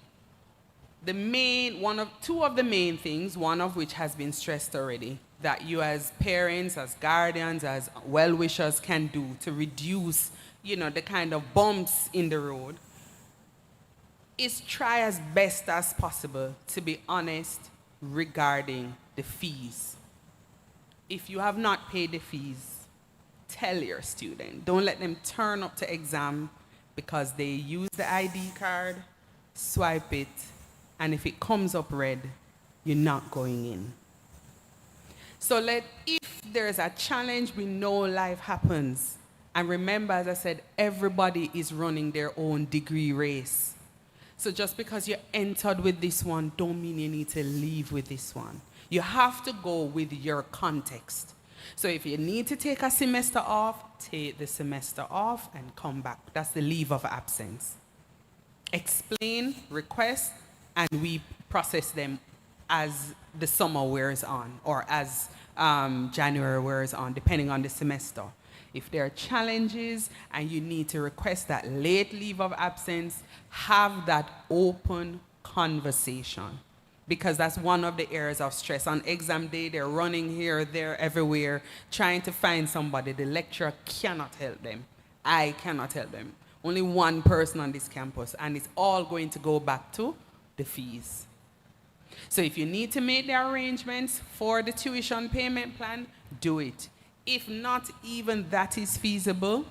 two of the main things, one of which has been stressed already, that you as parents, as guardians, as well-wishers can do to reduce, the kind of bumps in the road, is try as best as possible to be honest regarding the fees. If you have not paid the fees, tell your student. Don't let them turn up to exam because they use the ID card, swipe it, and if it comes up red, you're not going in. So if there's a challenge, we know life happens. And remember, as I said, everybody is running their own degree race. So just because you entered with this one, don't mean you need to leave with this one. You have to go with your context. So if you need to take a semester off, take the semester off and come back. That's the leave of absence. Explain, request, and we process them as the summer wears on, or as January wears on, depending on the semester. If there are challenges and you need to request that late leave of absence, have that open conversation, because that's one of the areas of stress. On exam day, they're running here, there, everywhere, trying to find somebody. The lecturer cannot help them. I cannot help them. Only one person on this campus, and it's all going to go back to the fees. So if you need to make the arrangements for the tuition payment plan, do it. If not even that is feasible,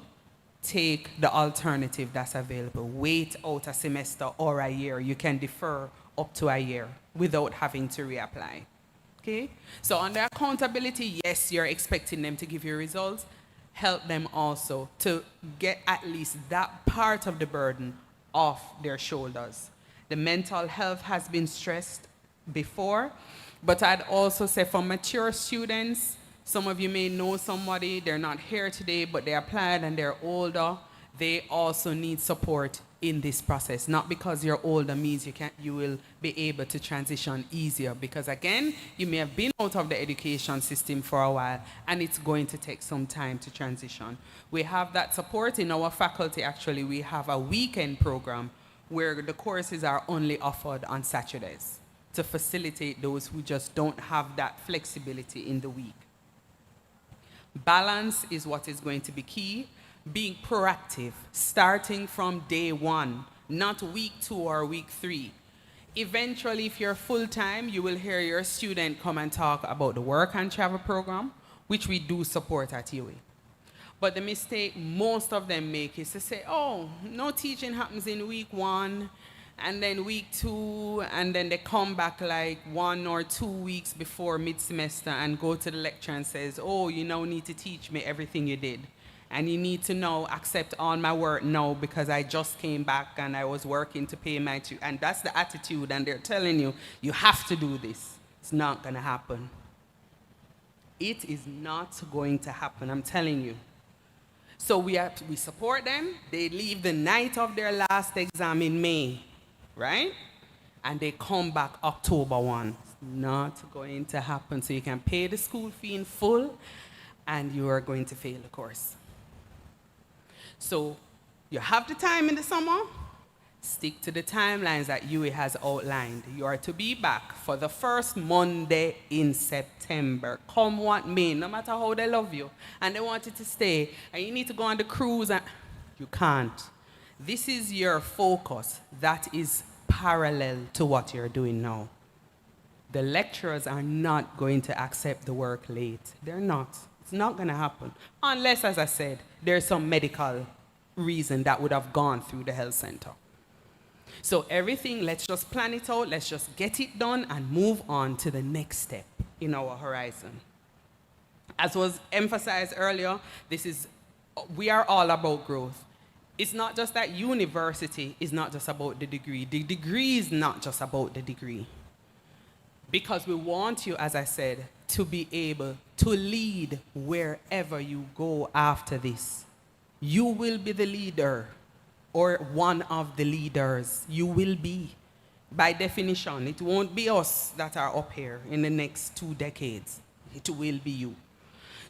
take the alternative that's available. Wait out a semester or a year. You can defer up to a year without having to reapply. Okay? So under accountability, yes, you're expecting them to give you results. Help them also to get at least that part of the burden off their shoulders. The mental health has been stressed before, but I'd also say for mature students, some of you may know somebody, they're not here today, but they applied and they're older. They also need support in this process. Not because you're older means you will be able to transition easier, because again, you may have been out of the education system for a while and it's going to take some time to transition. We have that support in our faculty. Actually, we have a weekend program where the courses are only offered on Saturdays to facilitate those who just don't have that flexibility in the week. Balance is what is going to be key. Being proactive, starting from day one, not week 2 or week 3. Eventually, if you're full-time, you will hear your student come and talk about the work and travel program, which we do support at UA. But the mistake most of them make is to say, oh, no teaching happens in week 1, and then week 2, and then they come back like 1 or 2 weeks before mid-semester and go to the lecturer and says, oh, you now need to teach me everything you did. and you need to now accept all my work now because I just came back and I was working to pay my and that's the attitude, and they're telling you, you have to do this. It's not going to happen. It is not going to happen, I'm telling you. So we support them. They leave the night of their last exam in May, right? And they come back October 1. It's not going to happen. So you can pay the school fee in full, and you are going to fail the course. So you have the time in the summer. Stick to the timelines that UE has outlined. You are to be back for the first Monday in September. Come what may, no matter how they love you. And they want you to stay. And you need to go on the cruise. And you can't. This is your focus. That is parallel to what you're doing now. The lecturers are not going to accept the work late. They're not. It's not going to happen. Unless, as I said, there's some medical reason that would have gone through the health center. So everything, let's just plan it out, let's just get it done and move on to the next step in our horizon. As was emphasized earlier, we are all about growth. It's not just that university is not just about the degree. The degree is not just about the degree. Because we want you, as I said, to be able to lead wherever you go after this. You will be the leader. Or one of the leaders. You will be. By definition, it won't be us that are up here in the next 2 decades. It will be you.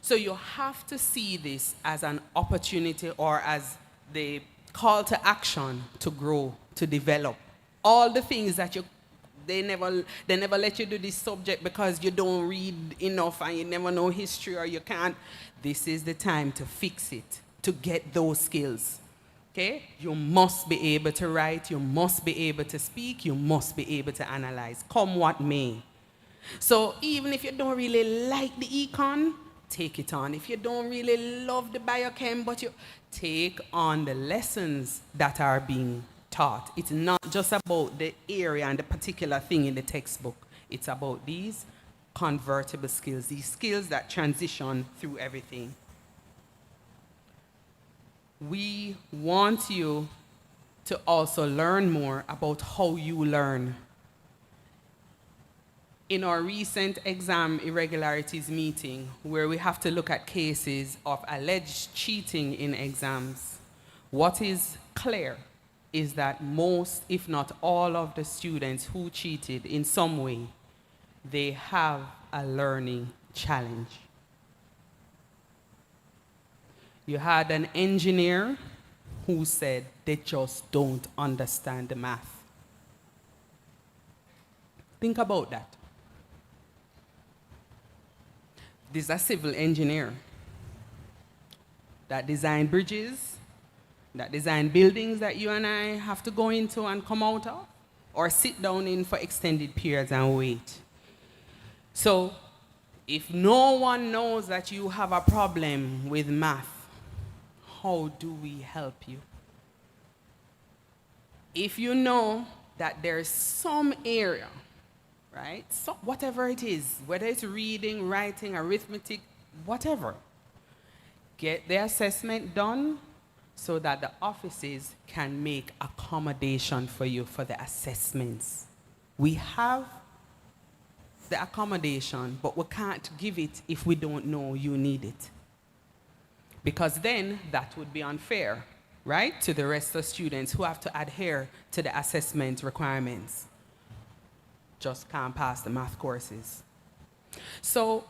So you have to see this as an opportunity or as the call to action to grow, to develop. All the things that they never let you do this subject because you don't read enough and you never know history or you can't. This is the time to fix it, to get those skills. Okay? You must be able to write, you must be able to speak, you must be able to analyze, come what may. So even if you don't really like the econ, take it on. If you don't really love the biochem, but you take on the lessons that are being taught. It's not just about the area and the particular thing in the textbook. It's about these convertible skills, these skills that transition through everything. We want you to also learn more about how you learn. In our recent exam irregularities meeting, where we have to look at cases of alleged cheating in exams, what is clear is that most, if not all, of the students who cheated in some way, they have a learning challenge. You had an engineer who said they just don't understand the math. Think about that. This is a civil engineer that designed bridges, that designed buildings that you and I have to go into and come out of, or sit down in for extended periods and wait. So, if no one knows that you have a problem with math, how do we help you? If you know that there's some area, right, so whatever it is, whether it's reading, writing, arithmetic, whatever, get the assessment done so that the offices can make accommodation for you for the assessments. We have the accommodation, but we can't give it if we don't know you need it. Because then that would be unfair, right, to the rest of students who have to adhere to the assessment requirements. Just can't pass the math courses. So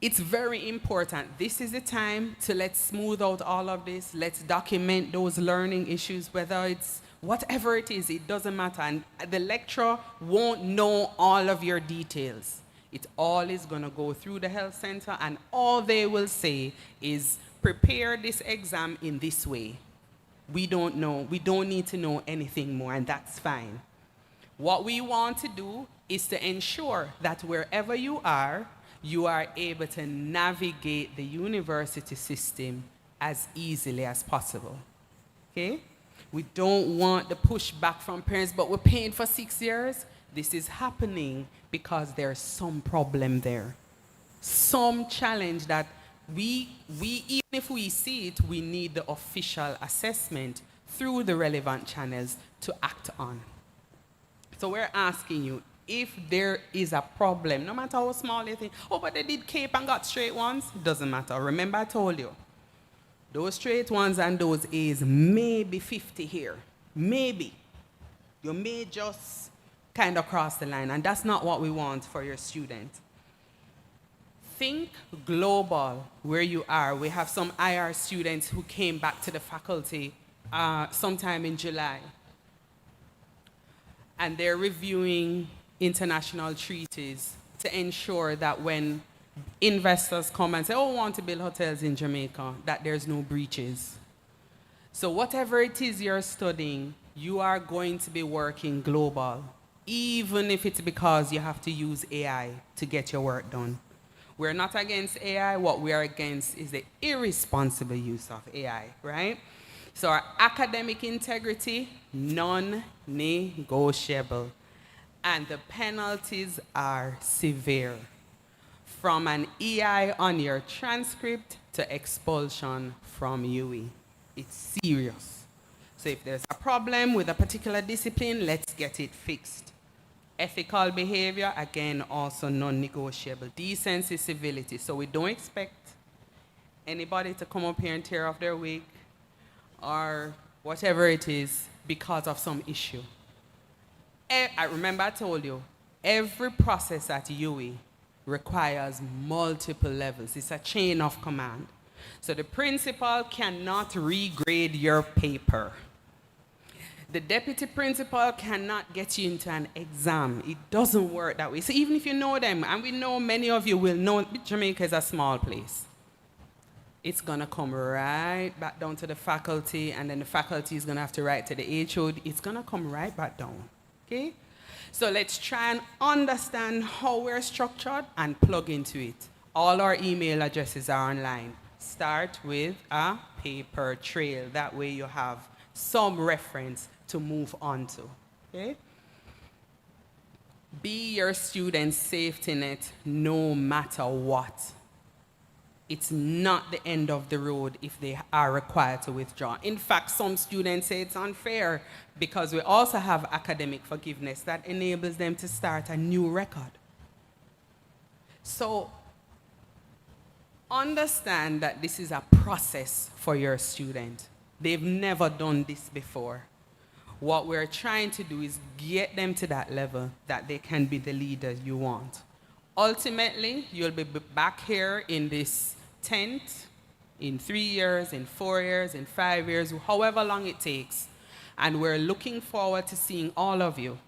it's very important. This is the time to let's smooth out all of this. Let's document those learning issues, whether it's whatever it is, it doesn't matter. And the lecturer won't know all of your details. It all is going to go through the health center, and all they will say is, prepare this exam in this way. We don't know. We don't need to know anything more, and that's fine. What we want to do is to ensure that wherever you are able to navigate the university system as easily as possible. Okay? We don't want the pushback from parents, but we're paying for 6 years. This is happening because there's some problem there. Some challenge that even if we see it, we need the official assessment through the relevant channels to act on. So we're asking you, if there is a problem, no matter how small you think, oh, but they did Cape and got straight ones, doesn't matter. Remember I told you, those straight ones and those A's may be 50 here. Maybe. You may just kind of cross the line, and that's not what we want for your student. Think global where you are. We have some IR students who came back to the faculty sometime in July. And they're reviewing international treaties to ensure that when investors come and say, oh, we want to build hotels in Jamaica, that there's no breaches. So whatever it is you're studying, you are going to be working global, even if it's because you have to use AI to get your work done. We're not against AI. What we are against is the irresponsible use of AI, right? So our academic integrity, non-negotiable. And the penalties are severe. From an EI on your transcript to expulsion from UE. It's serious. So if there's a problem with a particular discipline, let's get it fixed. Ethical behavior, again, also non-negotiable. Decency, civility. So we don't expect anybody to come up here and tear off their wig or whatever it is because of some issue. I remember I told you, every process at UE requires multiple levels. It's a chain of command. So the principal cannot regrade your paper. The deputy principal cannot get you into an exam. It doesn't work that way. So even if you know them, and we know many of you will know, Jamaica is a small place. It's gonna come right back down to the faculty, and then the faculty is gonna have to write to the HOD. It's gonna come right back down, okay? So let's try and understand how we're structured and plug into it. All our email addresses are online. Start with a paper trail. That way you have some reference to move on to, okay? Be your student's safety net no matter what. It's not the end of the road if they are required to withdraw. In fact, some students say it's unfair because we also have academic forgiveness that enables them to start a new record. So understand that this is a process for your student. They've never done this before. What we're trying to do is get them to that level that they can be the leaders you want. Ultimately, you'll be back here in this tent in 3 years, in 4 years, in 5 years, however long it takes. And we're looking forward to seeing all of you,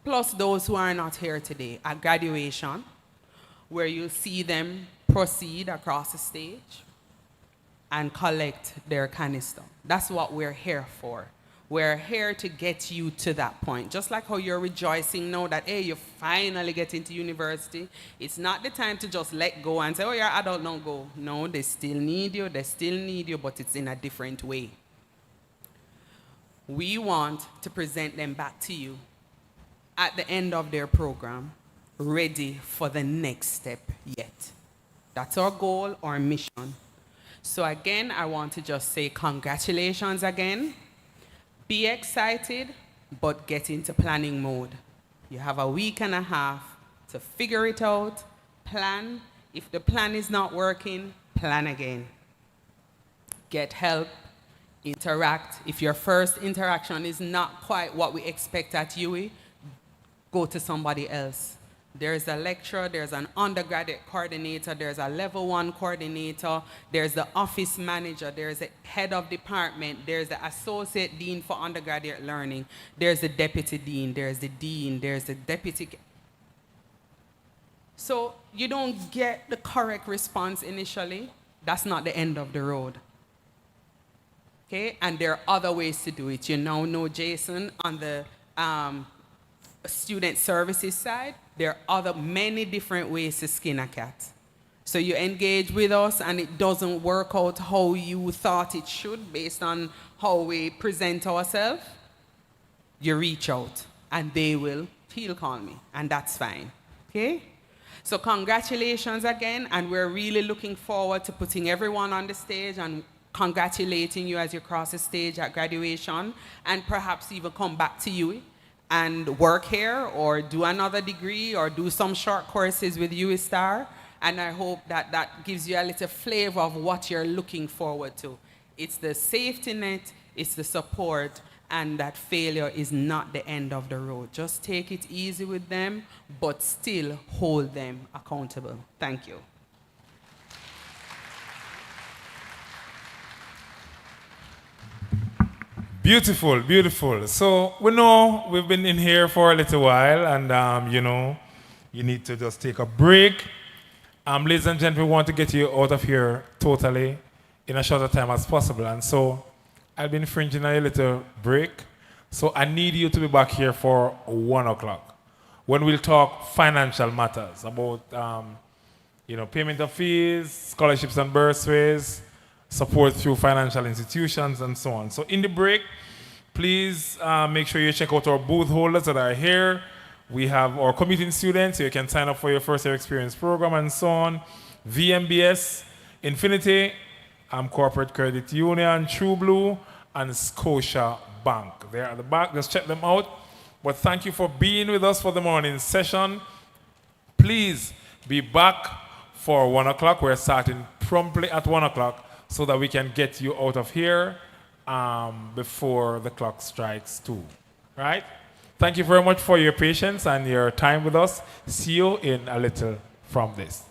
plus those who are not here today, at graduation, where you'll see them proceed across the stage and collect their canister. That's what we're here for. We're here to get you to that point. Just like how you're rejoicing now that, hey, you finally get into university. It's not the time to just let go and say, oh, you're adult, now go. No, they still need you, but it's in a different way. We want to present them back to you at the end of their program, ready for the next step yet. That's our goal, our mission. So again, I want to just say congratulations again. Be excited, but get into planning mode. You have a week and a half to figure it out, plan. If the plan is not working, plan again. Get help, interact. If your first interaction is not quite what we expect at UE, go to somebody else. There's a lecturer, there's an undergraduate coordinator, there's a level 1 coordinator, there's the office manager, there's a head of department, there's the associate dean for undergraduate learning, there's the deputy dean, there's the deputy. So you don't get the correct response initially, that's not the end of the road. Okay, and there are other ways to do it. You now know Jason on the student services side. There are many different ways to skin a cat. So you engage with us and it doesn't work out how you thought it should based on how we present ourselves, you reach out and he'll call me, and that's fine, okay? So congratulations again, and we're really looking forward to putting everyone on the stage and congratulating you as you cross the stage at graduation, and perhaps even come back to you and work here or do another degree or do some short courses with U Star. And I hope that that gives you a little flavor of what you're looking forward to. It's the safety net, it's the support, and that failure is not the end of the road. Just take it easy with them, but still hold them accountable. Thank you. Beautiful, beautiful. So we know we've been in here for a little while, and you need to just take a break. Ladies and gentlemen, we want to get you out of here totally in a shorter time as possible. And so I've been infringing a little break. So I need you to be back here for 1 o'clock when we'll talk financial matters about payment of fees, scholarships and bursaries, support through financial institutions, and so on. So in the break, please make sure you check out our booth holders that are here. We have our commuting students, so you can sign up for your first year experience program and so on. VMBS, Infinity, Corporate Credit Union, True Blue, and Scotia Bank. They're at the back, just check them out. But thank you for being with us for the morning session. Please be back for 1 o'clock. We're starting promptly at 1 o'clock so that we can get you out of here before the clock strikes 2. Right? Thank you very much for your patience and your time with us. See you in a little from this.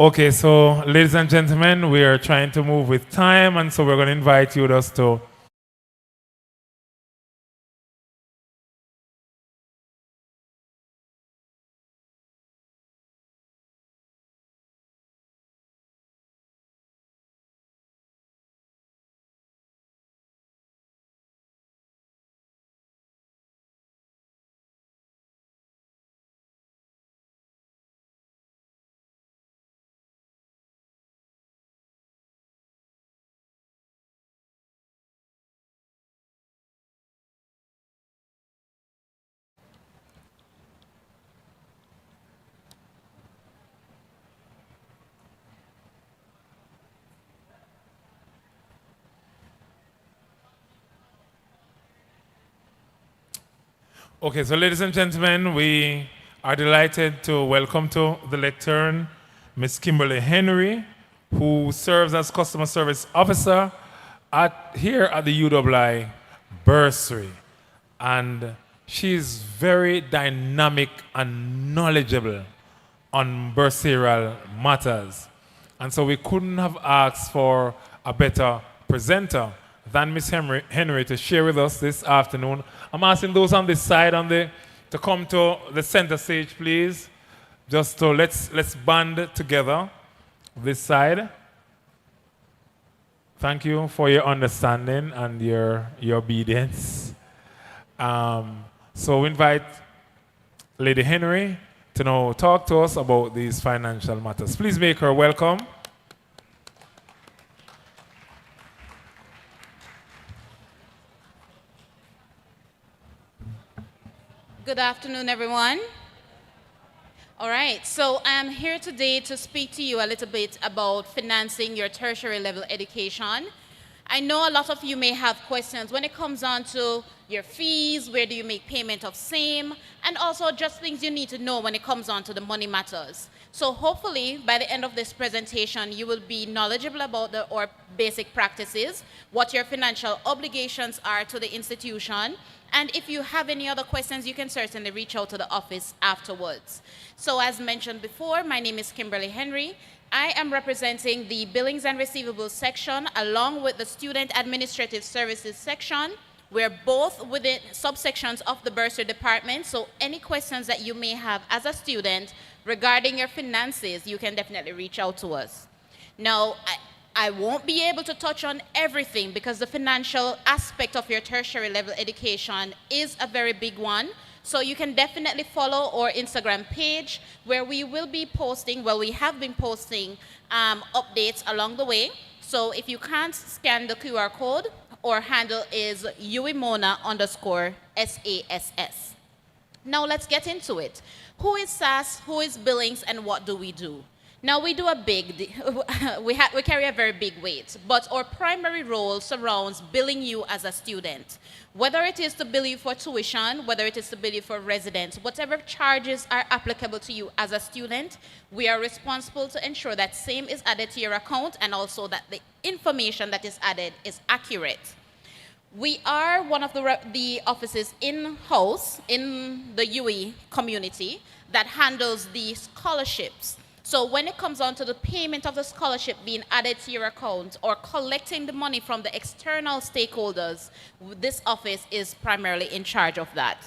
Okay, so ladies and gentlemen, we are trying to move with time, and so we're going to invite you just to. Okay, so ladies and gentlemen, we are delighted to welcome to the lectern Miss Kimberly Henry, who serves as customer service officer here at the UWI bursary. And she's very dynamic and knowledgeable on bursarial matters. And so we couldn't have asked for a better presenter than Miss Henry to share with us this afternoon. I'm asking those on this side to come to the center stage, please. Just to let's band together this side. Thank you for your understanding and your obedience. So we invite Lady Henry to now talk to us about these financial matters. Please make her welcome. Good afternoon, everyone. All right, so I'm here today to speak to you a little bit about financing your tertiary level education. I know a lot of you may have questions when it comes on to your fees, where do you make payment of same, and also just things you need to know when it comes on to the money matters. So hopefully by the end of this presentation, you will be knowledgeable about our basic practices, what your financial obligations are to the institution, and if you have any other questions, you can certainly reach out to the office afterwards. So as mentioned before, my name is Kimberly Henry. I am representing the Billings and Receivables section along with the Student Administrative Services section. We're both within subsections of the bursary department, so any questions that you may have as a student regarding your finances, you can definitely reach out to us. Now, I won't be able to touch on everything because the financial aspect of your tertiary level education is a very big one. So you can definitely follow our Instagram page where we will be posting, well, we have been posting updates along the way. So if you can't scan the QR code, our handle is UWI_SASS. Now let's get into it. Who is SAS, who is Billings, and what do we do? Now we do we carry a very big weight, but our primary role surrounds billing you as a student. Whether it is to bill you for tuition, whether it is to bill you for residence, whatever charges are applicable to you as a student, we are responsible to ensure that same is added to your account and also that the information that is added is accurate. We are one of the offices in-house in the UE community that handles the scholarships. So when it comes on to the payment of the scholarship being added to your account or collecting the money from the external stakeholders, this office is primarily in charge of that.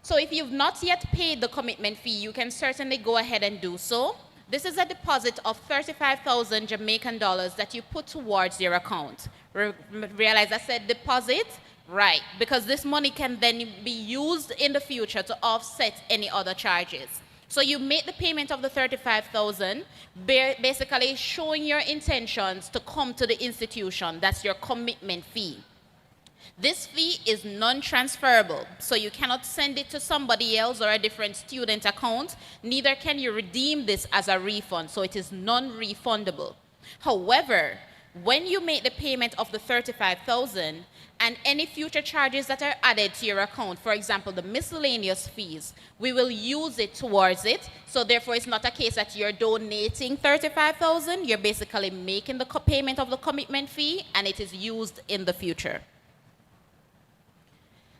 So if you've not yet paid the commitment fee, you can certainly go ahead and do so. This is a deposit of 35,000 Jamaican dollars that you put towards your account. Realize I said deposit? Right, because this money can then be used in the future to offset any other charges. So you make the payment of the 35,000, basically showing your intentions to come to the institution. That's your commitment fee. This fee is non-transferable, so you cannot send it to somebody else or a different student account. Neither can you redeem this as a refund, so it is non-refundable. However, when you make the payment of the 35,000 and any future charges that are added to your account, for example, the miscellaneous fees, we will use it towards it. So therefore, it's not a case that you're donating 35,000. You're basically making the payment of the commitment fee, and it is used in the future.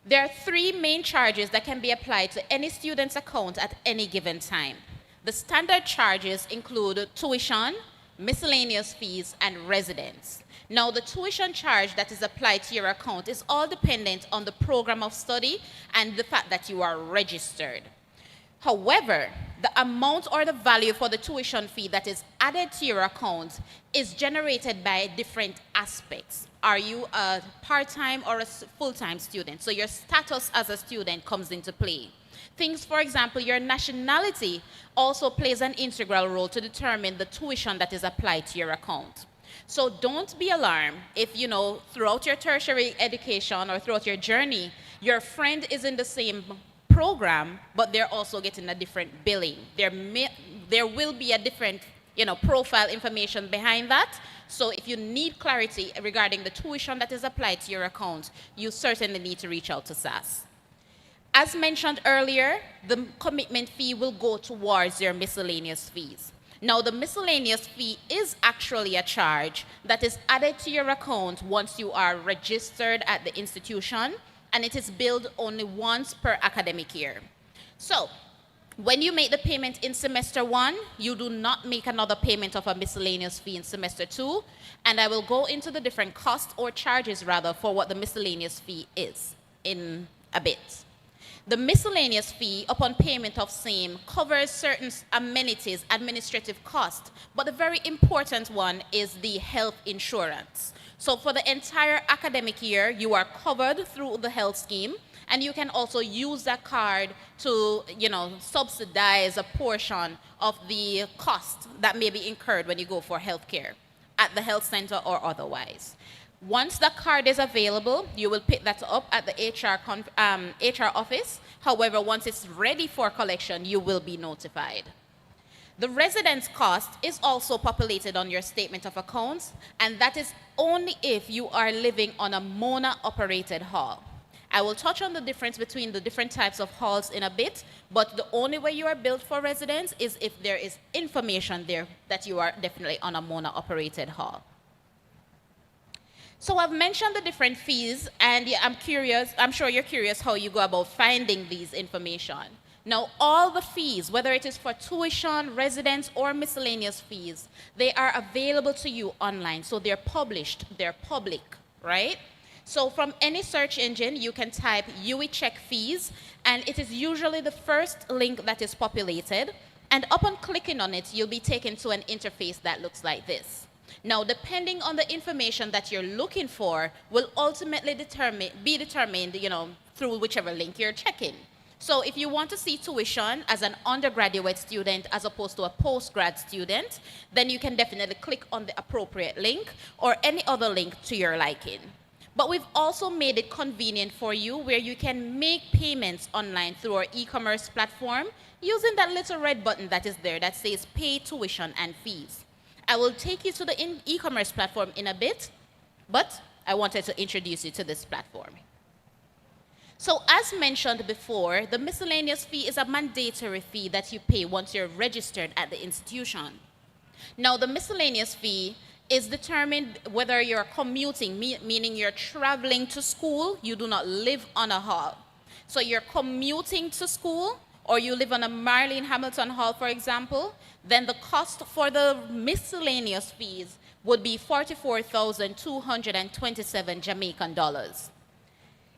There are three main charges that can be applied to any student's account at any given time. The standard charges include tuition, miscellaneous fees, and residence. Now, the tuition charge that is applied to your account is all dependent on the program of study and the fact that you are registered. However, the amount or the value for the tuition fee that is added to your account is generated by different aspects. Are you a part-time or a full-time student? So your status as a student comes into play. Things, for example, your nationality also plays an integral role to determine the tuition that is applied to your account. So don't be alarmed if, throughout your tertiary education or throughout your journey, your friend is in the same program, but they're also getting a different billing. There will be a different, profile information behind that. So if you need clarity regarding the tuition that is applied to your account, you certainly need to reach out to SAS. As mentioned earlier, the commitment fee will go towards your miscellaneous fees. Now, the miscellaneous fee is actually a charge that is added to your account once you are registered at the institution, and it is billed only once per academic year. So, when you make the payment in semester 1, you do not make another payment of a miscellaneous fee in semester 2, and I will go into the different costs or charges rather for what the miscellaneous fee is in a bit. The miscellaneous fee upon payment of same covers certain amenities, administrative costs, but the very important one is the health insurance. So for the entire academic year, you are covered through the health scheme, and you can also use that card to, subsidize a portion of the cost that may be incurred when you go for health care at the health center or otherwise. Once the card is available, you will pick that up at the HR office. However, once it's ready for collection, you will be notified. The residence cost is also populated on your statement of accounts, and that is only if you are living on a MonaMedia-operated hall. I will touch on the difference between the different types of halls in a bit, but the only way you are billed for residence is if there is information there that you are definitely on a MonaMedia-operated hall. So I've mentioned the different fees, and I'm sure you're curious how you go about finding these information. Now, all the fees, whether it is for tuition, residence, or miscellaneous fees, they are available to you online. So they're published, they're public, right? So from any search engine, you can type UE check fees, and it is usually the first link that is populated. And upon clicking on it, you'll be taken to an interface that looks like this. Now, depending on the information that you're looking for will ultimately be determined, through whichever link you're checking. So if you want to see tuition as an undergraduate student as opposed to a postgrad student, then you can definitely click on the appropriate link or any other link to your liking. But we've also made it convenient for you where you can make payments online through our e-commerce platform using that little red button that is there that says pay tuition and fees. I will take you to the e-commerce platform in a bit, but I wanted to introduce you to this platform. So as mentioned before, the miscellaneous fee is a mandatory fee that you pay once you're registered at the institution. Now, the miscellaneous fee is determined whether you're commuting, meaning you're traveling to school, you do not live on a hall. So you're commuting to school, or you live on a Marlene Hamilton Hall, for example, then the cost for the miscellaneous fees would be 44,227 Jamaican dollars.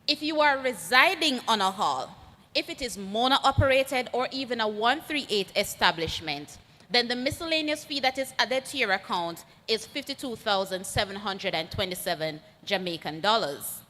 If you are residing on a hall, if it is Mona-operated or even a 138 establishment, then the miscellaneous fee that is added to your account is 52,727 Jamaican dollars.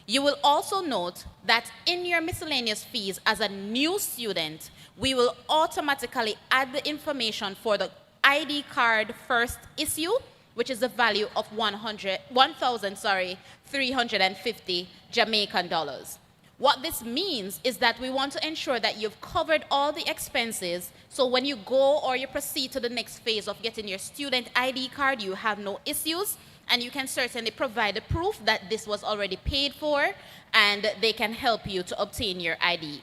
You will also note that in your miscellaneous fees as a new student, we will automatically add the information for the ID card first issue, which is the value of 1,350 Jamaican dollars. What this means is that we want to ensure that you've covered all the expenses, so when you go or you proceed to the next phase of getting your student ID card, you have no issues, and you can certainly provide a proof that this was already paid for, and they can help you to obtain your ID.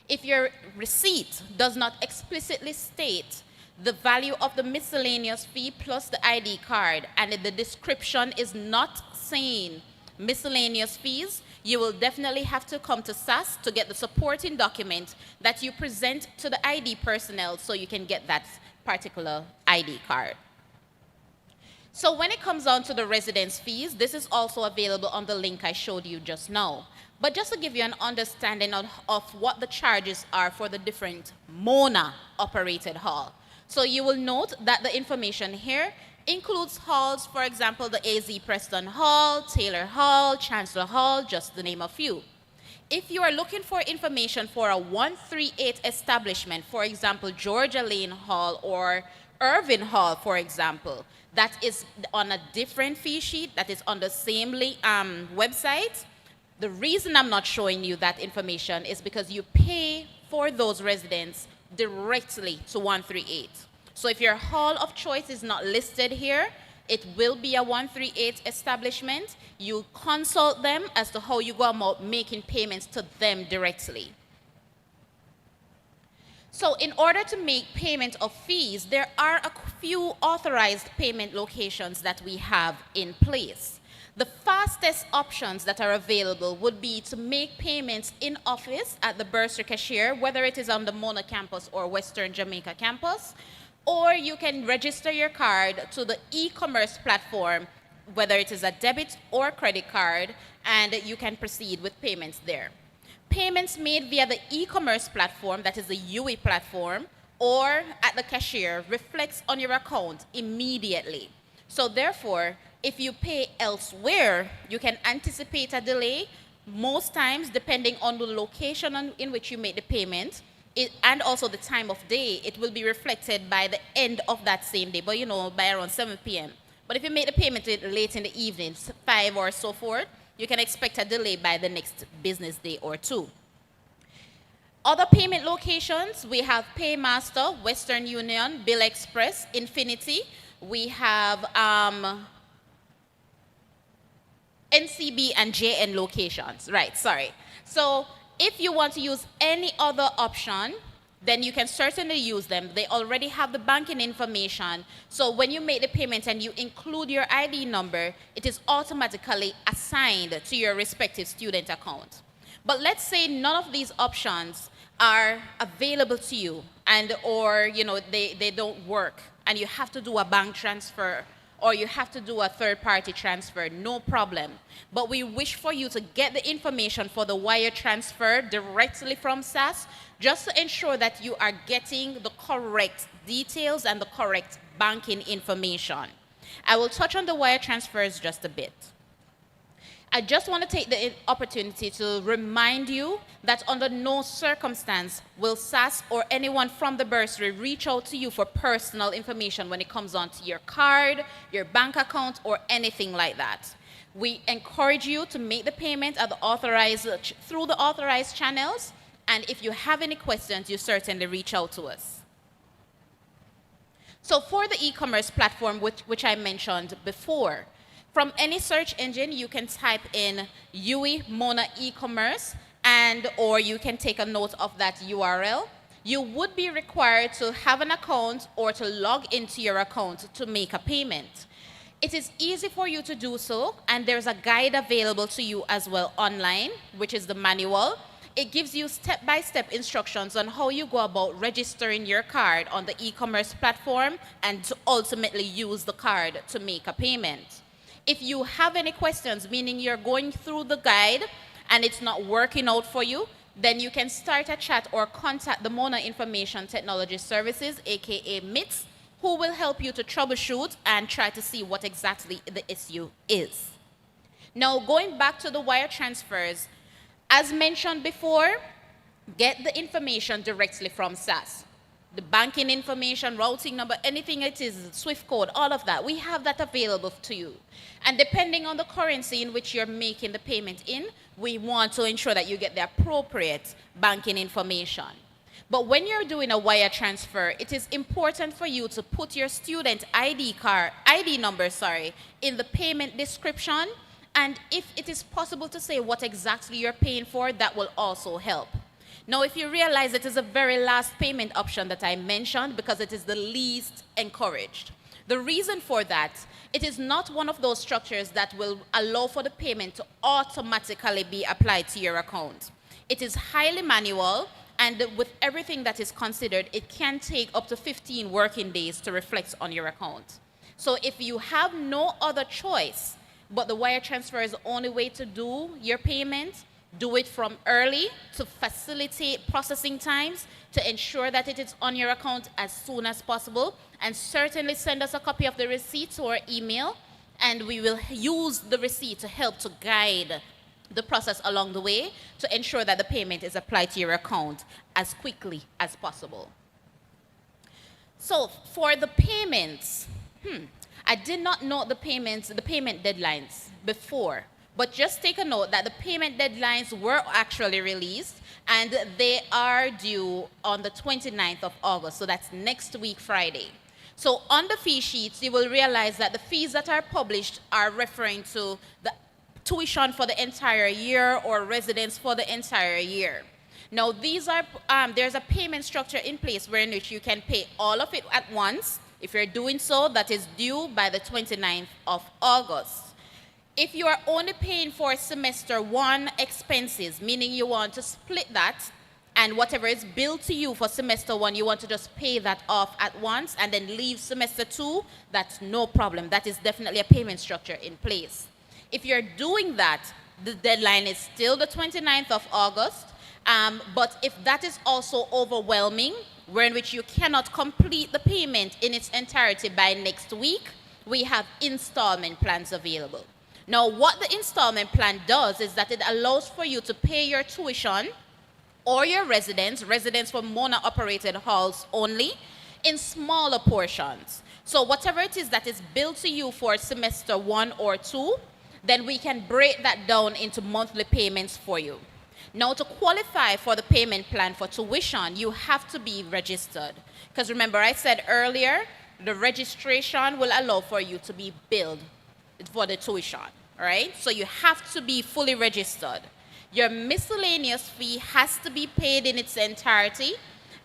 If your receipt does not explicitly state the value of the miscellaneous fee plus the ID card, and the description is not saying miscellaneous fees, you will definitely have to come to SAS to get the supporting document that you present to the ID personnel so you can get that particular ID card. So when it comes down to the residence fees, this is also available on the link I showed you just now. But just to give you an understanding of what the charges are for the different MONA-operated hall. So you will note that the information here includes halls, for example, the AZ Preston Hall, Taylor Hall, Chancellor Hall, just to name a few. If you are looking for information for a 138 establishment, for example, Georgia Lane Hall or Irving Hall, for example, that is on a different fee sheet, that is on the same website, the reason I'm not showing you that information is because you pay for those residents directly to 138. So if your hall of choice is not listed here, it will be a 138 establishment. You consult them as to how you go about making payments to them directly. So in order to make payment of fees, there are a few authorized payment locations that we have in place. The fastest options that are available would be to make payments in office at the bursary cashier, whether it is on the Mona campus or Western Jamaica campus, or you can register your card to the e-commerce platform, whether it is a debit or credit card, and you can proceed with payments there. Payments made via the e-commerce platform, that is the UE platform, or at the cashier reflects on your account immediately. So therefore, if you pay elsewhere, you can anticipate a delay. Most times, depending on the location in which you make the payment, and also the time of day, it will be reflected by the end of that same day, but by around 7 p.m. But if you make the payment late in the evening, 5 or so forth, you can expect a delay by the next business day or two. Other payment locations, we have Paymaster, Western Union, Bill Express, Infinity. We have NCB and JN locations. Right, sorry. So if you want to use any other option, then you can certainly use them. They already have the banking information. So when you make the payment and you include your ID number, it is automatically assigned to your respective student account. But let's say none of these options are available to you or they don't work and you have to do a bank transfer or you have to do a third-party transfer, no problem. But we wish for you to get the information for the wire transfer directly from SAS, just to ensure that you are getting the correct details and the correct banking information. I will touch on the wire transfers just a bit. I just want to take the opportunity to remind you that under no circumstance will SAS or anyone from the bursary reach out to you for personal information when it comes on to your card, your bank account, or anything like that. We encourage you to make the payment at through the authorized channels, and if you have any questions, you certainly reach out to us. So for the e-commerce platform, which I mentioned before, from any search engine, you can type in UE Mona e-commerce or you can take a note of that URL. You would be required to have an account or to log into your account to make a payment. It is easy for you to do so, and there's a guide available to you as well online, which is the manual. It gives you step-by-step instructions on how you go about registering your card on the e-commerce platform and to ultimately use the card to make a payment. If you have any questions, meaning you're going through the guide and it's not working out for you, then you can start a chat or contact the Mona Information Technology Services, aka MITS, who will help you to troubleshoot and try to see what exactly the issue is. Now, going back to the wire transfers, as mentioned before, get the information directly from SAS. The banking information, routing number, anything it is, SWIFT code, all of that, we have that available to you. And depending on the currency in which you're making the payment in, we want to ensure that you get the appropriate banking information. But when you're doing a wire transfer, it is important for you to put your student ID number in the payment description. And if it is possible to say what exactly you're paying for, that will also help. Now, if you realize it is a very last payment option that I mentioned because it is the least encouraged, The reason for that, it is not one of those structures that will allow for the payment to automatically be applied to your account. It is highly manual, and with everything that is considered, it can take up to 15 working days to reflect on your account. So if you have no other choice, but the wire transfer is the only way to do your payment, do it from early to facilitate processing times, to ensure that it is on your account as soon as possible, and certainly send us a copy of the receipt to our email, and we will use the receipt to help to guide the process along the way to ensure that the payment is applied to your account as quickly as possible. So for the payments, I did not note the payment deadlines before, but just take a note that the payment deadlines were actually released, and they are due on the 29th of August, so that's next week, Friday. So on the fee sheets, you will realize that the fees that are published are referring to the tuition for the entire year or residence for the entire year. Now, these are there's a payment structure in place wherein which you can pay all of it at once. If you're doing so, that is due by the 29th of August. If you are only paying for semester 1 expenses, meaning you want to split that, and whatever is billed to you for semester 1, you want to just pay that off at once and then leave semester 2, that's no problem. That is definitely a payment structure in place. If you're doing that, the deadline is still the 29th of August, but if that is also overwhelming, wherein which you cannot complete the payment in its entirety by next week, we have installment plans available. Now, what the installment plan does is that it allows for you to pay your tuition or your residence for Mona-operated halls only, in smaller portions. So whatever it is that is billed to you for semester 1 or 2, then we can break that down into monthly payments for you. Now, to qualify for the payment plan for tuition, you have to be registered. Because remember, I said earlier, the registration will allow for you to be billed for the tuition, right? So you have to be fully registered. Your miscellaneous fee has to be paid in its entirety,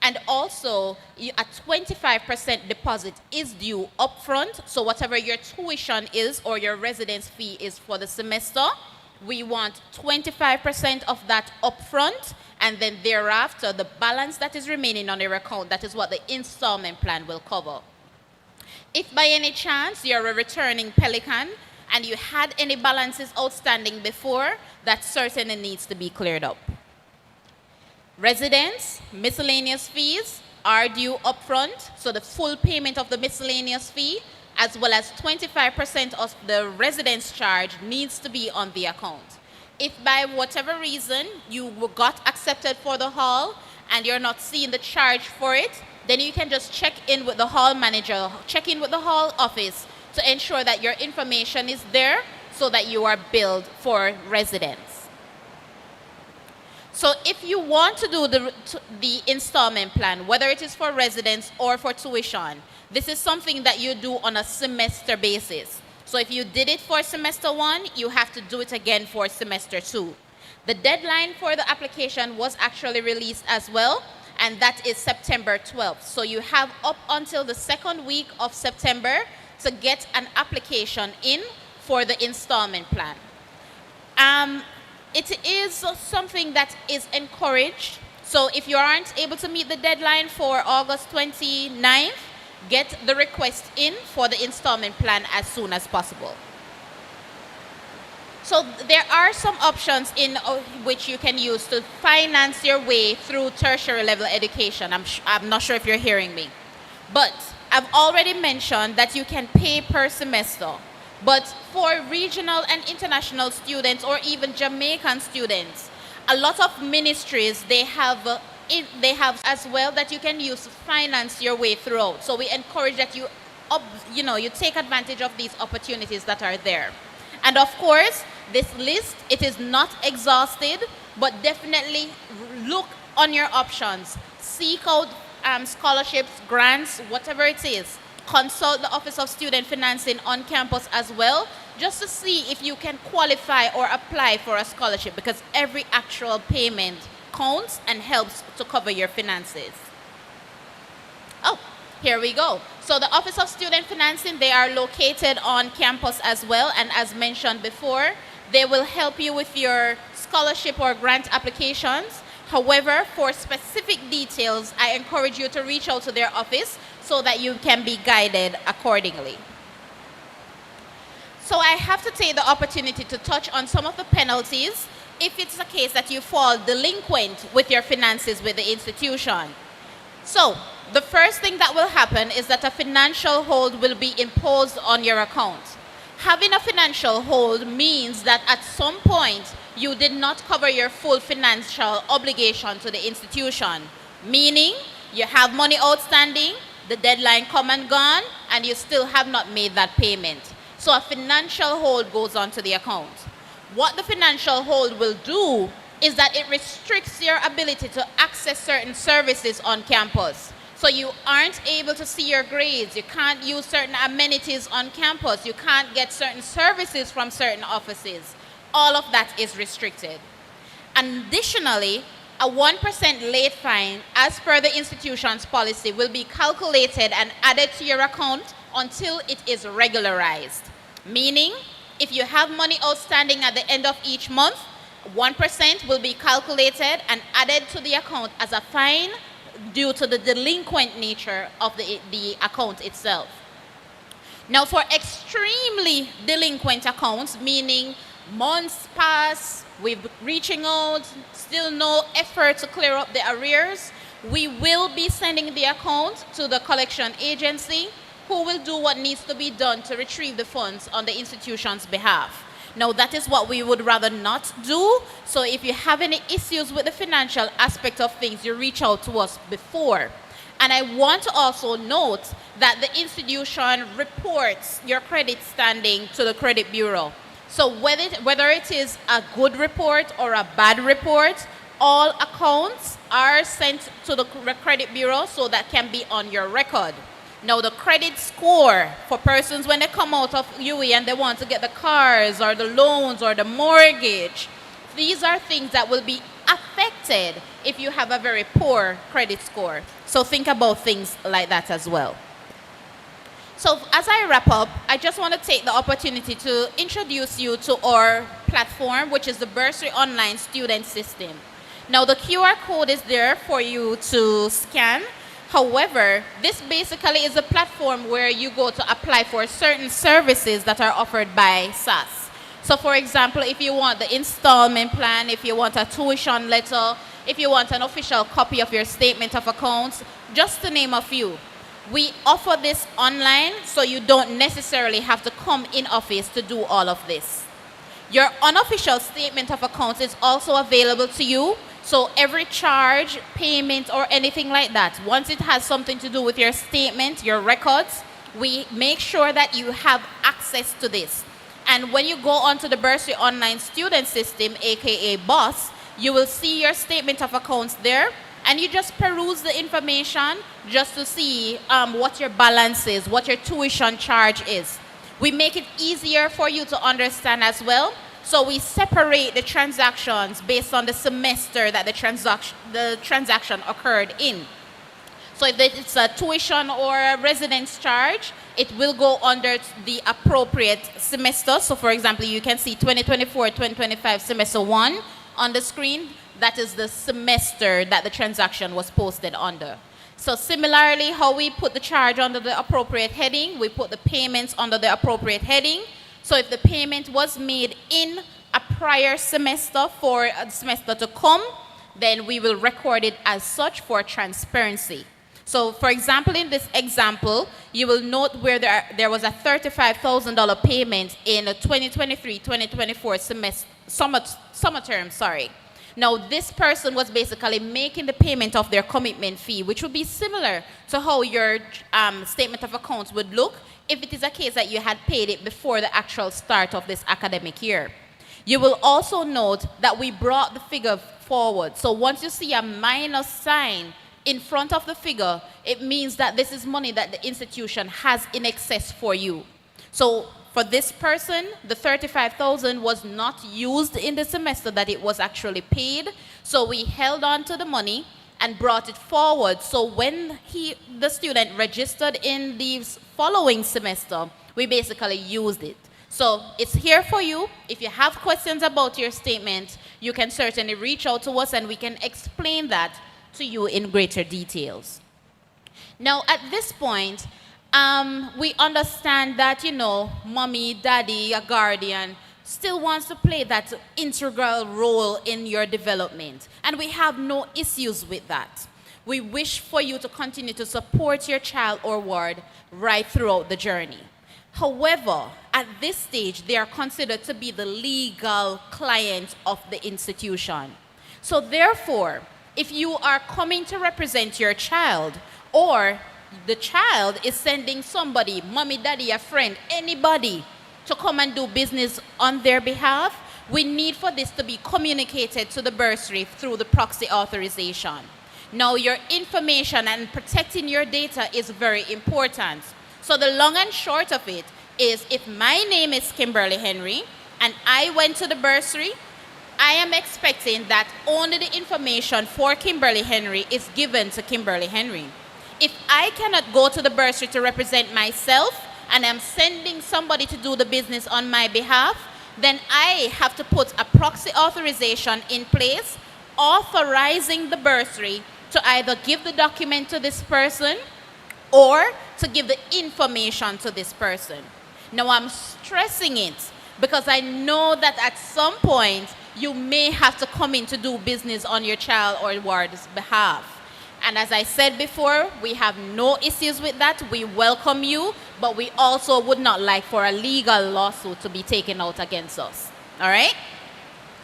and also a 25% deposit is due upfront. So whatever your tuition is or your residence fee is for the semester, we want 25% of that upfront, and then thereafter, the balance that is remaining on your account, that is what the installment plan will cover. If by any chance you're a returning Pelican and you had any balances outstanding before, that certainly needs to be cleared up. Residence, miscellaneous fees are due upfront, so the full payment of the miscellaneous fee, as well as 25% of the residence charge, needs to be on the account. If by whatever reason you got accepted for the hall and you're not seeing the charge for it, then you can just check in with the hall manager, check in with the hall office to ensure that your information is there so that you are billed for residence. So if you want to do the installment plan, whether it is for residence or for tuition, this is something that you do on a semester basis. So if you did it for semester 1, you have to do it again for semester 2. The deadline for the application was actually released as well, and that is September 12th. So you have up until the second week of September to get an application in for the installment plan. It is something that is encouraged. So if you aren't able to meet the deadline for August 29th, get the request in for the installment plan as soon as possible. So there are some options in which you can use to finance your way through tertiary level education. I'm not sure if you're hearing me. But I've already mentioned that you can pay per semester. But for regional and international students, or even Jamaican students, a lot of ministries, they have as well that you can use to finance your way throughout. So we encourage that you take advantage of these opportunities that are there. And of course, this list, it is not exhausted, but definitely look on your options. Seek out scholarships, grants, whatever it is. Consult the Office of Student Financing on campus as well, just to see if you can qualify or apply for a scholarship, because every actual payment counts and helps to cover your finances. Oh, Here we go. So the Office of Student Financing, they are located on campus as well. And as mentioned before, they will help you with your scholarship or grant applications. However, for specific details, I encourage you to reach out to their office so that you can be guided accordingly. So I have to take the opportunity to touch on some of the penalties if it's the case that you fall delinquent with your finances with the institution. So the first thing that will happen is that a financial hold will be imposed on your account. Having a financial hold means that at some point you did not cover your full financial obligation to the institution, meaning you have money outstanding, the deadline come and gone, and you still have not made that payment. So a financial hold goes onto the account. What the financial hold will do is that it restricts your ability to access certain services on campus. So you aren't able to see your grades, you can't use certain amenities on campus, you can't get certain services from certain offices. All of that is restricted. Additionally, a 1% late fine, as per the institution's policy, will be calculated and added to your account until it is regularized. Meaning, if you have money outstanding at the end of each month, 1% will be calculated and added to the account as a fine due to the delinquent nature of the account itself. Now, for extremely delinquent accounts, meaning months pass, we're reaching out, still no effort to clear up the arrears, we will be sending the account to the collection agency, who will do what needs to be done to retrieve the funds on the institution's behalf. Now, that is what we would rather not do. So if you have any issues with the financial aspect of things, you reach out to us before. And I want to also note that the institution reports your credit standing to the credit bureau. So whether it is a good report or a bad report, all accounts are sent to the credit bureau so that can be on your record. Now, the credit score for persons when they come out of UE and they want to get the cars or the loans or the mortgage, these are things that will be affected if you have a very poor credit score. So think about things like that as well. So as I wrap up, I just want to take the opportunity to introduce you to our platform, which is the Bursary Online Student System. Now, the QR code is there for you to scan. However, this basically is a platform where you go to apply for certain services that are offered by SAS. So for example, if you want the installment plan, if you want a tuition letter, if you want an official copy of your statement of accounts, just to name a few. We offer this online, so you don't necessarily have to come in office to do all of this. Your unofficial statement of accounts is also available to you. So every charge, payment, or anything like that, once it has something to do with your statement, your records, we make sure that you have access to this. And when you go onto the Bursary Online Student System, aka BOSS, you will see your statement of accounts there, and you just peruse the information just to see what your balance is, what your tuition charge is. We make it easier for you to understand as well. So we separate the transactions based on the semester that the transaction occurred in. So if it's a tuition or a residence charge, it will go under the appropriate semester. So for example, you can see 2024-2025 semester 1 on the screen. That is the semester that the transaction was posted under. So similarly, how we put the charge under the appropriate heading, we put the payments under the appropriate heading. So if the payment was made in a prior semester for a semester to come, then we will record it as such for transparency. So for example, in this example, you will note where there was a $35,000 payment in a 2023-2024 summer term, sorry. Now, this person was basically making the payment of their commitment fee, which would be similar to how your statement of accounts would look if it is a case that you had paid it before the actual start of this academic year. You will also note that we brought the figure forward. So once you see a minus sign in front of the figure, it means that this is money that the institution has in excess for you. So for this person, the $35,000 was not used in the semester that it was actually paid. So we held on to the money, and brought it forward. So when the student registered in the following semester, we basically used it. So it's here for you. If you have questions about your statement, you can certainly reach out to us and we can explain that to you in greater details. Now, at this point, we understand that, mommy, daddy, a guardian still wants to play that integral role in your development. And we have no issues with that. We wish for you to continue to support your child or ward right throughout the journey. However, at this stage, they are considered to be the legal client of the institution. So therefore, if you are coming to represent your child, or the child is sending somebody, mommy, daddy, a friend, anybody, to come and do business on their behalf, we need for this to be communicated to the bursary through the proxy authorization. Now, your information and protecting your data is very important. So the long and short of it is, if my name is Kimberly Henry and I went to the bursary, I am expecting that only the information for Kimberly Henry is given to Kimberly Henry. If I cannot go to the bursary to represent myself and I'm sending somebody to do the business on my behalf, then I have to put a proxy authorization in place authorizing the bursary to either give the document to this person or to give the information to this person. Now, I'm stressing it because I know that at some point you may have to come in to do business on your child or ward's behalf. And as I said before, we have no issues with that. We welcome you, but we also would not like for a legal lawsuit to be taken out against us. All right?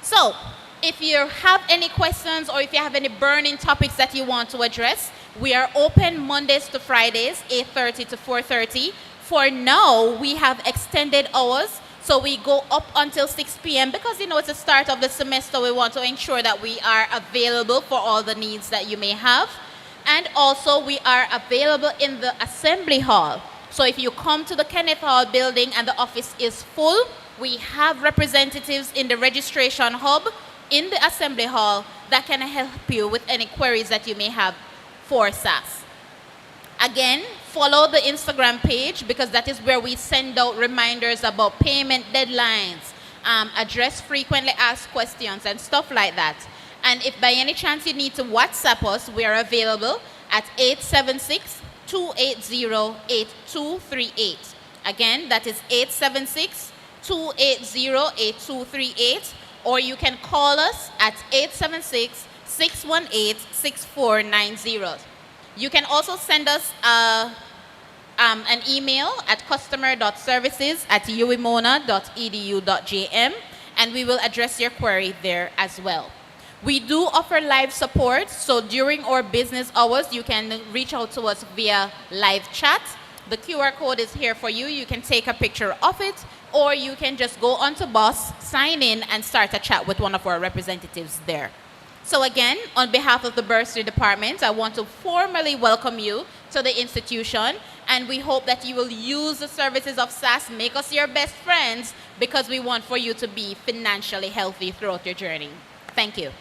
So, if you have any questions or if you have any burning topics that you want to address, we are open Mondays to Fridays, 8:30 to 4:30. For now, we have extended hours, so we go up until 6 p.m. because, it's the start of the semester. We want to ensure that we are available for all the needs that you may have. And also, we are available in the assembly hall. So if you come to the Kenneth Hall building and the office is full, we have representatives in the registration hub in the assembly hall that can help you with any queries that you may have for SAS. Again, follow the Instagram page because that is where we send out reminders about payment deadlines, address frequently asked questions and stuff like that. And if by any chance you need to WhatsApp us, we are available at 876-280-8238. Again, that is 876-280-8238. Or you can call us at 876-618-6490. You can also send us an email at customer.services@uemona.edu.jm, and we will address your query there as well. We do offer live support, so during our business hours, you can reach out to us via live chat. The QR code is here for you. You can take a picture of it, or you can just go onto BOSS, sign in, and start a chat with one of our representatives there. So again, on behalf of the bursary department, I want to formally welcome you to the institution, and we hope that you will use the services of SAS, make us your best friends, because we want for you to be financially healthy throughout your journey. Thank you.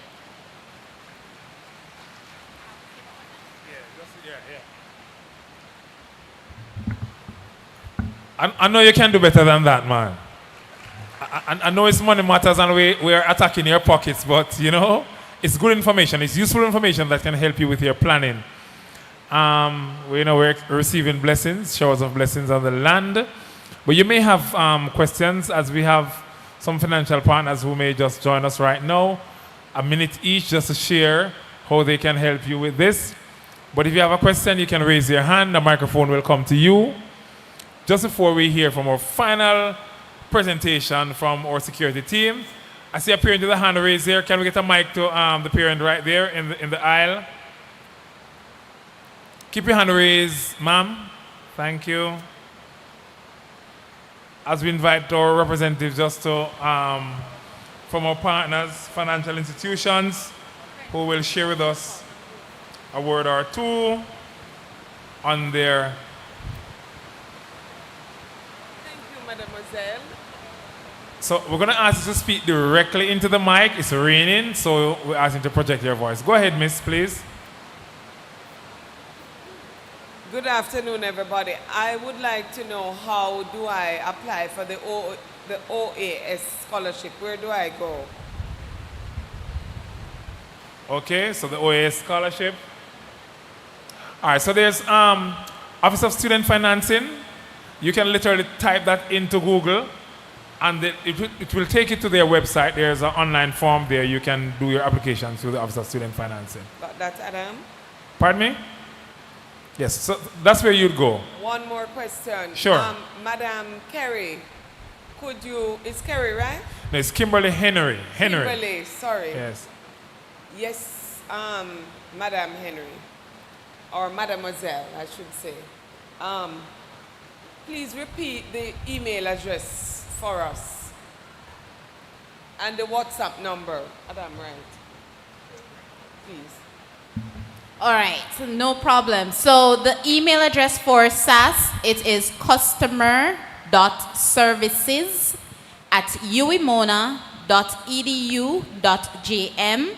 I know you can do better than that, man. I know it's money matters and we're attacking your pockets, but it's good information. It's useful information that can help you with your planning. We're receiving blessings, showers of blessings on the land. But you may have questions, as we have some financial partners who may just join us right now. A minute each just to share how they can help you with this. But if you have a question, you can raise your hand. The microphone will come to you. Just before we hear from our final presentation from our security team, I see a parent with a hand raised here. Can we get a mic to the parent right there in the aisle? Keep your hand raised, ma'am. Thank you. As we invite our representatives just to, from our partners, financial institutions, who will share with us a word or two on their. Thank you, mademoiselle. So we're going to ask you to speak directly into the mic. It's raining, so we're asking to project your voice. Go ahead, miss, please. Good afternoon, everybody. I would like to know how do I apply for the OAS scholarship? Where do I go? Okay, so the OAS scholarship. All right, so there's Office of Student Financing. You can literally type that into Google, and it will take you to their website. There's an online form there. You can do your application through the Office of Student Financing. Got that, Adam? Pardon me? Yes, so that's where you'd go. One more question. Sure. Madam Kerry, could you, it's Kerry, right? No, it's Kimberly Henry. Kimberly, sorry. Yes. Yes, Madam Henry, or Mademoiselle, I should say. Please repeat the email address for us and the WhatsApp number. Adam, right? Please. All right, so no problem. So the email address for SAS, it is customer.services@uemona.edu.jm.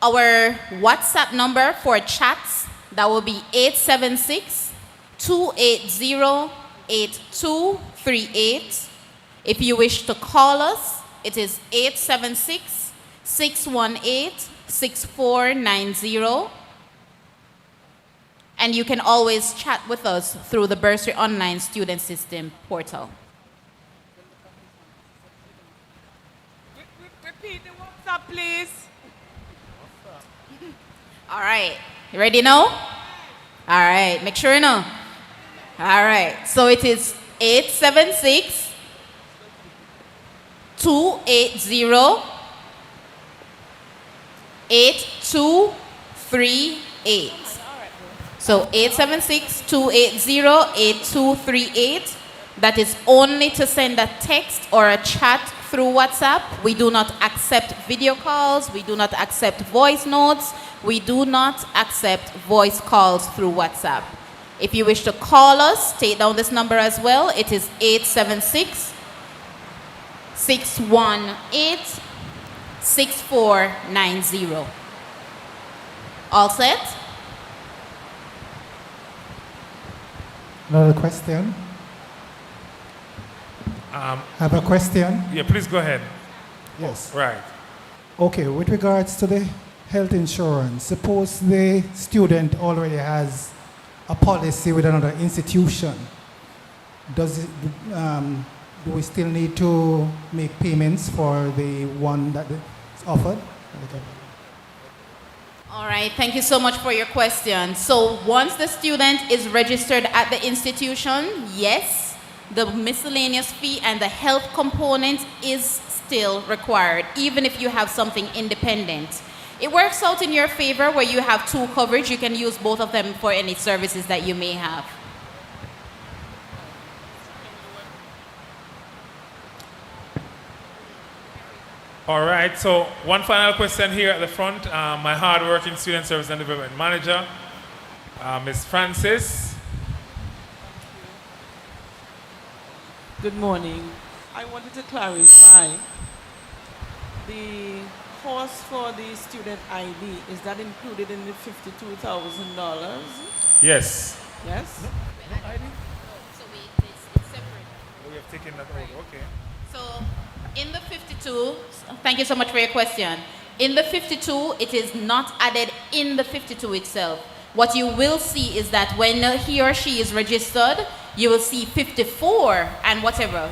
Our WhatsApp number for chats, that will be 876-280-8238. If you wish to call us, it is 876-618-6490. And you can always chat with us through the Bursary Online Student System portal. Repeat the WhatsApp, please. All right, you ready now? All right, make sure you know. All right, so it is 876-280-8238. So 876-280-8238. That is only to send a text or a chat through WhatsApp. We do not accept video calls. We do not accept voice notes. We do not accept voice calls through WhatsApp. If you wish to call us, take down this number as well. It is 876-618-6490. All set? Another question. Have a question? Yeah, please go ahead. Yes. Right. Okay, with regards to the health insurance, suppose the student already has a policy with another institution. Does it, do we still need to make payments for the one that is offered? All right, thank you so much for your question. So once the student is registered at the institution, yes, the miscellaneous fee and the health component is still required, even if you have something independent. It works out in your favor where you have two coverage. You can use both of them for any services that you may have. All right, so one final question here at the front. My hard-working Student Service and Development Manager, Ms. Francis. Good morning. I wanted to clarify the cost for the student ID, is that included in the $52,000? Yes. Yes? So it's separate. We have taken that over, okay. So in the 52, thank you so much for your question. In the 52, it is not added in the 52 itself. What you will see is that when he or she is registered, you will see 54 and whatever.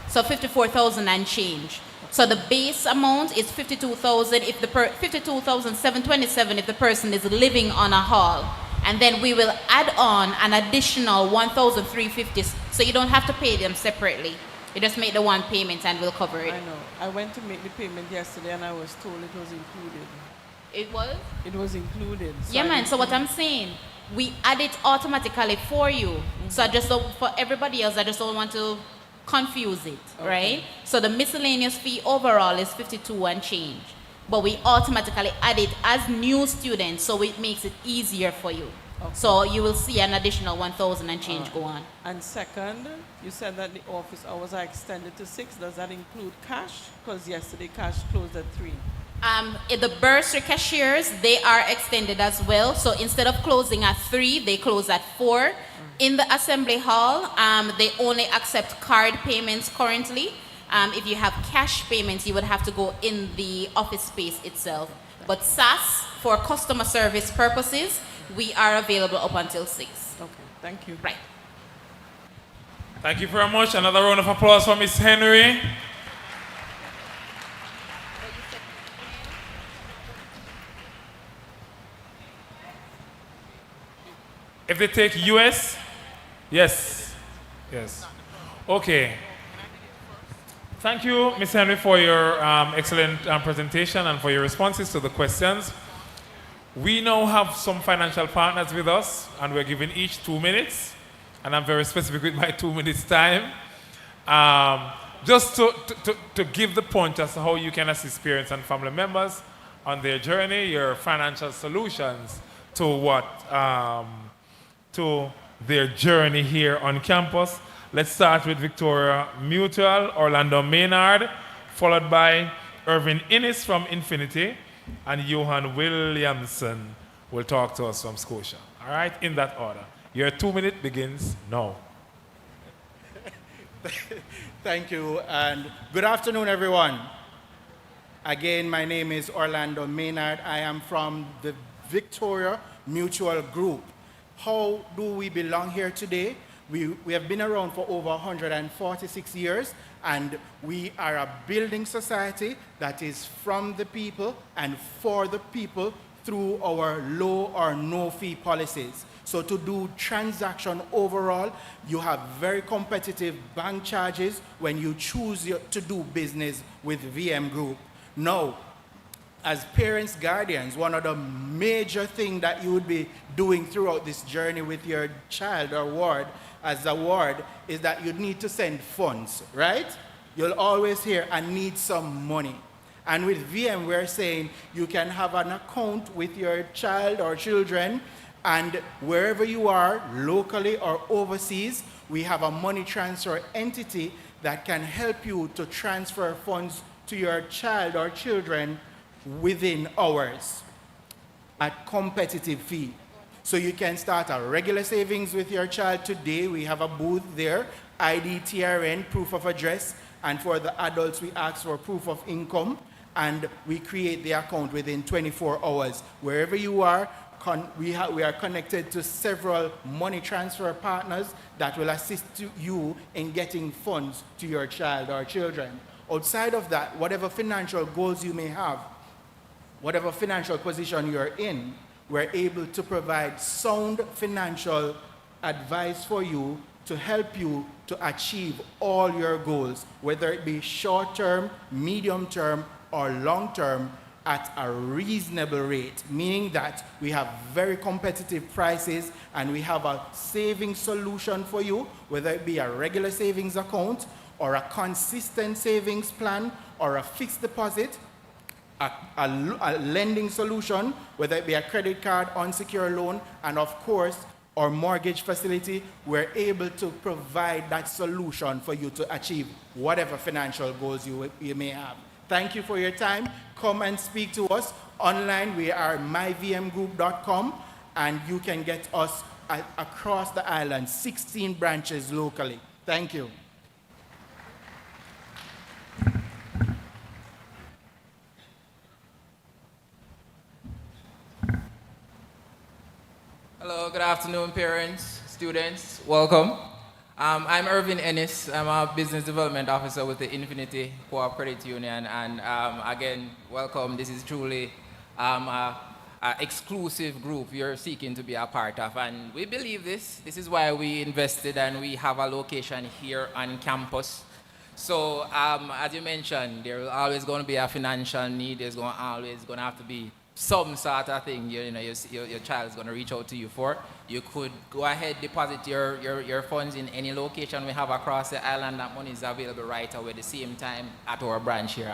So 54,000 and change. So the base amount is 52,000 if the 52,727 if the person is living on a hall. And then we will add on an additional 1,350, so you don't have to pay them separately. You just make the one payment and we'll cover it. I know. I went to make the payment yesterday and I was told it was included. It was? It was included. So Yeah, man. So what I'm saying, we add it automatically for you. So I just don't, for everybody else, I just don't want to confuse it, right? So the miscellaneous fee overall is 52 and change. But we automatically add it as new students, so it makes it easier for you. So you will see an additional 1,000 and change go on. And second, you said that the office hours are extended to 6. Does that include cash? Because yesterday cash closed at 3. The bursary cashiers, they are extended as well. So instead of closing at 3, they close at 4. In the assembly hall, they only accept card payments currently. If you have cash payments, you would have to go in the office space itself. But SAS, for customer service purposes, we are available up until 6. Okay, thank you. Right. Thank you very much. Another round of applause for Miss Henry. If they take US, yes, yes. Okay. Thank you, Ms. Henry, for your excellent presentation and for your responses to the questions. We now have some financial partners with us, and we're giving each 2 minutes, and I'm very specific with my 2 minutes time. Just to give the point as to how you can assist parents and family members on their journey, your financial solutions to what to their journey here on campus. Let's start with Victoria Mutual, Orlando Maynard, followed by Irvin Innis from Infinity, and Johan Williamson will talk to us from Scotia. All right, in that order. Your 2 minute begins now. Thank you, and good afternoon, everyone. Again, my name is Orlando Maynard. I am from the Victoria Mutual Group. How do we belong here today? We have been around for over 146 years, and we are a building society that is from the people and for the people through our low or no fee policies. So to do transaction overall, you have very competitive bank charges when you choose to do business with VM Group. Now, as parents, guardians, one of the major things that you would be doing throughout this journey with your child or ward, as a ward, is that you need to send funds, right? You'll always hear, I need some money. And with VM, we're saying you can have an account with your child or children, and wherever you are, locally or overseas, we have a money transfer entity that can help you to transfer funds to your child or children within hours at competitive fee. So you can start a regular savings with your child today. We have a booth there, ID, TRN, proof of address, and for the adults we ask for proof of income, and we create the account within 24 hours. Wherever you are, we are connected to several money transfer partners that will assist you in getting funds to your child or children. Outside of that, whatever financial goals you may have, whatever financial position you're in, we're able to provide sound financial advice for you to help you to achieve all your goals, whether it be short-term, medium-term, or long-term, at a reasonable rate, meaning that we have very competitive prices and we have a savings solution for you, whether it be a regular savings account or a consistent savings plan or a fixed deposit, a lending solution, whether it be a credit card, unsecured loan, and of course, our mortgage facility. We're able to provide that solution for you to achieve whatever financial goals you may have. Thank you for your time. Come and speak to us. Online, we are myvmgroup.com, and you can get us across the island, 16 branches locally. Thank you. Hello, good afternoon, parents, students, welcome. I'm Irvin Ennis. I'm a business development officer with the Infinity Co-op Credit Union, and again, welcome. This is truly an exclusive group you're seeking to be a part of, and we believe this. This is why we invested, and we have a location here on campus. So, as you mentioned, there's always going to be a financial need. There's always going to have to be some sort of thing your child is going to reach out to you for. You could go ahead, deposit your funds in any location we have across the island. That money is available right away at the same time at our branch here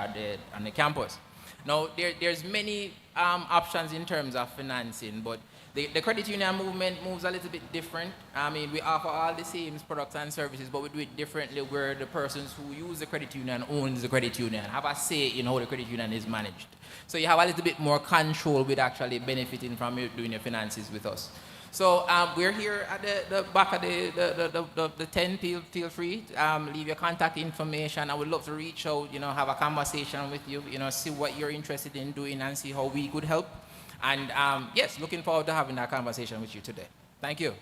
on the campus. Now, there's many options in terms of financing, but the credit union movement moves a little bit different. I mean, we offer all the same products and services, but we do it differently where the persons who use the credit union owns the credit union, have a say in how the credit union is managed. So you have a little bit more control with actually benefiting from you doing your finances with us. So we're here at the back of the tent. Feel free to leave your contact information. I would love to reach out, have a conversation with you, see what you're interested in doing and see how we could help. And yes, looking forward to having that conversation with you today. Thank you.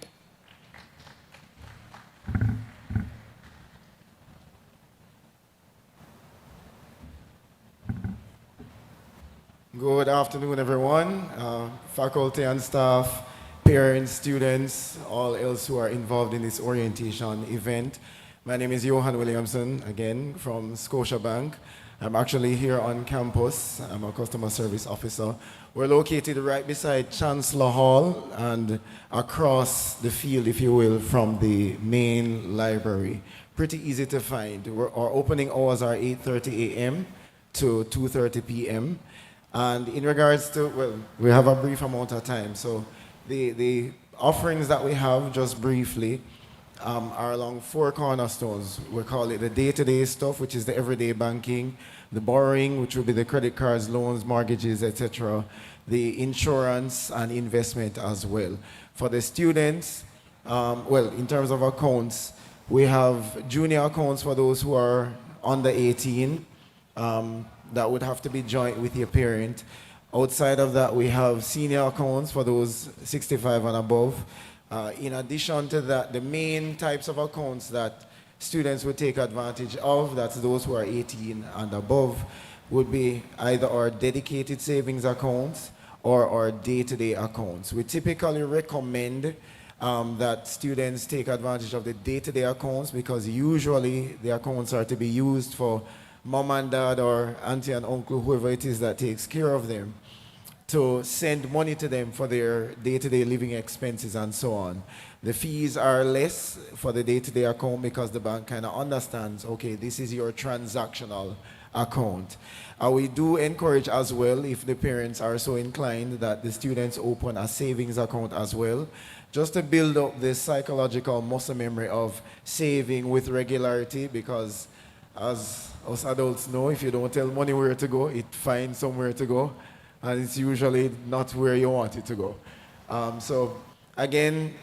Good afternoon, everyone, faculty and staff, parents, students, all else who are involved in this orientation event. My name is Johan Williamson, again, from Scotiabank. I'm actually here on campus. I'm a customer service officer. We're located right beside Chancellor Hall and across the field, if you will, from the main library. Pretty easy to find. Our opening hours are 8:30 a.m. to 2:30 p.m. And in regards to, well, we have a brief amount of time, so the offerings that we have, just briefly, are along four cornerstones. We call it the day-to-day stuff, which is the everyday banking, the borrowing, which will be the credit cards, loans, mortgages, etc., the insurance and investment as well. For the students, well, in terms of accounts, we have junior accounts for those who are under 18, that would have to be joint with your parent. Outside of that, we have senior accounts for those 65 and above. In addition to that, the main types of accounts that students would take advantage of, that's those who are 18 and above, would be either our dedicated savings accounts or our day-to-day accounts. We typically recommend that students take advantage of the day-to-day accounts because usually the accounts are to be used for mom and dad or auntie and uncle, whoever it is that takes care of them, to send money to them for their day-to-day living expenses and so on. The fees are less for the day-to-day account because the bank kind of understands, okay, this is your transactional account. We do encourage as well, if the parents are so inclined, that the students open a savings account as well, just to build up this psychological muscle memory of saving with regularity, because as us adults know, if you don't tell money where to go, it finds somewhere to go, and it's usually not where you want it to go. So again,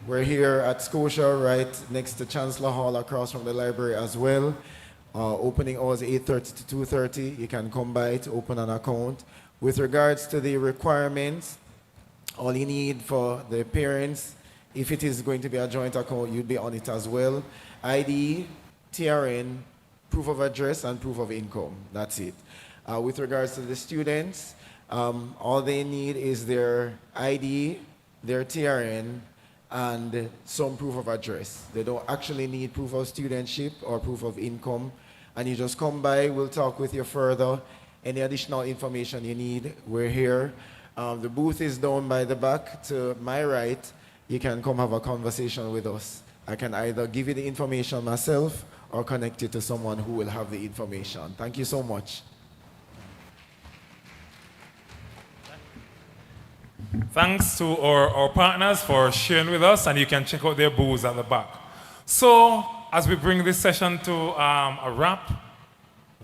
we're here at Scotia, right next to Chancellor Hall, across from the library as well. Opening hours 8:30 to 2:30. You can come by to open an account. With regards to the requirements, all you need for the parents, if it is going to be a joint account, you'd be on it as well. ID, TRN, proof of address, and proof of income. That's it. With regards to the students, all they need is their ID, their TRN, and some proof of address. They don't actually need proof of studentship or proof of income. And you just come by, we'll talk with you further. Any additional information you need, we're here. The booth is down by the back to my right. You can come have a conversation with us. I can either give you the information myself or connect you to someone who will have the information. Thank you so much. Thanks to our partners for sharing with us, and you can check out their booths at the back. So, as we bring this session to a wrap,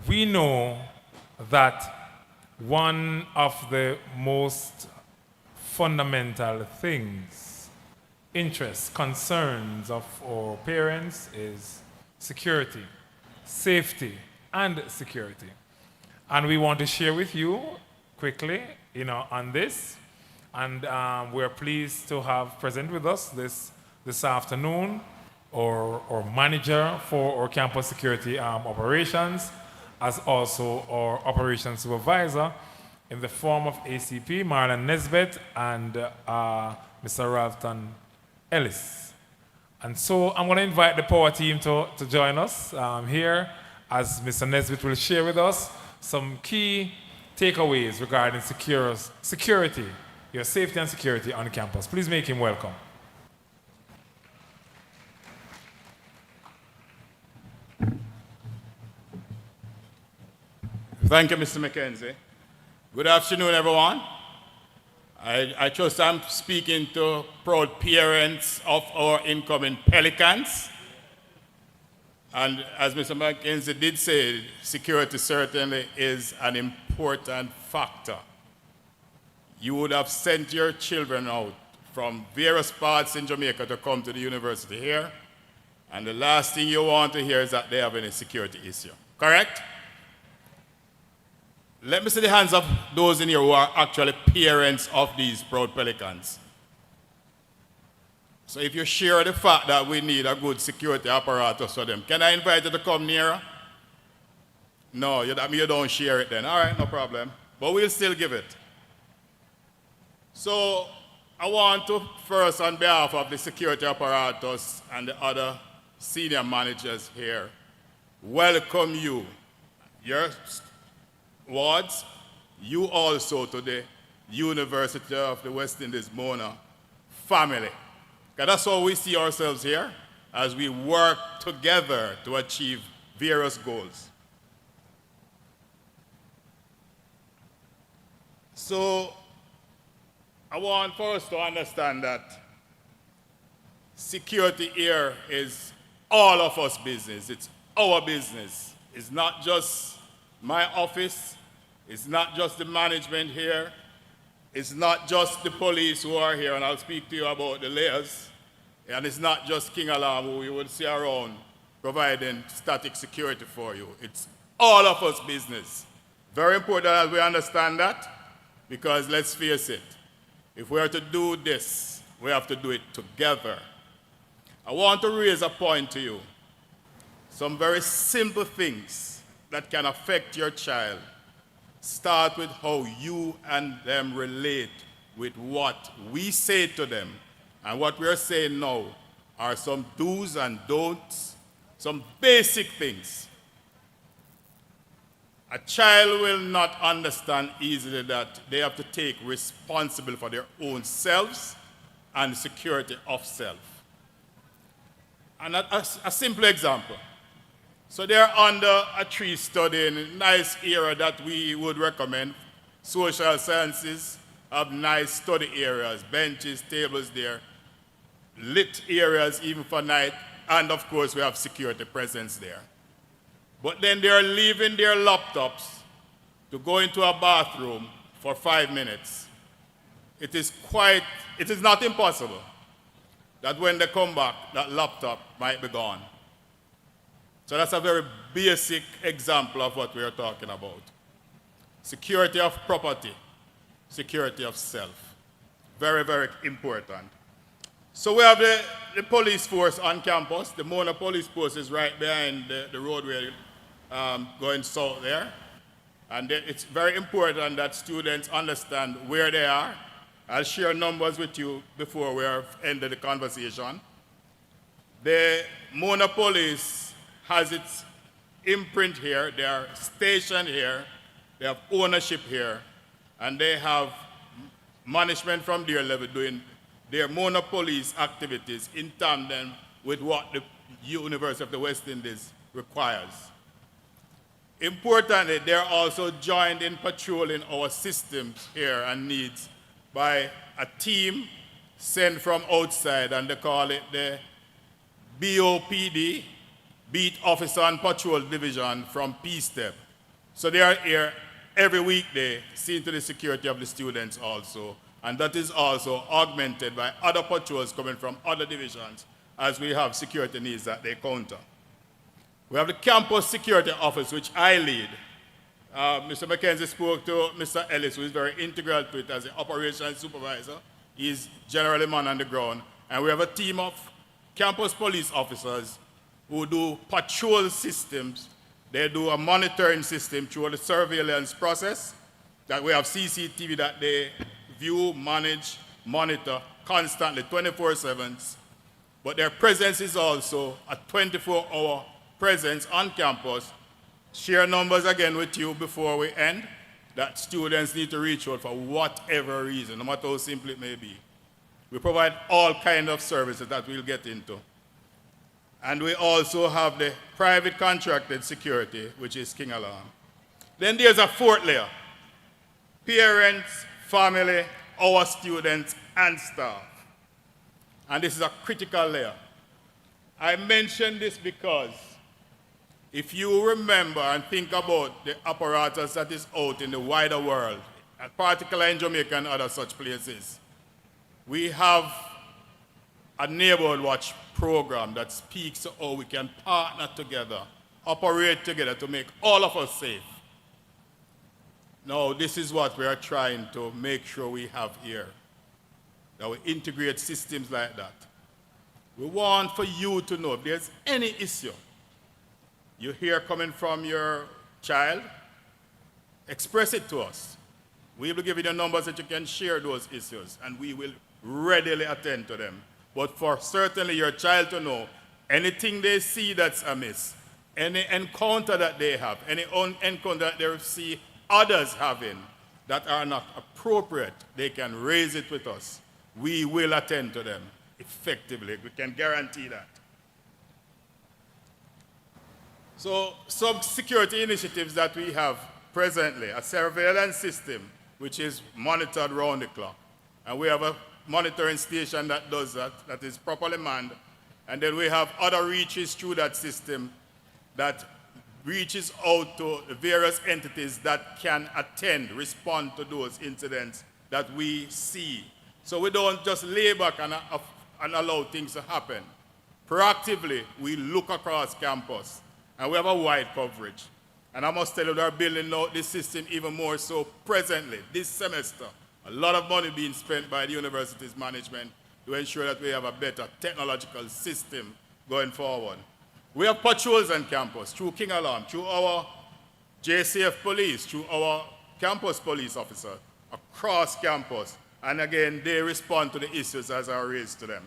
we know that one of the most fundamental things, interests, concerns of our parents is security, safety, and security. And we want to share with you quickly, on this. And we're pleased to have present with us this afternoon our manager for our campus security operations, as also our operations supervisor in the form of ACP Marlon Nesbitt and Mr. Ralston Ellis. And so I'm going to invite the power team to join us here, as Mr. Nesbitt will share with us some key takeaways regarding security, your safety and security on campus. Please make him welcome. Thank you, Mr. McKenzie. Good afternoon, everyone. I trust I'm speaking to proud parents of our incoming Pelicans. And as Mr. McKenzie did say, security certainly is an important factor. You would have sent your children out from various parts in Jamaica to come to the university here, and the last thing you want to hear is that they have any security issue. Correct? Let me see the hands of those in here who are actually parents of these proud Pelicans. So if you share the fact that we need a good security apparatus for them, can I invite you to come nearer? No, that means you don't share it then. All right, no problem. But we'll still give it. So I want to first, on behalf of the security apparatus and the other senior managers here, welcome you, your wards, you also to the University of the West Indies Mona family. Because that's how we see ourselves here, as we work together to achieve various goals. So I want for us to understand that security here is all of us business. It's our business. It's not just my office. It's not just the management here. It's not just the police who are here, and I'll speak to you about the layers. And it's not just King Alarm who you will see around providing static security for you. It's all of us business. Very important that we understand that, because let's face it, if we are to do this, we have to do it together. I want to raise a point to you. Some very simple things that can affect your child. Start with how you and them relate with what we say to them. And what we're saying now are some do's and don'ts, some basic things. A child will not understand easily that they have to take responsibility for their own selves and security of self. And a simple example. So they're under a tree studying a nice area that we would recommend. Social sciences have nice study areas, benches, tables there, lit areas even for night, and of course we have security presence there. But then they're leaving their laptops to go into a bathroom for 5 minutes. It is not impossible that when they come back, that laptop might be gone. So that's a very basic example of what we are talking about. Security of property, security of self. Very, very important. So we have the police force on campus. The Mona police post is right behind the roadway going south there. And it's very important that students understand where they are. I'll share numbers with you before we have ended the conversation. The Mona police has its imprint here, they are stationed here, they have ownership here, and they have management from their level doing their Mona police activities in tandem with what the University of the West Indies requires. Importantly, they're also joined in patrolling our systems here and needs by a team sent from outside, and they call it the BOPD, Beat Officer and Patrol Division from P-Step. So they are here every weekday, seeing to the security of the students also. And that is also augmented by other patrols coming from other divisions as we have security needs that they counter. We have the campus security office, which I lead. Mr. McKenzie spoke to Mr. Ellis, who is very integral to it as the operations supervisor. He's generally man on the ground. And we have a team of campus police officers who do patrol systems. They do a monitoring system through the surveillance process, that we have CCTV that they view, manage, monitor constantly, 24/7. But their presence is also a 24-hour presence on campus. Share numbers again with you before we end, that students need to reach out for whatever reason, no matter how simple it may be. We provide all kinds of services that we'll get into. And we also have the private contracted security, which is King Alarm. Then there's a fourth layer. parents, family, our students, and staff. And this is a critical layer. I mention this because if you remember and think about the apparatus that is out in the wider world, particularly in Jamaica and other such places, we have a neighborhood watch program that speaks to how we can partner together, operate together to make all of us safe. Now, this is what we are trying to make sure we have here, that we integrate systems like that. We want for you to know if there's any issue you hear coming from your child, express it to us. We will give you the numbers that you can share those issues, and we will readily attend to them. But for certainly your child to know anything they see that's amiss, any encounter that they have, any encounter that they see others having that are not appropriate, they can raise it with us. We will attend to them effectively. We can guarantee that. So, some security initiatives that we have presently, a surveillance system which is monitored round the clock. And we have a monitoring station that does that, that is properly manned. And then we have other reaches through that system that reaches out to the various entities that can attend, respond to those incidents that we see. So we don't just lay back and allow things to happen. Proactively, we look across campus, and we have a wide coverage. And I must tell you, they're building out this system even more so presently, this semester. A lot of money being spent by the university's management to ensure that we have a better technological system going forward. We have patrols on campus through King Alarm, through our JCF police, through our campus police officer across campus. And again, they respond to the issues as are raised to them.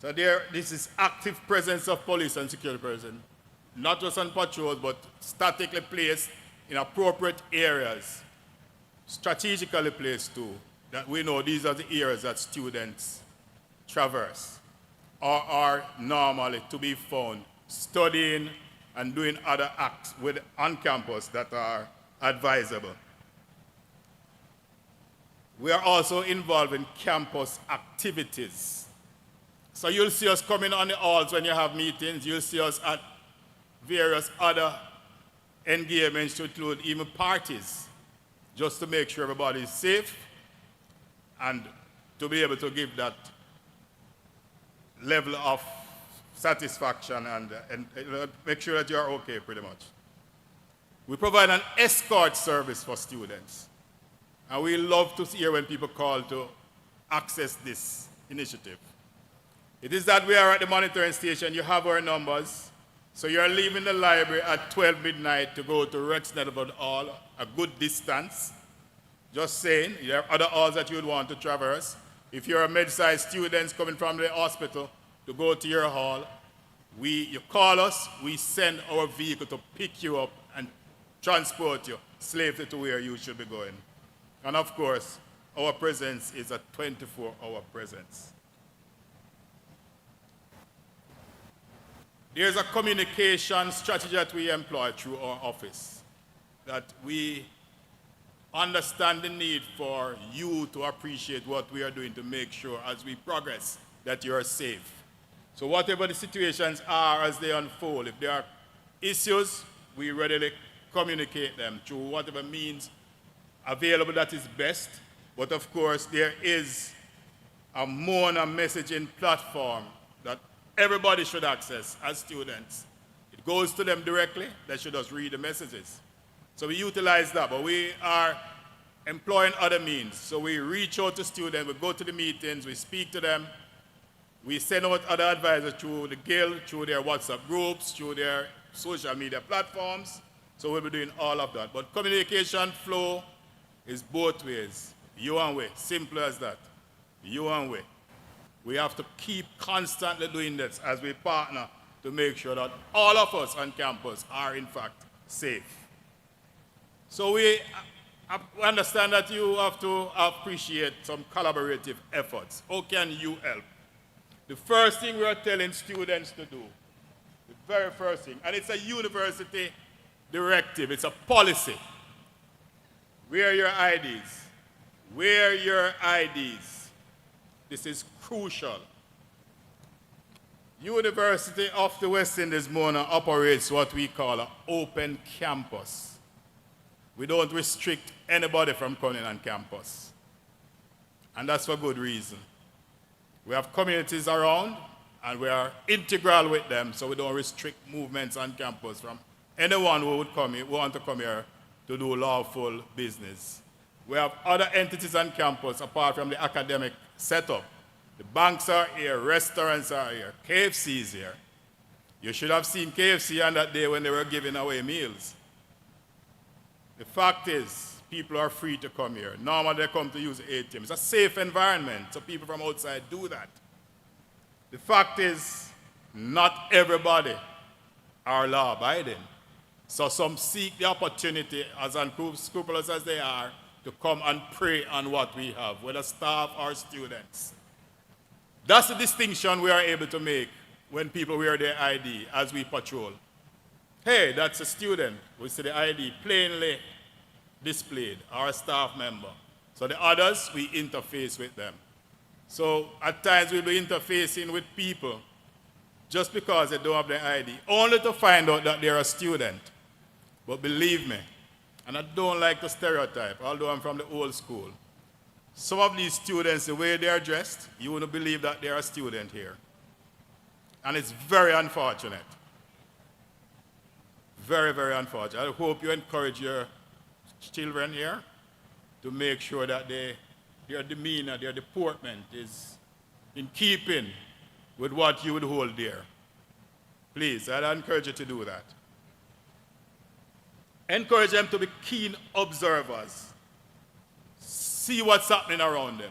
So this is active presence of police and security personnel, not just on patrols, but statically placed in appropriate areas, strategically placed too, that we know these are the areas that students traverse or are normally to be found studying and doing other acts on campus that are advisable. We are also involved in campus activities. So you'll see us coming on the halls when you have meetings. You'll see us at various other engagements to include even parties, just to make sure everybody is safe and to be able to give that level of satisfaction and make sure that you're okay pretty much. We provide an escort service for students. And we love to hear when people call to access this initiative. It is that we are at the monitoring station. You have our numbers. So you're leaving the library at 12 midnight to go to Rex Netherwood Hall, a good distance. Just saying, you have other halls that you would want to traverse. If you're a mid-sized student coming from the hospital to go to your hall, you call us, we send our vehicle to pick you up and transport you safely to where you should be going. And of course, our presence is a 24-hour presence. There's a communication strategy that we employ through our office, that we understand the need for you to appreciate what we are doing to make sure as we progress that you are safe. So whatever the situations are as they unfold, if there are issues, we readily communicate them through whatever means available that is best. But of course, there is a Mona messaging platform that everybody should access as students. It goes to them directly. They should just read the messages. So we utilize that, but we are employing other means. So we reach out to students, we go to the meetings, we speak to them, we send out other advisors through the Guild, through their WhatsApp groups, through their social media platforms. So we'll be doing all of that. But communication flow is both ways, you and we, simple as that, you and we. We have to keep constantly doing this as we partner to make sure that all of us on campus are in fact safe. So we understand that you have to appreciate some collaborative efforts. How can you help? The first thing we are telling students to do, the very first thing, and it's a university directive, it's a policy. Wear your IDs. Wear your IDs. This is crucial. University of the West Indies, Mona, operates what we call an open campus. We don't restrict anybody from coming on campus. And that's for good reason. We have communities around, and we are integral with them, so we don't restrict movements on campus from anyone who would come here, who want to come here to do lawful business. We have other entities on campus apart from the academic setup. The banks are here, restaurants are here, KFC is here. You should have seen KFC on that day when they were giving away meals. The fact is, people are free to come here. Normally they come to use the ATM. It's a safe environment, so people from outside do that. The fact is, not everybody are law-abiding. So some seek the opportunity, as unscrupulous as they are, to come and prey on what we have, whether staff or students. That's the distinction we are able to make when people wear their ID as we patrol. Hey, that's a student. We see the ID plainly displayed, or a staff member. So the others, we interface with them. So at times we'll be interfacing with people just because they don't have their ID, only to find out that they're a student. But believe me, and I don't like to stereotype, although I'm from the old school, some of these students, the way they are dressed, you wouldn't believe that they're a student here. And it's very unfortunate. Very, very unfortunate. I hope you encourage your children here to make sure that their demeanor, their deportment is in keeping with what you would hold dear. Please, I'd encourage you to do that. Encourage them to be keen observers. See what's happening around them.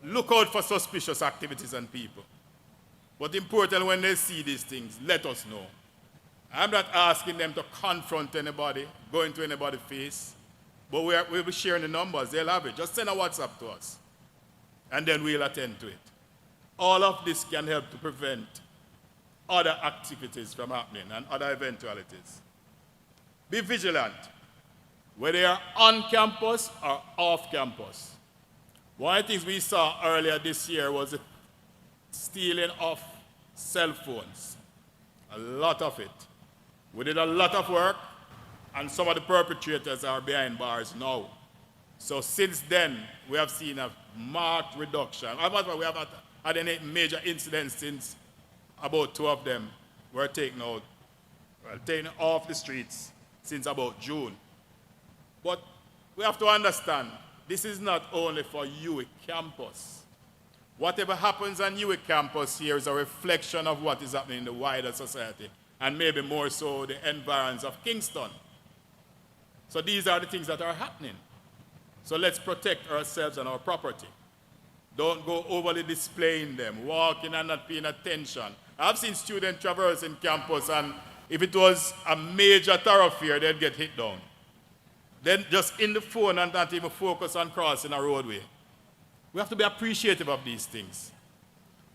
Look out for suspicious activities and people. But important, when they see these things, let us know. I'm not asking them to confront anybody, go into anybody's face, but we'll be sharing the numbers. They'll have it. Just send a WhatsApp to us, and then we'll attend to it. All of this can help to prevent other activities from happening and other eventualities. Be vigilant, whether they are on campus or off campus. One of the things we saw earlier this year was the stealing of cell phones. A lot of it. We did a lot of work, and some of the perpetrators are behind bars now. So since then, we have seen a marked reduction. We have not had any major incidents since about 2 of them were taken off the streets since about June. But we have to understand, this is not only for UWI campus. Whatever happens on UWI campus here is a reflection of what is happening in the wider society, and maybe more so the environs of Kingston. So these are the things that are happening. So let's protect ourselves and our property. Don't go overly displaying them, walking and not paying attention. I've seen students traversing campus, and if it was a major thoroughfare, they'd get hit down. Then just in the phone and not even focus on crossing a roadway. We have to be appreciative of these things.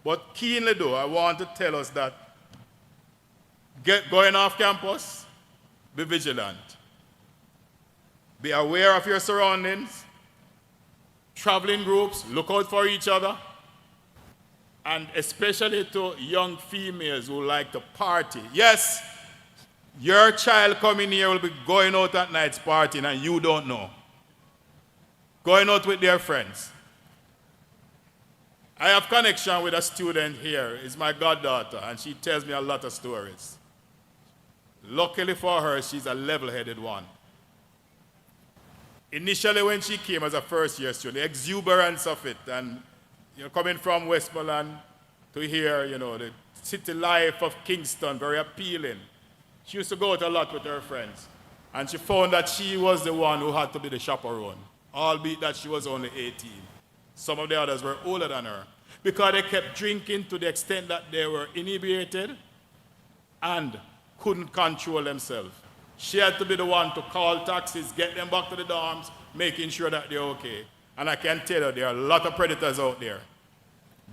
But keenly though, I want to tell us that going off campus, be vigilant. Be aware of your surroundings. Traveling groups, look out for each other. And especially to young females who like to party. Yes, your child coming here will be going out at nights partying and you don't know. Going out with their friends. I have connection with a student here. It's my goddaughter, and she tells me a lot of stories. Luckily for her, she's a level-headed one. Initially, when she came as a first-year student, the exuberance of it, and coming from Westmoreland to here, the city life of Kingston, very appealing. She used to go out a lot with her friends, and she found that she was the one who had to be the chaperone, albeit that she was only 18. Some of the others were older than her, because they kept drinking to the extent that they were inebriated and couldn't control themselves. She had to be the one to call taxis, get them back to the dorms, making sure that they're okay. And I can tell you, there are a lot of predators out there.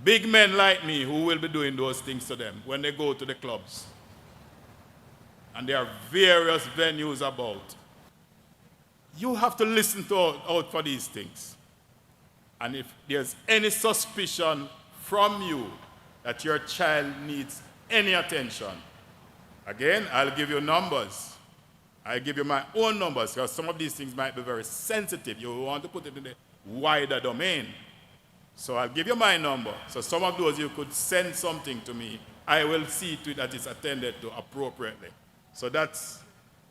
Big men like me who will be doing those things to them when they go to the clubs. And there are various venues about. You have to listen out for these things. And if there's any suspicion from you that your child needs any attention, again, I'll give you numbers. I'll give you my own numbers because some of these things might be very sensitive. You want to put it in the wider domain. So I'll give you my number. So some of those you could send something to me. I will see to it that it's attended to appropriately. So that's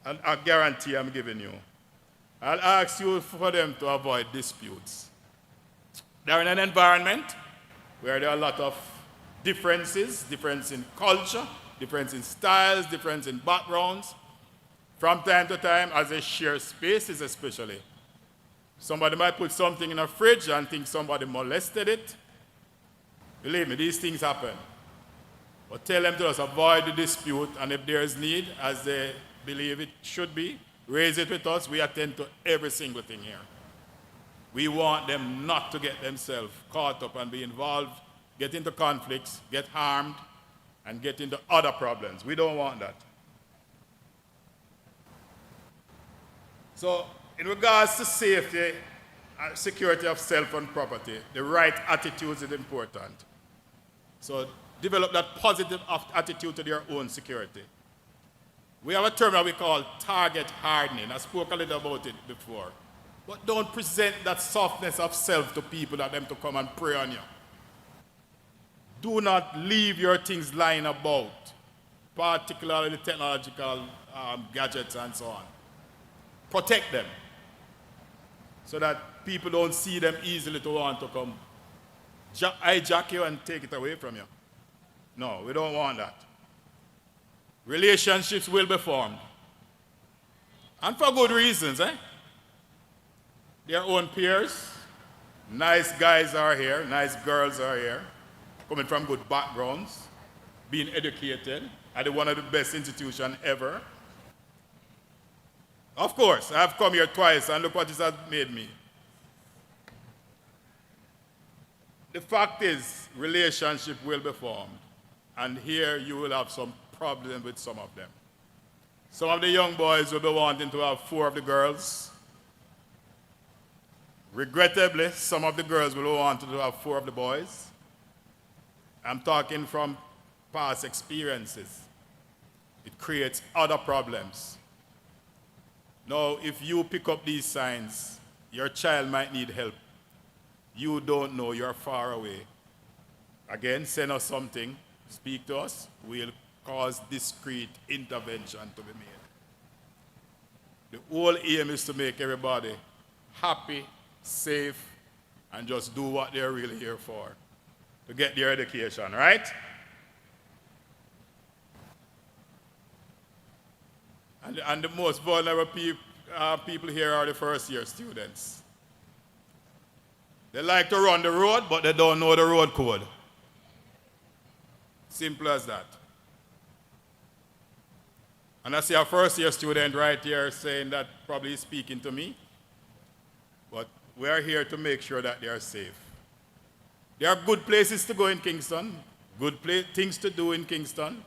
a guarantee I'm giving you. I'll ask you for them to avoid disputes. They're in an environment where there are a lot of differences, difference in culture, difference in styles, difference in backgrounds. From time to time, as they share spaces especially, somebody might put something in a fridge and think somebody molested it. Believe me, these things happen. But tell them to just avoid the dispute, and if there is need, as they believe it should be, raise it with us. We attend to every single thing here. We want them not to get themselves caught up and be involved, get into conflicts, get harmed, and get into other problems. We don't want that. So, in regards to safety and security of self and property, the right attitude is important. So, develop that positive attitude to their own security. We have a term that we call target hardening. I spoke a little about it before. But don't present that softness of self to people that them to come and prey on you. Do not leave your things lying about, particularly the technological gadgets and so on. Protect them so that people don't see them easily to want to come hijack you and take it away from you. No, we don't want that. Relationships will be formed. And for good reasons, eh? Their own peers, nice guys are here, nice girls are here, coming from good backgrounds, being educated at one of the best institutions ever. Of course, I've come here twice and look what this has made me. The fact is, relationship will be formed. And here you will have some problem with some of them. Some of the young boys will be wanting to have 4 of the girls. Regrettably, some of the girls will want to have 4 of the boys. I'm talking from past experiences. It creates other problems. Now, if you pick up these signs, your child might need help. You don't know, you're far away. Again, send us something, speak to us, we'll cause discreet intervention to be made. The whole aim is to make everybody happy, safe, and just do what they're really here for, to get their education, right? And the most vulnerable people here are the first-year students. They like to run the road, but they don't know the road code. Simple as that. And I see a first-year student right here saying that probably he's speaking to me. But we are here to make sure that they are safe. There are good places to go in Kingston, good things to do in Kingston.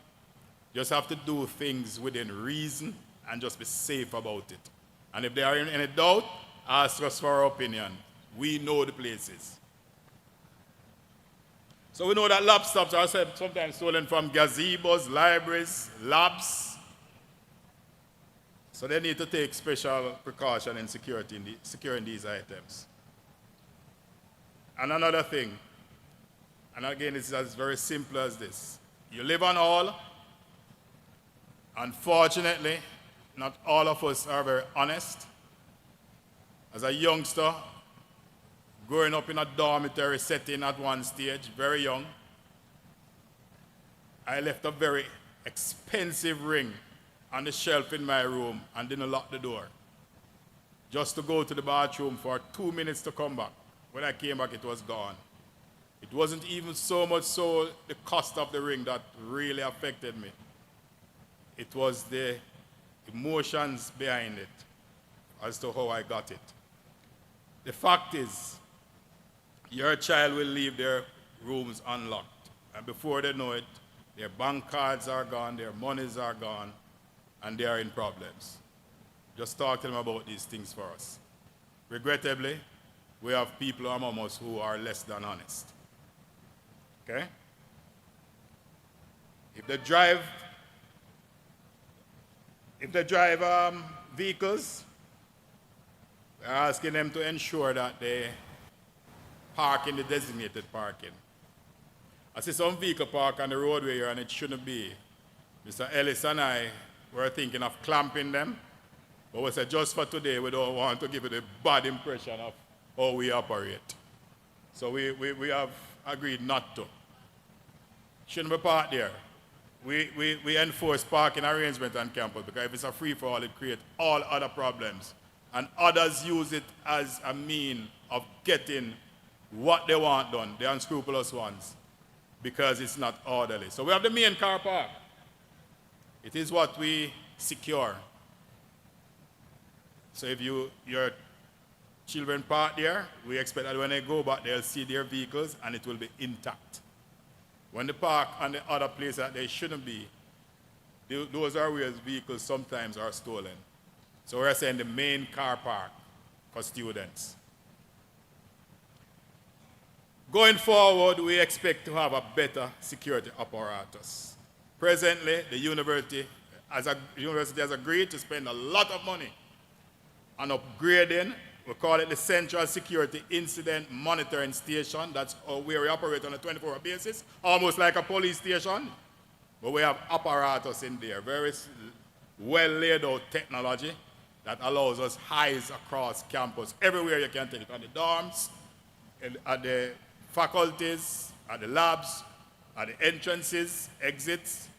Just have to do things within reason and just be safe about it. And if there are any doubt, ask us for our opinion. We know the places. So we know that laptops are sometimes stolen from gazebos, libraries, labs. So they need to take special precaution in securing these items. And another thing, and again, it's as very simple as this. You live on all. Unfortunately, not all of us are very honest. As a youngster, growing up in a dormitory setting at one stage, very young, I left a very expensive ring on the shelf in my room and didn't lock the door. Just to go to the bathroom for 2 minutes to come back. When I came back, it was gone. It wasn't even so much so the cost of the ring that really affected me. It was the emotions behind it as to how I got it. The fact is, your child will leave their rooms unlocked. And before they know it, their bank cards are gone, their monies are gone, and they are in problems. just talk to them about these things for us. Regrettably, we have people among us who are less than honest. Okay? If they drive vehicles, we're asking them to ensure that they park in the designated parking. I see some vehicle park on the roadway here and it shouldn't be. Mr. Ellis and I were thinking of clamping them, but we said just for today we don't want to give it a bad impression of how we operate. So we have agreed not to. Shouldn't be parked there. We enforce parking arrangement on campus because if it's a free-for-all, it creates all other problems. And others use it as a mean of getting what they want done, the unscrupulous ones, because it's not orderly. So we have the main car park. It is what we secure. So if your children park there, we expect that when they go back, they'll see their vehicles and it will be intact. When they park on the other place that they shouldn't be, those are where vehicles sometimes are stolen. So we're saying the main car park for students. Going forward, we expect to have a better security apparatus. Presently, the university has agreed to spend a lot of money on upgrading. We call it the Central Security Incident Monitoring Station. That's where we operate on a 24-hour basis, almost like a police station. But we have apparatus in there, very well laid out technology that allows us eyes across campus. Everywhere you can take it, on the dorms, at the faculties, at the labs, at the entrances, exits,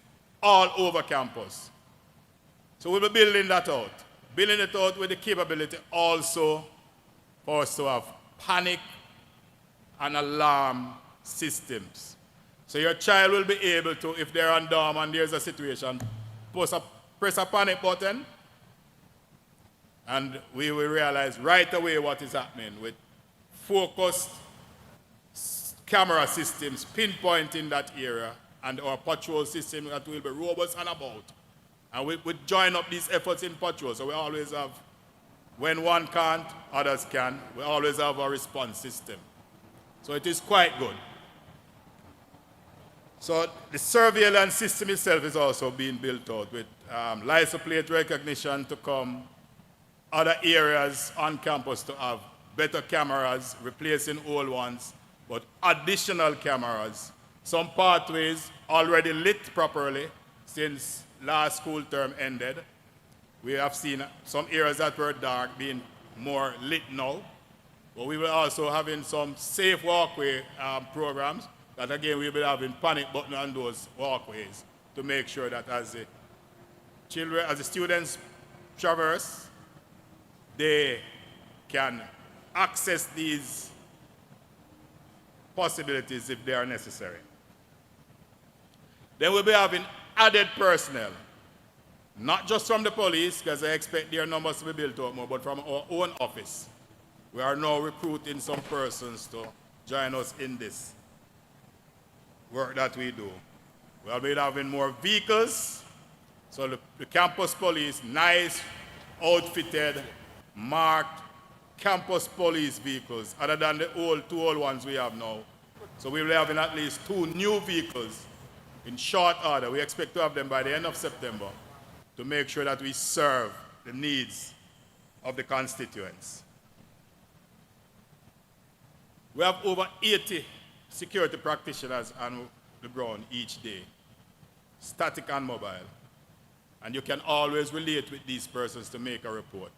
all over campus. So we'll be building that out. Building it out with the capability also for us to have panic and alarm systems. So your child will be able to, if they're on dorm and there's a situation, press a panic button, and we will realize right away what is happening with focused camera systems pinpointing that area, and our patrol system that will be robust and about. And we join up these efforts in patrol, so we always have, when one can't, others can. We always have a response system. So it is quite good. So the surveillance system itself is also being built out with license plate recognition to come, other areas on campus to have better cameras, replacing old ones, but additional cameras. Some pathways already lit properly since last school term ended. We have seen some areas that were dark being more lit now. But we will also having some safe walkway programs that again we will be having panic button on those walkways to make sure that as the students traverse, they can access these possibilities if they are necessary. Then we'll be having added personnel, not just from the police, because I expect their numbers to be built up more, but from our own office. We are now recruiting some persons to join us in this work that we do. We'll be having more vehicles, so the campus police, nice, outfitted, marked campus police vehicles, other than the two old ones we have now. So we will be having at least 2 new vehicles in short order. We expect to have them by the end of September to make sure that we serve the needs of the constituents. We have over 80 security practitioners on the ground each day, static and mobile. And you can always relate with these persons to make a report.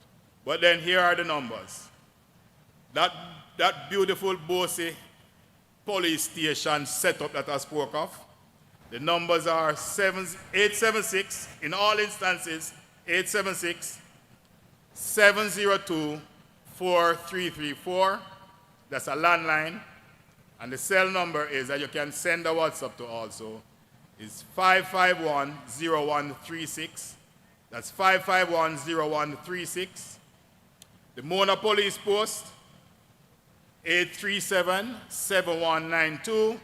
But then here are the numbers. That beautiful Boise police station setup that I spoke of, the numbers are 876, in all instances, 876 702 4334. That's a landline. And the cell number is that you can send a WhatsApp to also is 551-0136. That's 551-0136. The Mona Police Post, 837-7192.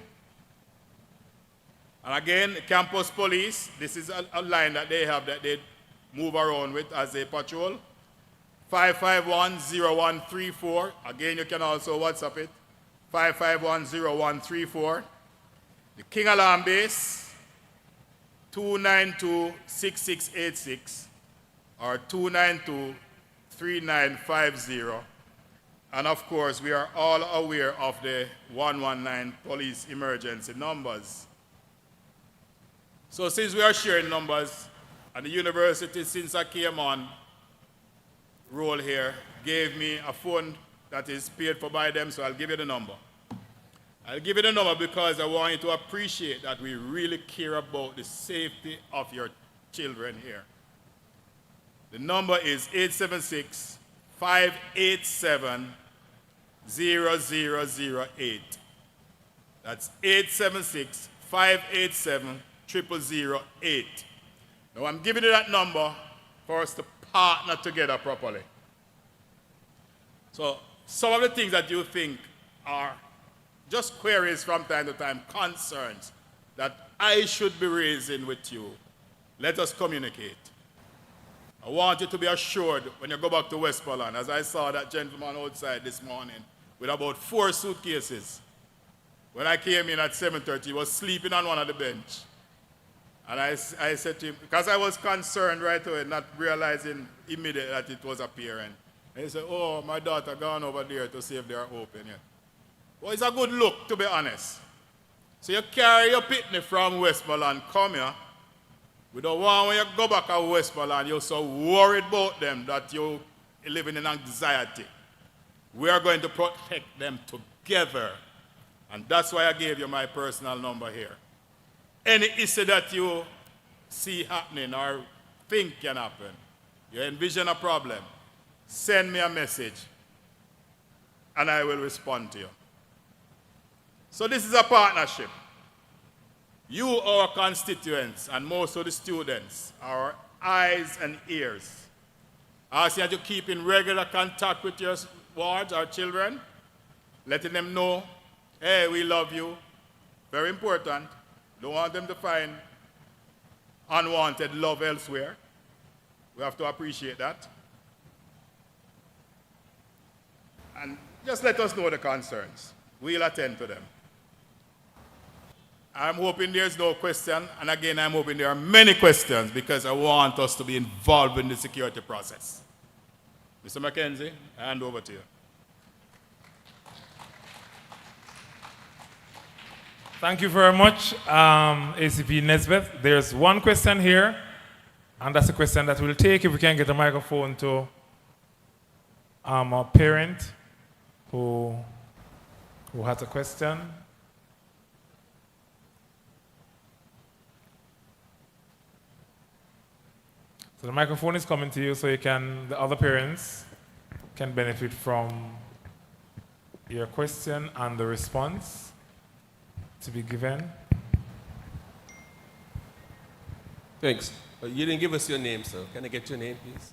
And again, the Campus Police, this is a line that they have that they move around with as they patrol, 551-0134. Again, you can also WhatsApp it. 551-0134. The King Alarm Base, 292-6686 or 292-3950. And of course, we are all aware of the 119 police emergency numbers. So since we are sharing numbers, and the university, since I came on role here, gave me a phone that is paid for by them, so I'll give you the number. I'll give you the number because I want you to appreciate that we really care about the safety of your children here. The number is 876-587-0008. That's 876-587-0008. Now I'm giving you that number for us to partner together properly. So some of the things that you think are just queries from time to time, concerns that I should be raising with you, let us communicate. I want you to be assured when you go back to Westmoreland, as I saw that gentleman outside this morning with about 4 suitcases. When I came in at 7:30, he was sleeping on one of the bench. And I said to him, because I was concerned right away, not realizing immediately that it was a parent. And he said, oh, my daughter gone over there to see if they are open yet. Well, it's a good look, to be honest. So you carry your pitney from Westmoreland, come here. We don't want when you go back to Westmoreland, you're so worried about them that you're living in anxiety. We are going to protect them together. And that's why I gave you my personal number here. Any issue that you see happening or think can happen, you envision a problem, send me a message and I will respond to you. So this is a partnership. You, our constituents, and most of the students, our eyes and ears. I ask you to keep in regular contact with your wards, our children, letting them know, hey, we love you. Very important. Don't want them to find unwanted love elsewhere. We have to appreciate that. And just let us know the concerns. We'll attend to them. I'm hoping there's no question, and again, I'm hoping there are many questions because I want us to be involved in the security process. Mr. Mackenzie, I hand over to you. Thank you very much, ACP Nesbeth. There's one question here, and that's a question that we'll take if we can get a microphone to a parent who has a question. So the microphone is coming to you so the other parents can benefit from your question and the response to be given. Thanks. You didn't give us your name, sir. Can I get your name, please?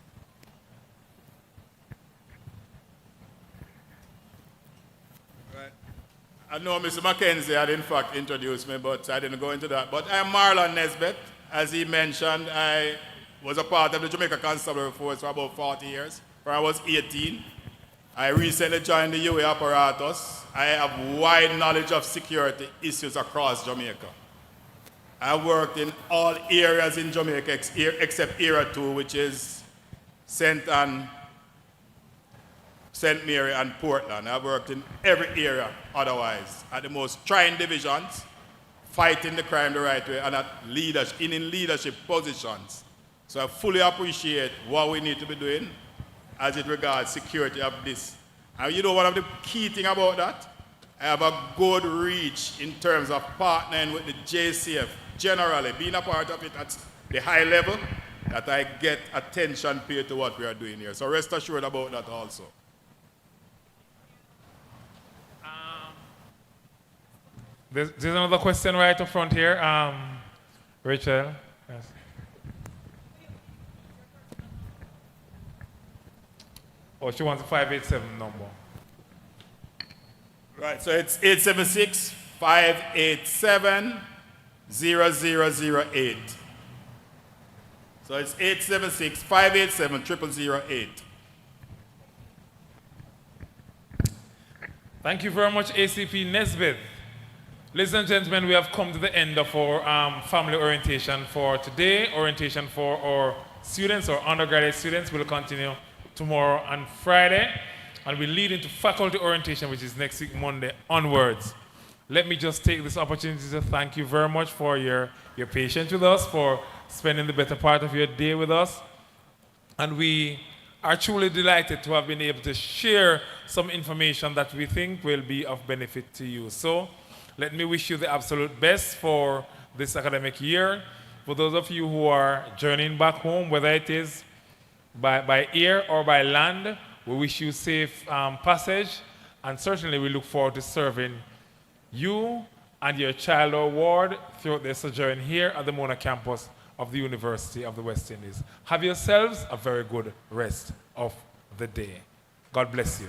Right. I know Mr. Mackenzie had in fact introduced me, but I didn't go into that. But I'm Marlon Nesbeth. As he mentioned, I was a part of the Jamaica Constabulary Force for about 40 years, where I was 18. I recently joined the UA apparatus. I have wide knowledge of security issues across Jamaica. I worked in all areas in Jamaica except Area 2, which is St. Mary and Portland. I worked in every area otherwise, at the most trying divisions, fighting the crime the right way, and at in leadership positions. So I fully appreciate what we need to be doing as it regards security of this. And you know one of the key things about that? I have a good reach in terms of partnering with the JCF generally, being a part of it at the high level, that I get attention paid to what we are doing here. So rest assured about that also. There's another question right up front here. Rachel. Yes. Oh, she wants a 587 number. Right, so it's 876-587-0008. So it's 876-587-0008. Thank you very much, ACP Nesbitt. Ladies and gentlemen, we have come to the end of our family orientation for today. Orientation for our students, or undergraduate students, will continue tomorrow and Friday. And we lead into faculty orientation, which is next week, Monday onwards. Let me just take this opportunity to thank you very much for your patience with us, for spending the better part of your day with us. And we are truly delighted to have been able to share some information that we think will be of benefit to you. So let me wish you the absolute best for this academic year. For those of you who are journeying back home, whether it is by air or by land, we wish you safe passage, and certainly we look forward to serving you and your child or ward throughout their sojourn here at the Mona campus of the University of the West Indies. Have yourselves a very good rest of the day. God bless you.